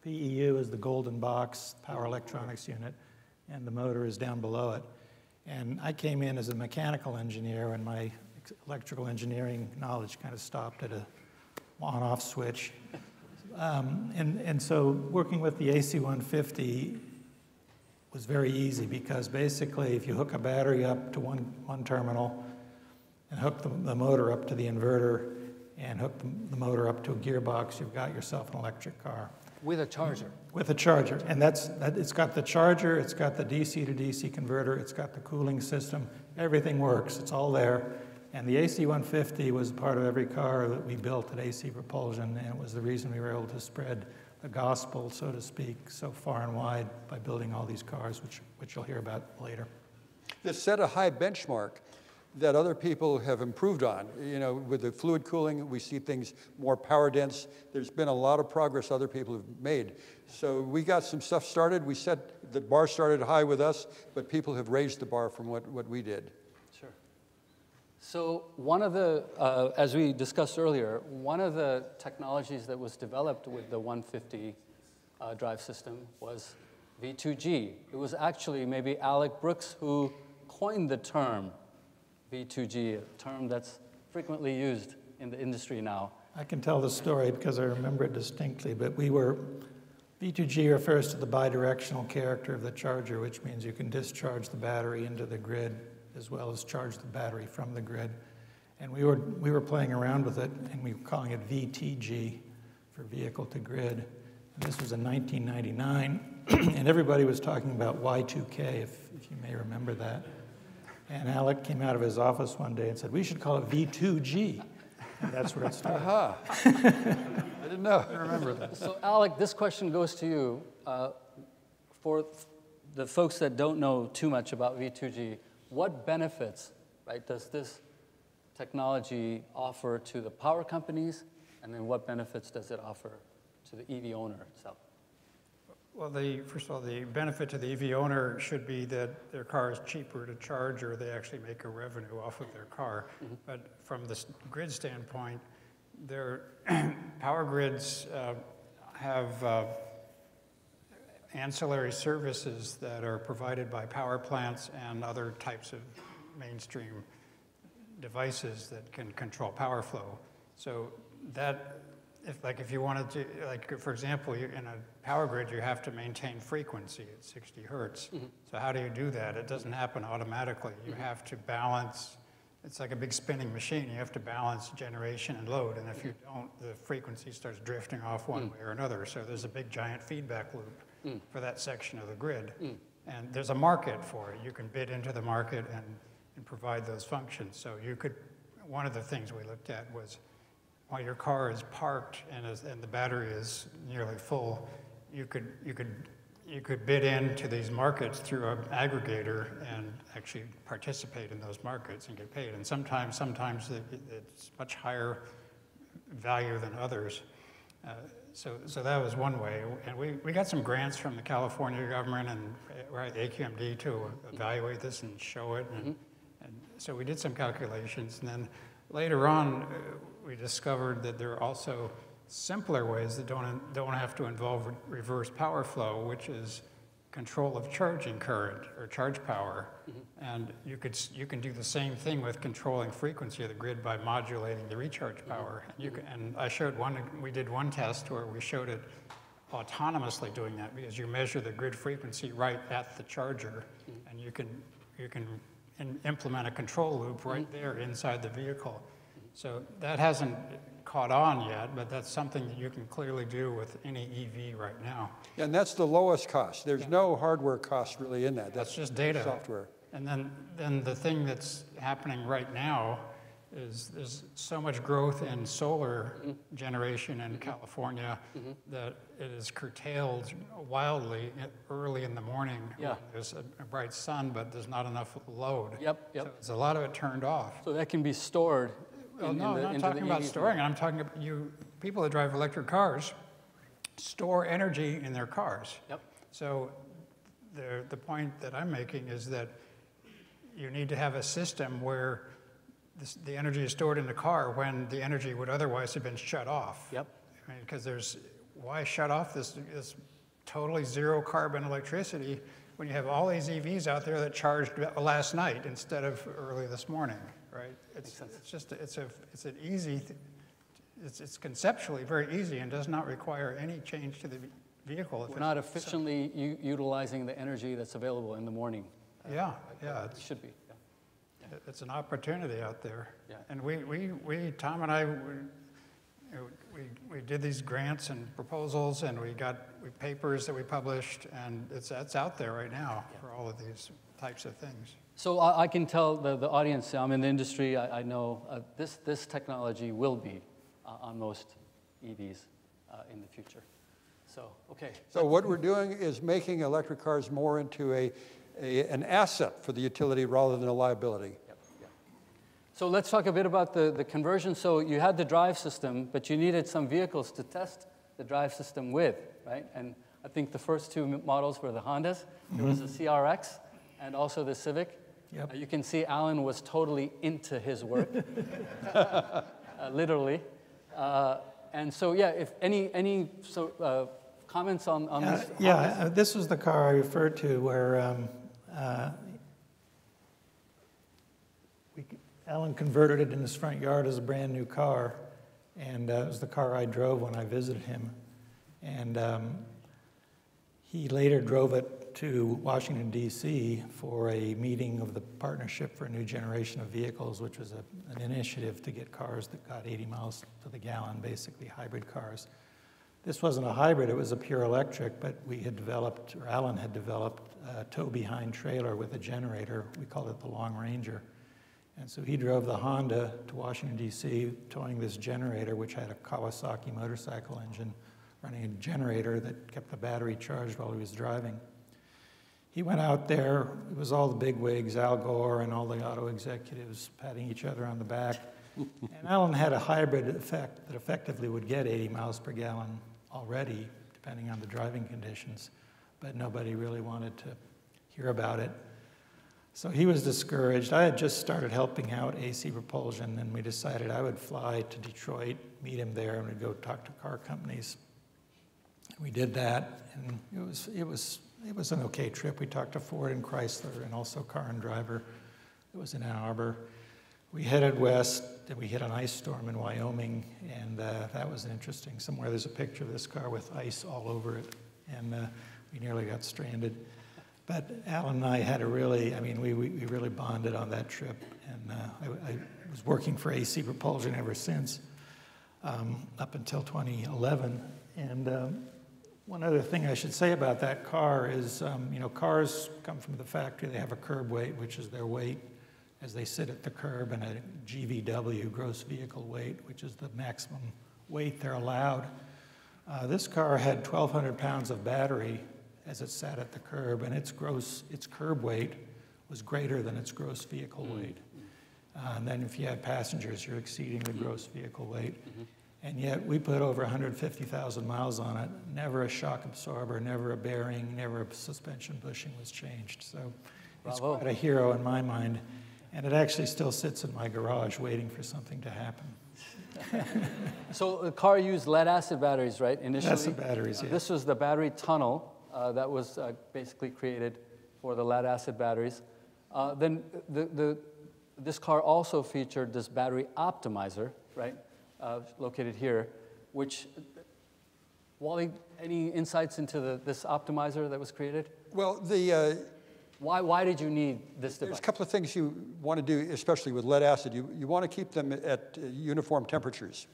PEU is the golden box, power electronics unit, and the motor is down below it. And I came in as a mechanical engineer, and my electrical engineering knowledge kind of stopped at a on-off switch. And so working with the AC 150 was very easy, because basically if you hook a battery up to one terminal and hook the motor up to the inverter and hook the motor up to a gearbox, you've got yourself an electric car. With a charger. With a charger. And it's got the charger, it's got the DC to DC converter, it's got the cooling system, everything works, it's all there. And the AC 150 was part of every car that we built at AC Propulsion, and it was the reason we were able to spread the gospel, so to speak, so far and wide by building all these cars, which you'll hear about later. This set a high benchmark that other people have improved on. You know, with the fluid cooling, we see things more power dense. There's been a lot of progress other people have made. So we got some stuff started. We set the bar started high with us, but people have raised the bar from what we did. Sure. So one of the, as we discussed earlier, one of the technologies that was developed with the 150 drive system was V2G. It was actually maybe Alec Brooks who coined the term V2G, a term that's frequently used in the industry now. I can tell the story because I remember it distinctly, but V2G refers to the bidirectional character of the charger, which means you can discharge the battery into the grid as well as charge the battery from the grid. And we were playing around with it, and we were calling it VTG for vehicle to grid. And this was in 1999, and everybody was talking about Y2K, if you may remember that. And Alec came out of his office one day and said, we should call it V2G. And that's where it started. Aha. I didn't know. I remember that. So Alec, this question goes to you. For the folks that don't know too much about V2G, what benefits, right, does this technology offer to the power companies, and then what benefits does it offer to the EV owner itself? Well, first of all, the benefit to the EV owner should be that their car is cheaper to charge, or they actually make a revenue off of their car. But from the grid standpoint, their power grids have ancillary services that are provided by power plants and other types of mainstream devices that can control power flow. So that, if you wanted to, like for example, in a power grid, you have to maintain frequency at 60 hertz. So how do you do that? It doesn't happen automatically. You have to balance, it's like a big spinning machine. You have to balance generation and load, and if you don't, the frequency starts drifting off one way or another. So there's a big giant feedback loop for that section of the grid. And there's a market for it. You can bid into the market and provide those functions. So you could, one of the things we looked at was, while your car is parked and the battery is nearly full, you could bid into these markets through an aggregator and actually participate in those markets and get paid. And sometimes it's much higher value than others. So that was one way. And we got some grants from the California government and AQMD to evaluate this and show it. And so we did some calculations. And then later on, we discovered that there are also simpler ways that don't have to involve reverse power flow, which is control of charging current or charge power. And you can do the same thing with controlling frequency of the grid by modulating the recharge power. And I showed we did one test where we showed it autonomously doing that, because you measure the grid frequency right at the charger, and you can implement a control loop right there inside the vehicle. So that hasn't caught on yet, but that's something that you can clearly do with any EV right now. And that's the lowest cost. There's no hardware cost really in that. That's just data. Software. And then the thing that's happening right now is there's so much growth in solar generation in California that it is curtailed wildly early in the morning. When there's a bright sun, but there's not enough load. So there's a lot of it turned off. So that can be stored. Well, no, I'm not talking about storing. I'm talking about people that drive electric cars store energy in their cars. So the point that I'm making is that you need to have a system where the energy is stored in the car when the energy would otherwise have been shut off. I mean, because why shut off this totally zero carbon electricity when you have all these EVs out there that charged last night instead of early this morning, right? It's conceptually very easy and does not require any change to the vehicle. We're not efficiently utilizing the energy that's available in the morning. It should be. It's an opportunity out there. And Tom and I, we did these grants and proposals, and we got papers that we published, and it's out there right now for all of these types of things. So I can tell the audience, I'm in the industry, I know this technology will be on most EVs in the future. So, okay. So what we're doing is making electric cars more into an asset for the utility rather than a liability. So let's talk a bit about the conversion. So you had the drive system, but you needed some vehicles to test the drive system with, right? And I think the first two models were the Hondas. There was the CRX and also the Civic. You can see Alan was totally into his work, literally. And so, if any comments on this? This was the car I referred to where Alan converted it in his front yard as a brand new car, and it was the car I drove when I visited him. And he later drove it to Washington, D.C. for a meeting of the Partnership for a New Generation of Vehicles, which was an initiative to get cars that got 80 miles to the gallon, basically hybrid cars. This wasn't a hybrid, it was a pure electric, but we had developed, or Alan had developed, a tow-behind trailer with a generator. We called it the Long Ranger. And so he drove the Honda to Washington, D.C., towing this generator, which had a Kawasaki motorcycle engine, running a generator that kept the battery charged while he was driving. He went out there, it was all the bigwigs, Al Gore and all the auto executives patting each other on the back. And Alan had a hybrid effect that effectively would get 80 miles per gallon already, depending on the driving conditions, but nobody really wanted to hear about it. So he was discouraged. I had just started helping out AC Propulsion, and we decided I would fly to Detroit, meet him there, and we'd go talk to car companies. We did that, and it was an okay trip. We talked to Ford and Chrysler, and also Car and Driver. It was in Ann Arbor. We headed west, and we hit an ice storm in Wyoming, and that was interesting. Somewhere there's a picture of this car with ice all over it, and we nearly got stranded. But Alan and I had a really, I mean, we really bonded on that trip, and I was working for AC Propulsion ever since, up until 2011. And one other thing I should say about that car is, you know, cars come from the factory. They have a curb weight, which is their weight as they sit at the curb, and a GVW, gross vehicle weight, which is the maximum weight they're allowed. This car had 1,200 pounds of battery as it sat at the curb, and its curb weight was greater than its gross vehicle weight. And then if you had passengers, you're exceeding the gross vehicle weight. And yet we put over 150,000 miles on it, never a shock absorber, never a bearing, never a suspension bushing was changed. So it's quite a hero in my mind. And it actually still sits in my garage waiting for something to happen. So the car used lead-acid batteries, right, initially? Lead-acid batteries, yeah. This was the battery tunnel that was basically created for the lead-acid batteries. Then this car also featured this battery optimizer, right, located here, which, Wally, any insights into this optimizer that was created? Well, why did you need this device? There's a couple of things you want to do, especially with lead acid. You want to keep them at uniform temperatures.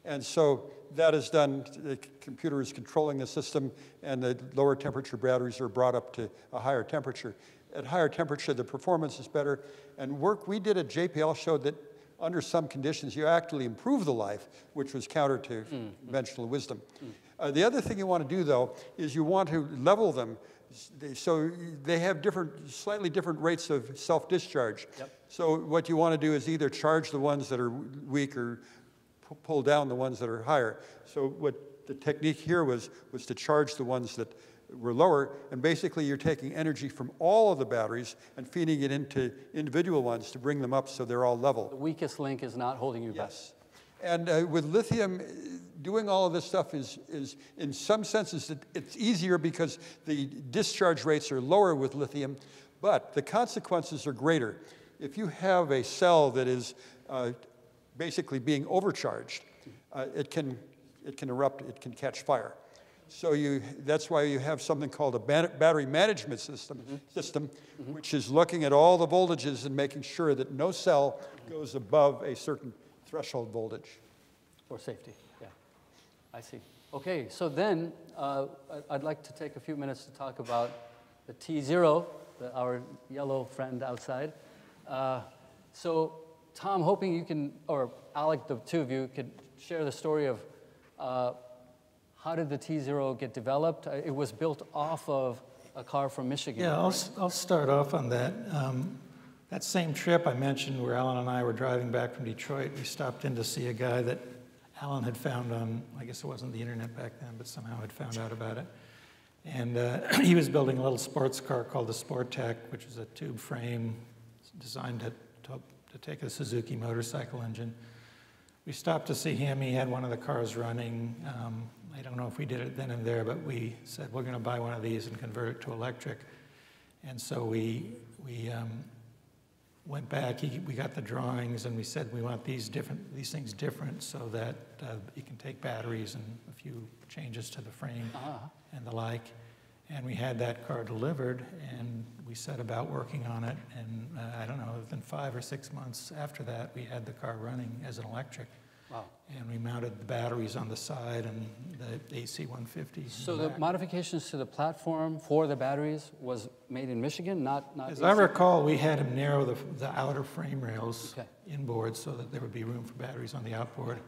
And so that is done, the computer is controlling the system, and the lower temperature batteries are brought up to a higher temperature. At higher temperature, the performance is better. And work we did at JPL showed that under some conditions, you actually improve the life, which was counter to conventional wisdom. The other thing you want to do, though, is you want to level them so they have slightly different rates of self-discharge. Yep. So what you want to do is either charge the ones that are weak or pull down the ones that are higher. So what the technique here was to charge the ones that were lower, and basically you're taking energy from all of the batteries and feeding it into individual ones to bring them up so they're all level. The weakest link is not holding you back. Yes. And with lithium, doing all of this stuff is in some senses, it's easier because the discharge rates are lower with lithium, but the consequences are greater. If you have a cell that is basically being overcharged, it can erupt, it can catch fire. So that's why you have something called a battery management system, which is looking at all the voltages and making sure that no cell goes above a certain threshold voltage. For safety, yeah. I see. Okay, so then I'd like to take a few minutes to talk about the tZero, our yellow friend outside. So Tom, hoping you can, or Alec, the two of you, could share the story of how did the tZero get developed? It was built off of a car from Michigan. Yeah, I'll start off on that. That same trip I mentioned where Alan and I were driving back from Detroit, we stopped in to see a guy that Alan had found on, I guess it wasn't the internet back then, but somehow had found out about it. And he was building a little sports car called the Sportec, which is a tube frame designed to take a Suzuki motorcycle engine. We stopped to see him. He had one of the cars running. I don't know if we did it then and there, but we said, we're going to buy one of these and convert it to electric. And so we went back, we got the drawings, and we said we want these things different so that you can take batteries and a few changes to the frame and the like. And we had that car delivered, and we set about working on it. And I don't know, within 5 or 6 months after that, we had the car running as an electric. Wow. And we mounted the batteries on the side and the AC 150. So the modifications to the platform for the batteries was made in Michigan, not As AC? I recall, we had them narrow the outer frame rails inboard so that there would be room for batteries on the outboard.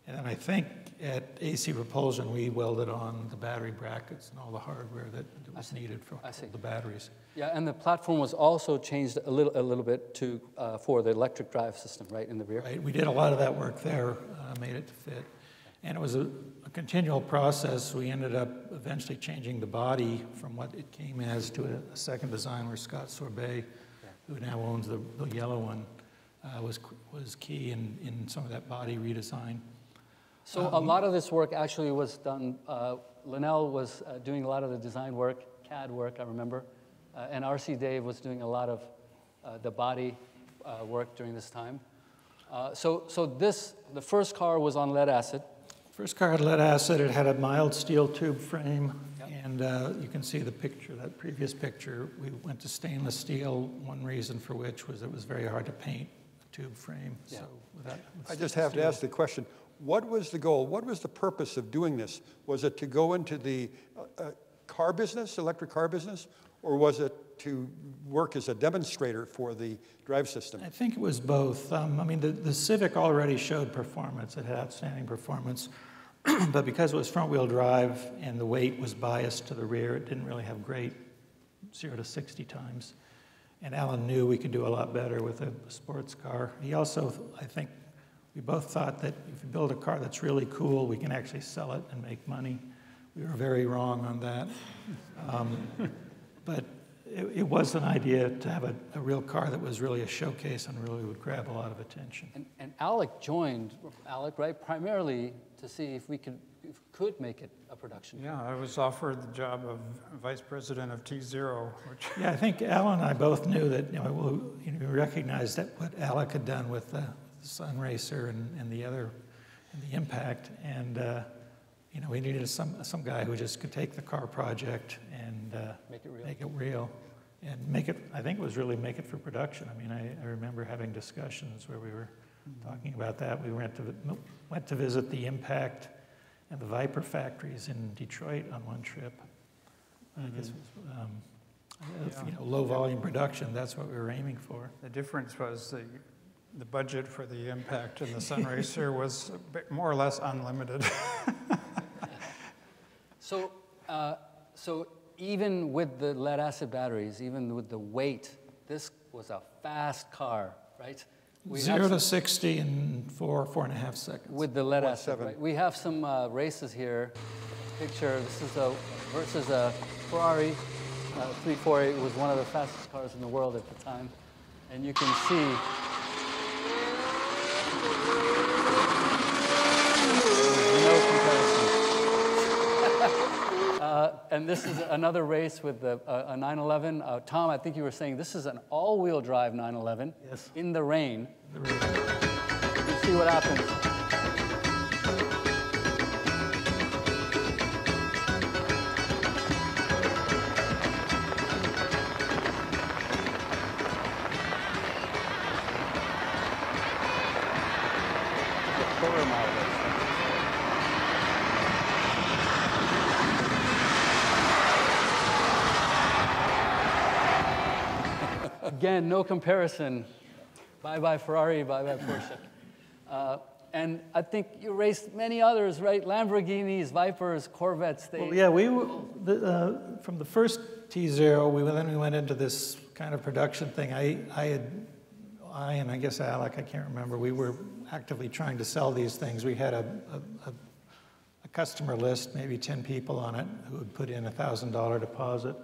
And then I think at AC Propulsion, we welded on the battery brackets and all the hardware that was needed for the batteries. Yeah, and the platform was also changed a little bit to for the electric drive system, right, in the rear? Right, we did a lot of that work there, made it to fit. And it was a continual process. We ended up eventually changing the body from what it came as to a second design where Scott Sorbet, who now owns the yellow one, was key in some of that body redesign. So a lot of this work actually was done, Linnell was doing a lot of the design work, CAD work, I remember, and RC Dave was doing a lot of the body work during this time. So the first car was on lead acid. First car had lead acid. It had a mild steel tube frame, and you can see the picture, that previous picture. We went to stainless steel, one reason for which was it was very hard to paint a tube frame. So I just have to ask the question, what was the goal? What was the purpose of doing this? Was it to go into the car business, electric car business, or was it to work as a demonstrator for the drive system? I think it was both. I mean, the Civic already showed performance. It had outstanding performance. But because it was front-wheel drive and the weight was biased to the rear, it didn't really have great 0 to 60 times. And Alan knew we could do a lot better with a sports car. He also, I think, we both thought that if you build a car that's really cool, we can actually sell it and make money. We were very wrong on that. But it was an idea to have a real car that was really a showcase and really would grab a lot of attention. And Alec joined, right, primarily to see if we could make it a production. Yeah, I was offered the job of vice president of tZero. Yeah, I think Alan and I both knew that, we recognized that what Alec had done with the Sunraycer and the other, and the Impact, and we needed some guy who just could take the car project and make it real, and make it. I think it was really make it for production. I mean, I remember having discussions where we were talking about that. We went to visit the Impact and the Viper factories in Detroit on one trip. I guess it was low volume production. That's what we were aiming for. The difference was the budget for the Impact and the Sunraycer was more or less unlimited. So even with the lead acid batteries, even with the weight, this was a fast car, right? 0 to 60 in 4.5 seconds. With the lead acid, right? We have some races here. Picture, this is versus a Ferrari 348. It was one of the fastest cars in the world at the time. And you can see no comparison. And this is another race with a 911. Tom, I think you were saying this is an all-wheel drive 911 in the rain. You see what happens. Again, no comparison. Bye-bye Ferrari, bye-bye Porsche. And I think you raced many others, right? Lamborghinis, Vipers, Corvettes. Well, yeah, we from the first tZero, then we went into this kind of production thing. I and I guess Alec, I can't remember, we were actively trying to sell these things. We had a customer list, maybe 10 people on it, who would put in a $1,000 deposit.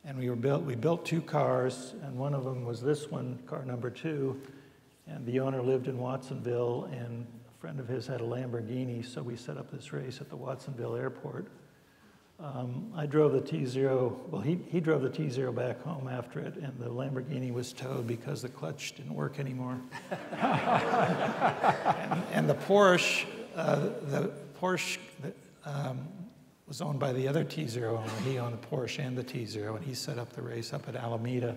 And we built 2 cars, and one of them was this one, car number 2. And the owner lived in Watsonville, and a friend of his had a Lamborghini, so we set up this race at the Watsonville airport. I drove the tZero, well, he drove the tZero back home after it, and the Lamborghini was towed because the clutch didn't work anymore. and the Porsche was owned by the other tZero owner. He owned the Porsche and the tZero, and he set up the race up at Alameda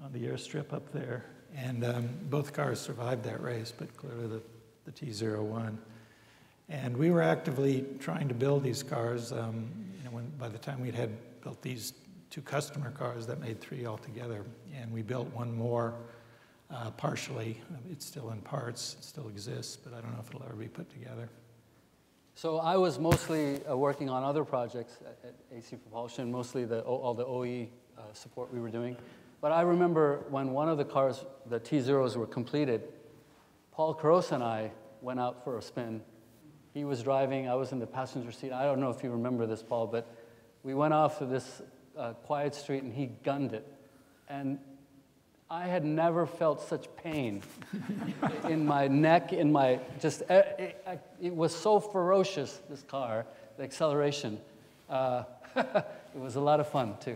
on the airstrip up there. And both cars survived that race, but clearly the tZero won. And we were actively trying to build these cars. By the time we'd had built these 2 customer cars, that made 3 altogether. And we built one more partially. It's still in parts, it still exists, but I don't know if it'll ever be put together. So I was mostly working on other projects at AC Propulsion, mostly all the OE support we were doing. But I remember when one of the cars, the tZeros, were completed, Paul Carosa and I went out for a spin. He was driving, I was in the passenger seat. I don't know if you remember this, Paul, but we went off to this quiet street and he gunned it. And I had never felt such pain in my neck, in my, it was so ferocious, this car, the acceleration. It was a lot of fun, too.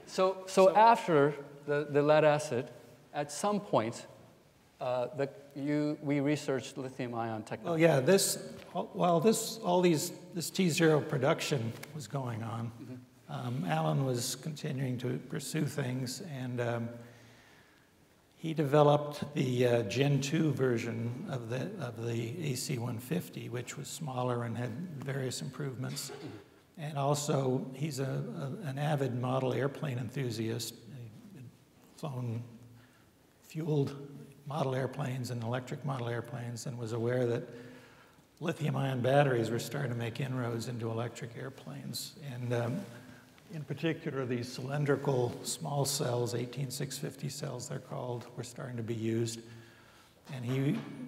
So after the lead acid, at some point, we researched lithium-ion technology. Well, yeah, while this tZero production was going on, Alan was continuing to pursue things, and he developed the Gen 2 version of the AC 150, which was smaller and had various improvements. And also, he's an avid model airplane enthusiast. He'd flown fueled model airplanes and electric model airplanes, and was aware that lithium-ion batteries were starting to make inroads into electric airplanes. And in particular, these cylindrical small cells, 18650 cells they're called, were starting to be used. And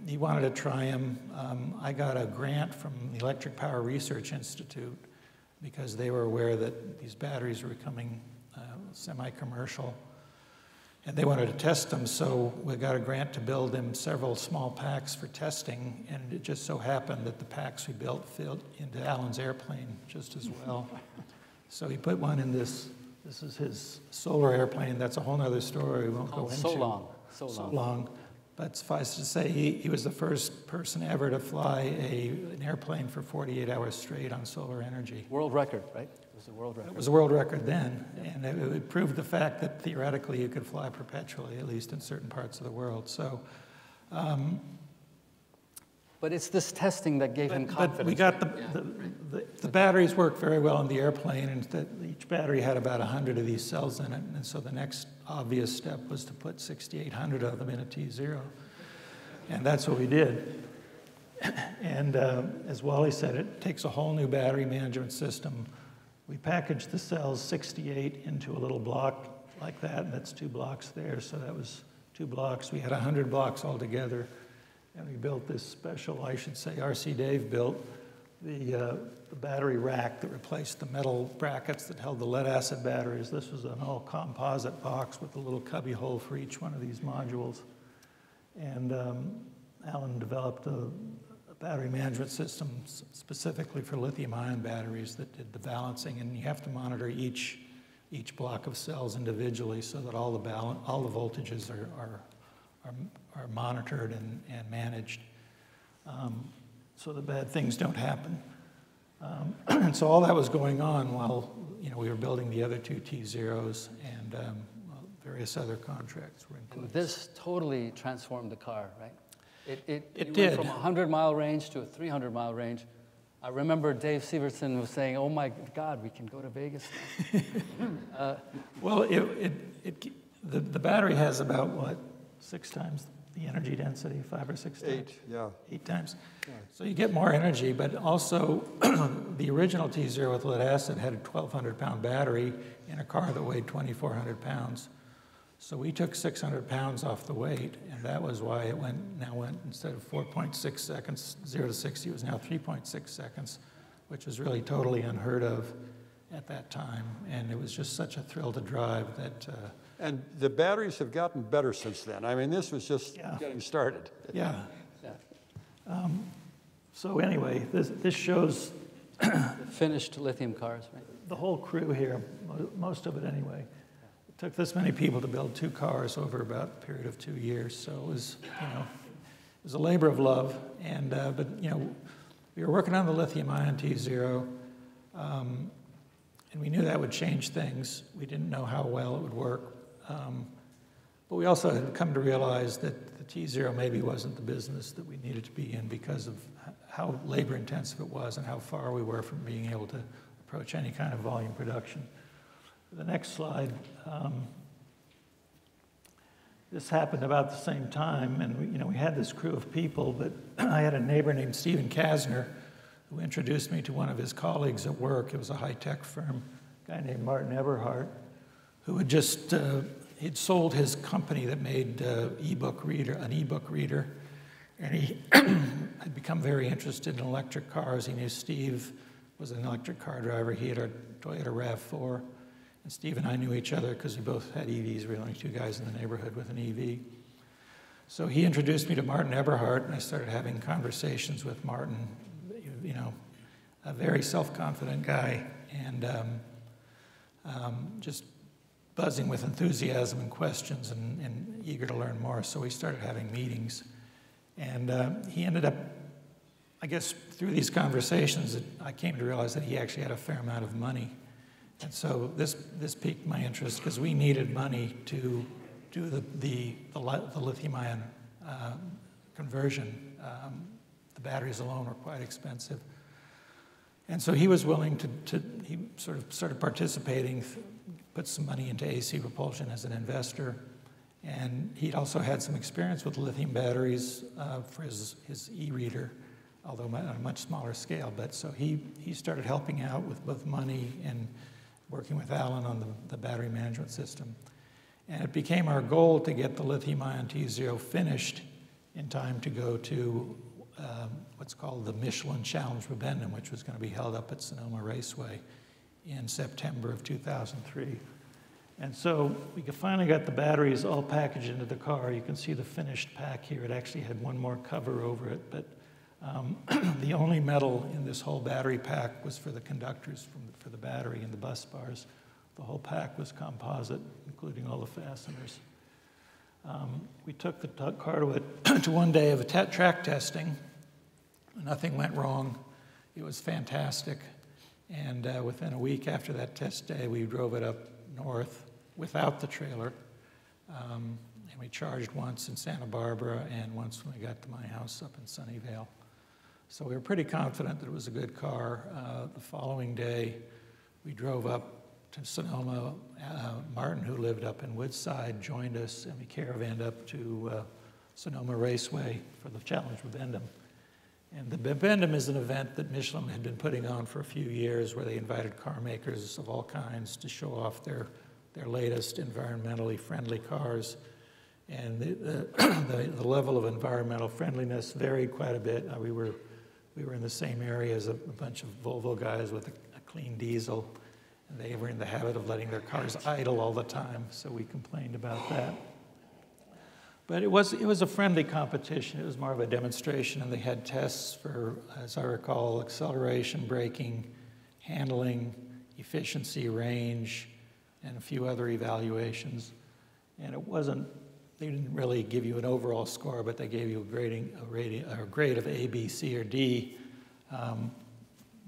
he wanted to try them. I got a grant from the Electric Power Research Institute because they were aware that these batteries were becoming semi-commercial. And they wanted to test them, so we got a grant to build them several small packs for testing, and it just so happened that the packs we built fit into Alan's airplane just as well. So he put one in this is his solar airplane. That's a whole other story we won't go into. So long. But suffice to say, he was the first person ever to fly an airplane for 48 hours straight on solar energy. World record, right? It was a world record. It was a world record then, and it proved the fact that theoretically you could fly perpetually, at least in certain parts of the world. So, but it's this testing that gave him confidence. But we got the batteries worked very well in the airplane, and each battery had about 100 of these cells in it. And so the next obvious step was to put 6,800 of them in a tZero. And that's what we did. And as Wally said, it takes a whole new battery management system. We packaged the cells 68 into a little block like that, and that's 2 blocks there. So that was 2 blocks. We had 100 blocks altogether. And we built this special, I should say, R.C. Dave built the battery rack that replaced the metal brackets that held the lead-acid batteries. This was an all-composite box with a little cubby hole for each one of these modules. And Alan developed a battery management system specifically for lithium-ion batteries that did the balancing. And you have to monitor each block of cells individually so that all the voltages are monitored and managed, so the bad things don't happen. And so all that was going on while we were building the other 2 tZeros, and various other contracts were included. And this totally transformed the car, right? It went did. from a 100-mile range to a 300-mile range. I remember Dave Severson was saying, "Oh my God, we can go to Vegas now." Well, the battery has about what, 6 times the energy density, 5 or 6 times? 8, yeah. 8 times. Yeah. So you get more energy, but also the original tZero with lead acid had a 1,200-pound battery in a car that weighed 2,400 pounds. So we took 600 pounds off the weight, and that was why it now went instead of 4.6 seconds, 0 to 60, it was now 3.6 seconds, which was really totally unheard of at that time. And it was just such a thrill to drive that... And the batteries have gotten better since then. I mean, this was just getting started. Yeah. So anyway, this shows finished lithium cars, right? The whole crew here, most of it anyway. It took this many people to build 2 cars over about a period of 2 years. So it was, it was a labor of love. And but we were working on the lithium-ion tZero, and we knew that would change things. We didn't know how well it would work. But we also had come to realize that the tZero maybe wasn't the business that we needed to be in because of how labor-intensive it was and how far we were from being able to approach any kind of volume production. The next slide. This happened about the same time, and we had this crew of people, but I had a neighbor named Stephen Kasner who introduced me to one of his colleagues at work. It was a high-tech firm, a guy named Martin Eberhardt, who had just he'd sold his company that made an e-book reader, and he had become very interested in electric cars. He knew Steve was an electric car driver. He had a Toyota RAV4, and Steve and I knew each other because we both had EVs. We were the only 2 guys in the neighborhood with an EV. So he introduced me to Martin Eberhardt, and I started having conversations with Martin, a very self-confident guy, and just buzzing with enthusiasm and questions and eager to learn more. So we started having meetings. And he ended up, I guess, through these conversations, I came to realize that he actually had a fair amount of money. And so this piqued my interest because we needed money to do the lithium-ion conversion. The batteries alone were quite expensive. And so he was willing he sort of started participating, put some money into AC Propulsion as an investor. And he'd also had some experience with lithium batteries for his e-reader, although on a much smaller scale. But so he started helping out with both money and working with Alan on the battery management system. And it became our goal to get the lithium-ion tZero finished in time to go to what's called the Michelin Challenge Bibendum, which was going to be held up at Sonoma Raceway in September of 2003. And so we finally got the batteries all packaged into the car. You can see the finished pack here. It actually had one more cover over it, but the only metal in this whole battery pack was for the conductors for the battery and the bus bars. The whole pack was composite, including all the fasteners. We took the car to one day of track testing. Nothing went wrong. It was fantastic. And within a week after that test day, we drove it up north without the trailer. And we charged once in Santa Barbara and once when we got to my house up in Sunnyvale. So we were pretty confident that it was a good car. The following day, we drove up to Sonoma. Martin, who lived up in Woodside, joined us, and we caravanned up to Sonoma Raceway for the Challenge Bibendum. And the Bibendum is an event that Michelin had been putting on for a few years where they invited car makers of all kinds to show off their latest environmentally friendly cars. And the level of environmental friendliness varied quite a bit. We were in the same area as a bunch of Volvo guys with a clean diesel, and they were in the habit of letting their cars idle all the time, so we complained about that. But it was a friendly competition. It was more of a demonstration, and they had tests for, as I recall, acceleration, braking, handling, efficiency, range, and a few other evaluations. And it wasn't, they didn't really give you an overall score, but they gave you a grade of A, B, C, or D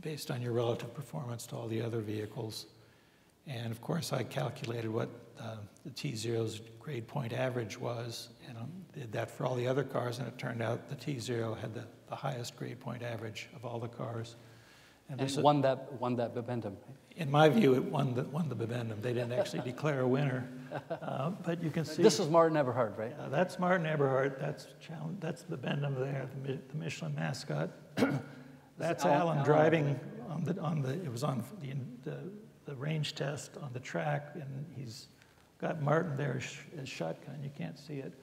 based on your relative performance to all the other vehicles. And of course, I calculated what the tZero's grade point average was, and did that for all the other cars, and it turned out the tZero had the highest grade point average of all the cars. And won that Bibendum. In my view, it won the Bibendum. They didn't actually declare a winner, but you can see. This is Martin Eberhardt, right? That's Martin Eberhardt. That's Bibendum there, the Michelin mascot. That's Alan driving it was on the range test on the track, and he's got Martin there as shotgun. You can't see it.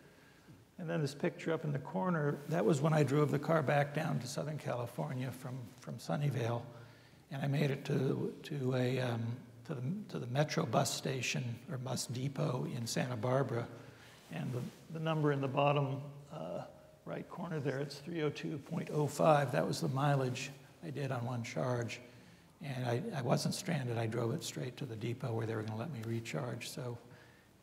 And then this picture up in the corner, that was when I drove the car back down to Southern California from Sunnyvale, and I made it to the Metro bus station or bus depot in Santa Barbara, and the number in the bottom right corner there, it's 302.05. That was the mileage I did on one charge. And I wasn't stranded. I drove it straight to the depot where they were going to let me recharge. So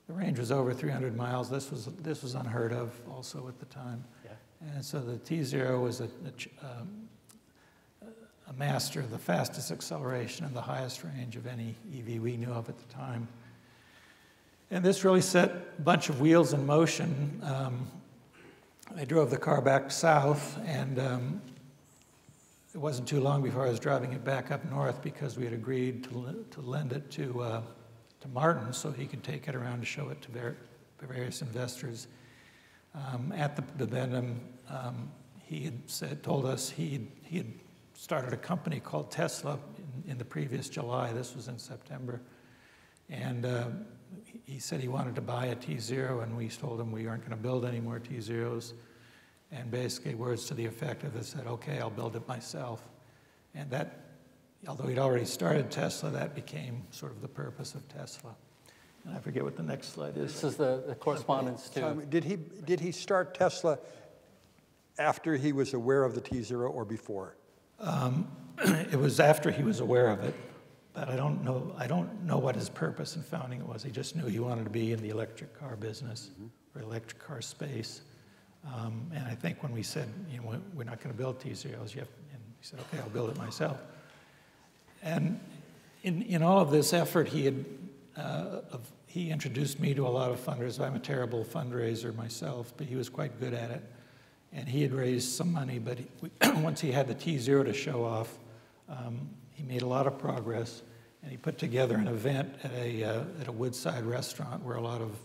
the range was over 300 miles. This was unheard of also at the time. Yeah. And so the tZero was a master of the fastest acceleration and the highest range of any EV we knew of at the time. And this really set a bunch of wheels in motion. I drove the car back south, and it wasn't too long before I was driving it back up north because we had agreed to lend it to Martin so he could take it around to show it to various investors. At the Bendham, he had told us he had started a company called Tesla in the previous July. This was in September. And he said he wanted to buy a tZero, and we told him we aren't going to build any more tZeros. And basically words to the effect of it said, okay, I'll build it myself. And that, although he'd already started Tesla, that became sort of the purpose of Tesla. And I forget what the next slide is. This is the correspondence to... Tom, did he start Tesla after he was aware of the tZero or before? It was after he was aware of it, but I don't know what his purpose in founding it was. He just knew he wanted to be in the electric car business or electric car space. And I think when we said, you know, we're not going to build tZeros, and he said, okay, I'll build it myself. And in all of this effort, he introduced me to a lot of funders. I'm a terrible fundraiser myself, but he was quite good at it. And he had raised some money, but once he had the tZero to show off, he made a lot of progress, and he put together an event at a Woodside restaurant where a lot of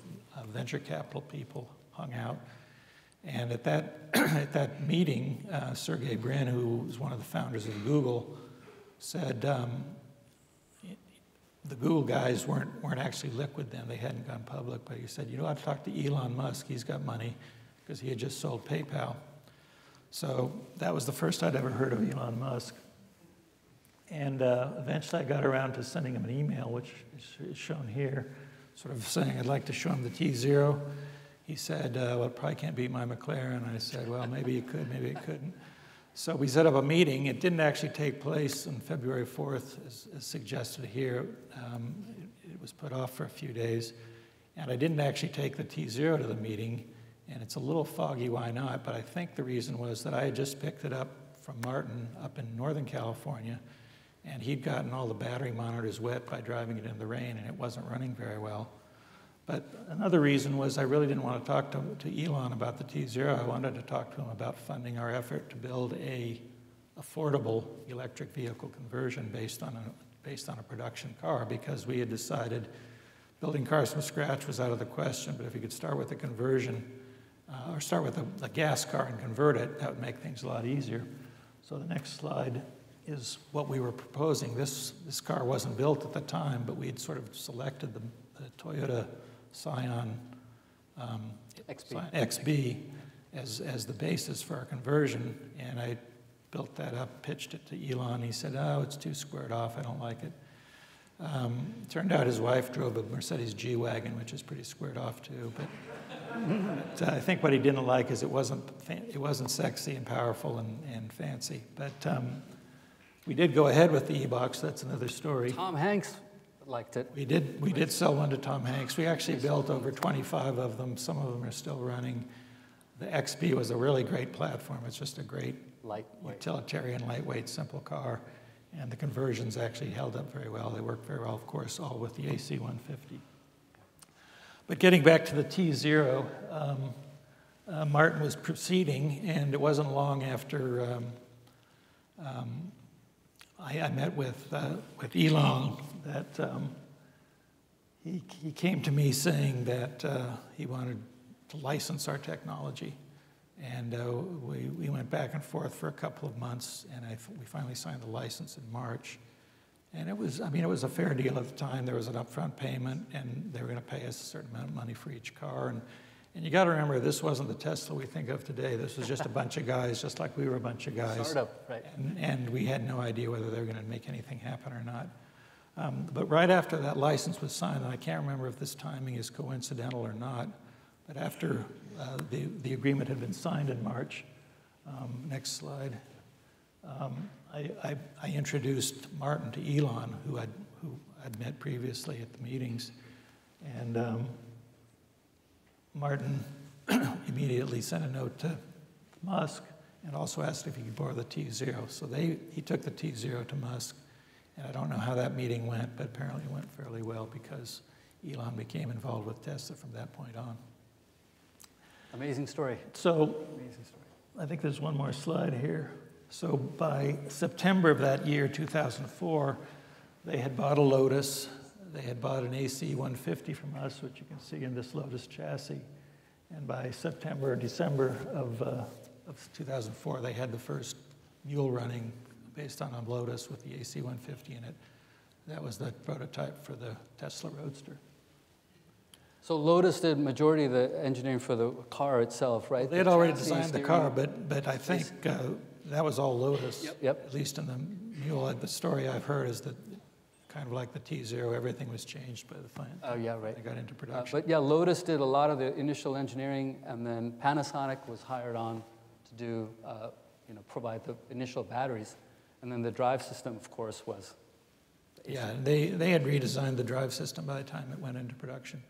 venture capital people hung out. And at that meeting, Sergey Brin, who was one of the founders of Google, said the Google guys weren't actually liquid then. They hadn't gone public, but he said, you know, I've talked to Elon Musk. He's got money, because he had just sold PayPal. So that was the first I'd ever heard of Elon Musk. And eventually I got around to sending him an email, which is shown here, sort of saying I'd like to show him the tZero. He said, well, it probably can't beat my McLaren. I said, well, maybe it could, maybe it couldn't. So we set up a meeting. It didn't actually take place on February 4th, as suggested here. It was put off for a few days. And I didn't actually take the tZero to the meeting. And it's a little foggy why not, but I think the reason was that I had just picked it up from Martin up in Northern California, and he'd gotten all the battery monitors wet by driving it in the rain, and it wasn't running very well. But another reason was I really didn't want to talk to Elon about the tZero. I wanted to talk to him about funding our effort to build a affordable electric vehicle conversion based on a production car, because we had decided building cars from scratch was out of the question, but if you could start with a conversion, or start with a gas car and convert it, that would make things a lot easier. So the next slide is what we were proposing. This car wasn't built at the time, but we had sort of selected the Toyota Scion XB as the basis for our conversion, and I built that up, pitched it to Elon. He said, oh, it's too squared off, I don't like it. Turned out his wife drove a Mercedes G-Wagon, which is pretty squared off too, but I think what he didn't like is it wasn't sexy and powerful and fancy. But we did go ahead with the e-Box. That's another story. Tom Hanks liked it. We did sell one to Tom Hanks. We actually built over 25 of them. Some of them are still running. The XB was a really great platform. It's just a great utilitarian, lightweight, simple car. And the conversions actually held up very well. They worked very well, of course, all with the AC 150. But getting back to the tZero, Martin was proceeding, and it wasn't long after I met with Elon that he came to me saying that he wanted to license our technology. And we went back and forth for a couple of months, and we finally signed the license in March. And it was a fair deal at the time. There was an upfront payment, and they were going to pay us a certain amount of money for each car. And you got to remember, this wasn't the Tesla we think of today. This was just a bunch of guys, just like we were a bunch of guys. Startup, right. And we had no idea whether they were going to make anything happen or not. But right after that license was signed, and I can't remember if this timing is coincidental or not, but after the agreement had been signed in March, next slide, I introduced Martin to Elon, who I'd met previously at the meetings, and Martin immediately sent a note to Musk and also asked if he could borrow the tZero. So he took the tZero to Musk, and I don't know how that meeting went, but apparently it went fairly well because Elon became involved with Tesla from that point on. Amazing story. So, amazing story. I think there's one more slide here. So by September of that year, 2004, they had bought a Lotus. They had bought an AC 150 from us, which you can see in this Lotus chassis. And by September or December of 2004, they had the first mule running based on a Lotus with the AC 150 in it. That was the prototype for the Tesla Roadster. So Lotus did majority of the engineering for the car itself, right? Well, they had already designed the car, but I think that was all Lotus. Yep. At least in the mule. The story I've heard is that kind of like the tZero, everything was changed by the plant. Oh, yeah, right. They got into production. But yeah, Lotus did a lot of the initial engineering, and then Panasonic was hired on to do, provide the initial batteries. And then the drive system, of course, was. Yeah, they had redesigned the drive system by the time it went into production.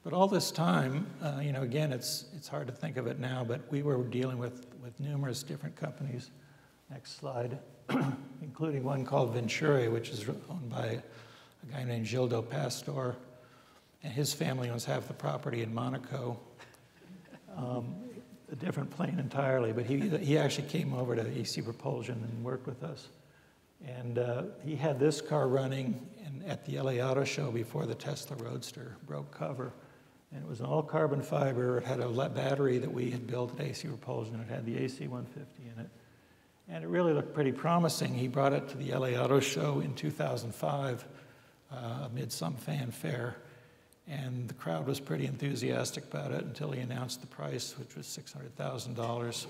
But all this time, again, it's hard to think of it now, but we were dealing with numerous different companies. Next slide. Including one called Venturi, which is owned by a guy named Gildo Pastor, and his family owns half the property in Monaco. A different plane entirely, but he actually came over to AC Propulsion and worked with us. And he had this car running at the LA Auto Show before the Tesla Roadster broke cover. And it was an all-carbon fiber. It had a battery that we had built at AC Propulsion. It had the AC 150 in it. And it really looked pretty promising. He brought it to the LA Auto Show in 2005 amid some fanfare. And the crowd was pretty enthusiastic about it until he announced the price, which was $600,000.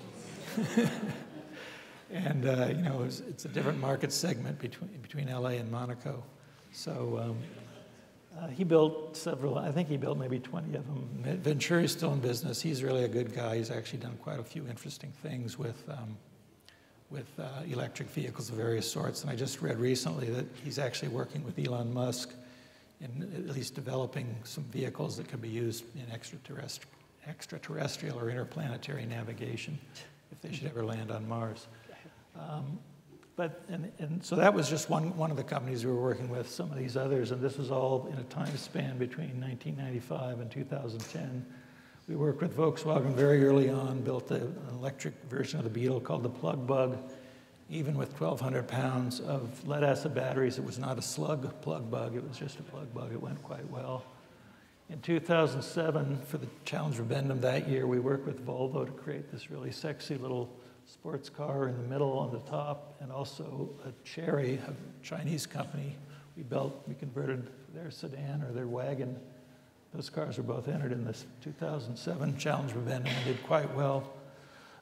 And, it's a different market segment between LA and Monaco. So he built several, I think he built maybe 20 of them. Venturi's still in business. He's really a good guy. He's actually done quite a few interesting things with electric vehicles of various sorts. And I just read recently that he's actually working with Elon Musk in at least developing some vehicles that could be used in extraterrestrial or interplanetary navigation if they should ever land on Mars. So that was just one of the companies we were working with, some of these others, and this was all in a time span between 1995 and 2010. We worked with Volkswagen very early on, built an electric version of the Beetle called the Plug Bug. Even with 1,200 pounds of lead-acid batteries, it was not a slug plug bug, it was just a plug bug. It went quite well. In 2007, for the Challenge Verbendum that year, we worked with Volvo to create this really sexy little sports car in the middle on the top, and also a Chery, a Chinese company we converted their sedan or their wagon. Those cars were both entered in this 2007 Challenge Verbendum and did quite well.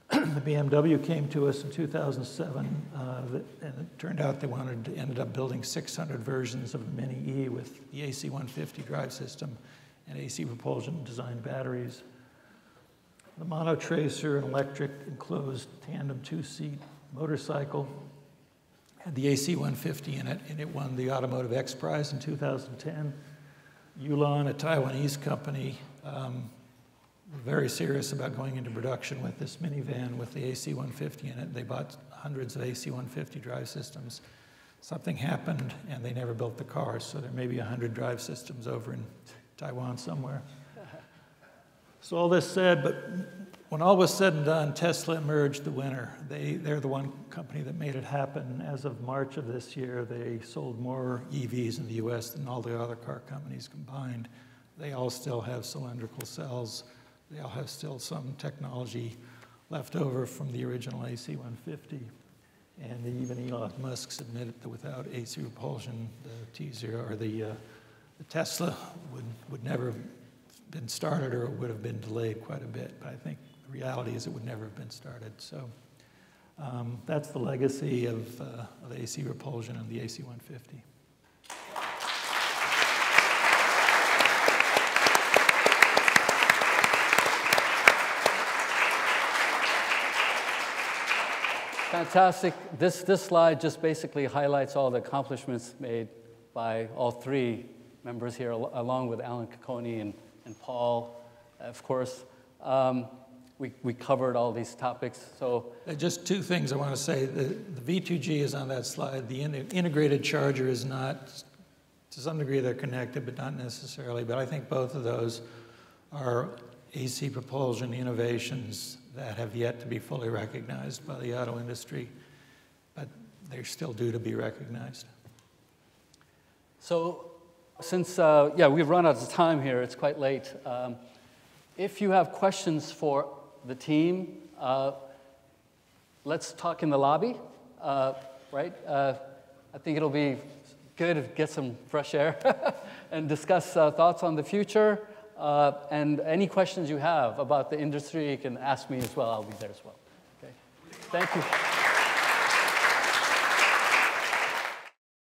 The BMW came to us in 2007, and it turned out they ended up building 600 versions of the Mini E with the AC 150 drive system and AC Propulsion designed batteries. The Monotracer, an electric enclosed tandem two-seat motorcycle, had the AC 150 in it, and it won the Automotive X Prize in 2010. Yulon, a Taiwanese company, were very serious about going into production with this minivan with the AC 150 in it. They bought hundreds of AC 150 drive systems. Something happened, and they never built the cars, so there may be 100 drive systems over in Taiwan somewhere. So all this said, but when all was said and done, Tesla emerged the winner. They're the one company that made it happen. As of March of this year, they sold more EVs in the US than all the other car companies combined. They all still have cylindrical cells. They all have still some technology left over from the original AC 150. And even Elon Musk admitted that without AC Propulsion, the tZero or the Tesla would never have been started, or it would have been delayed quite a bit. But I think the reality is it would never have been started. So that's the legacy of AC Propulsion and the AC 150. Fantastic. This slide just basically highlights all the accomplishments made by all three members here, along with Alan Cacconi and Paul, of course. We covered all these topics. So just two things I want to say. The V2G is on that slide. The integrated charger is not. To some degree, they're connected, but not necessarily. But I think both of those are AC Propulsion innovations that have yet to be fully recognized by the auto industry, but they're still due to be recognized. So since, we've run out of time here, it's quite late. If you have questions for the team, let's talk in the lobby, right? I think it'll be good to get some fresh air and discuss thoughts on the future. And any questions you have about the industry, you can ask me as well. I'll be there as well. Okay. Thank you.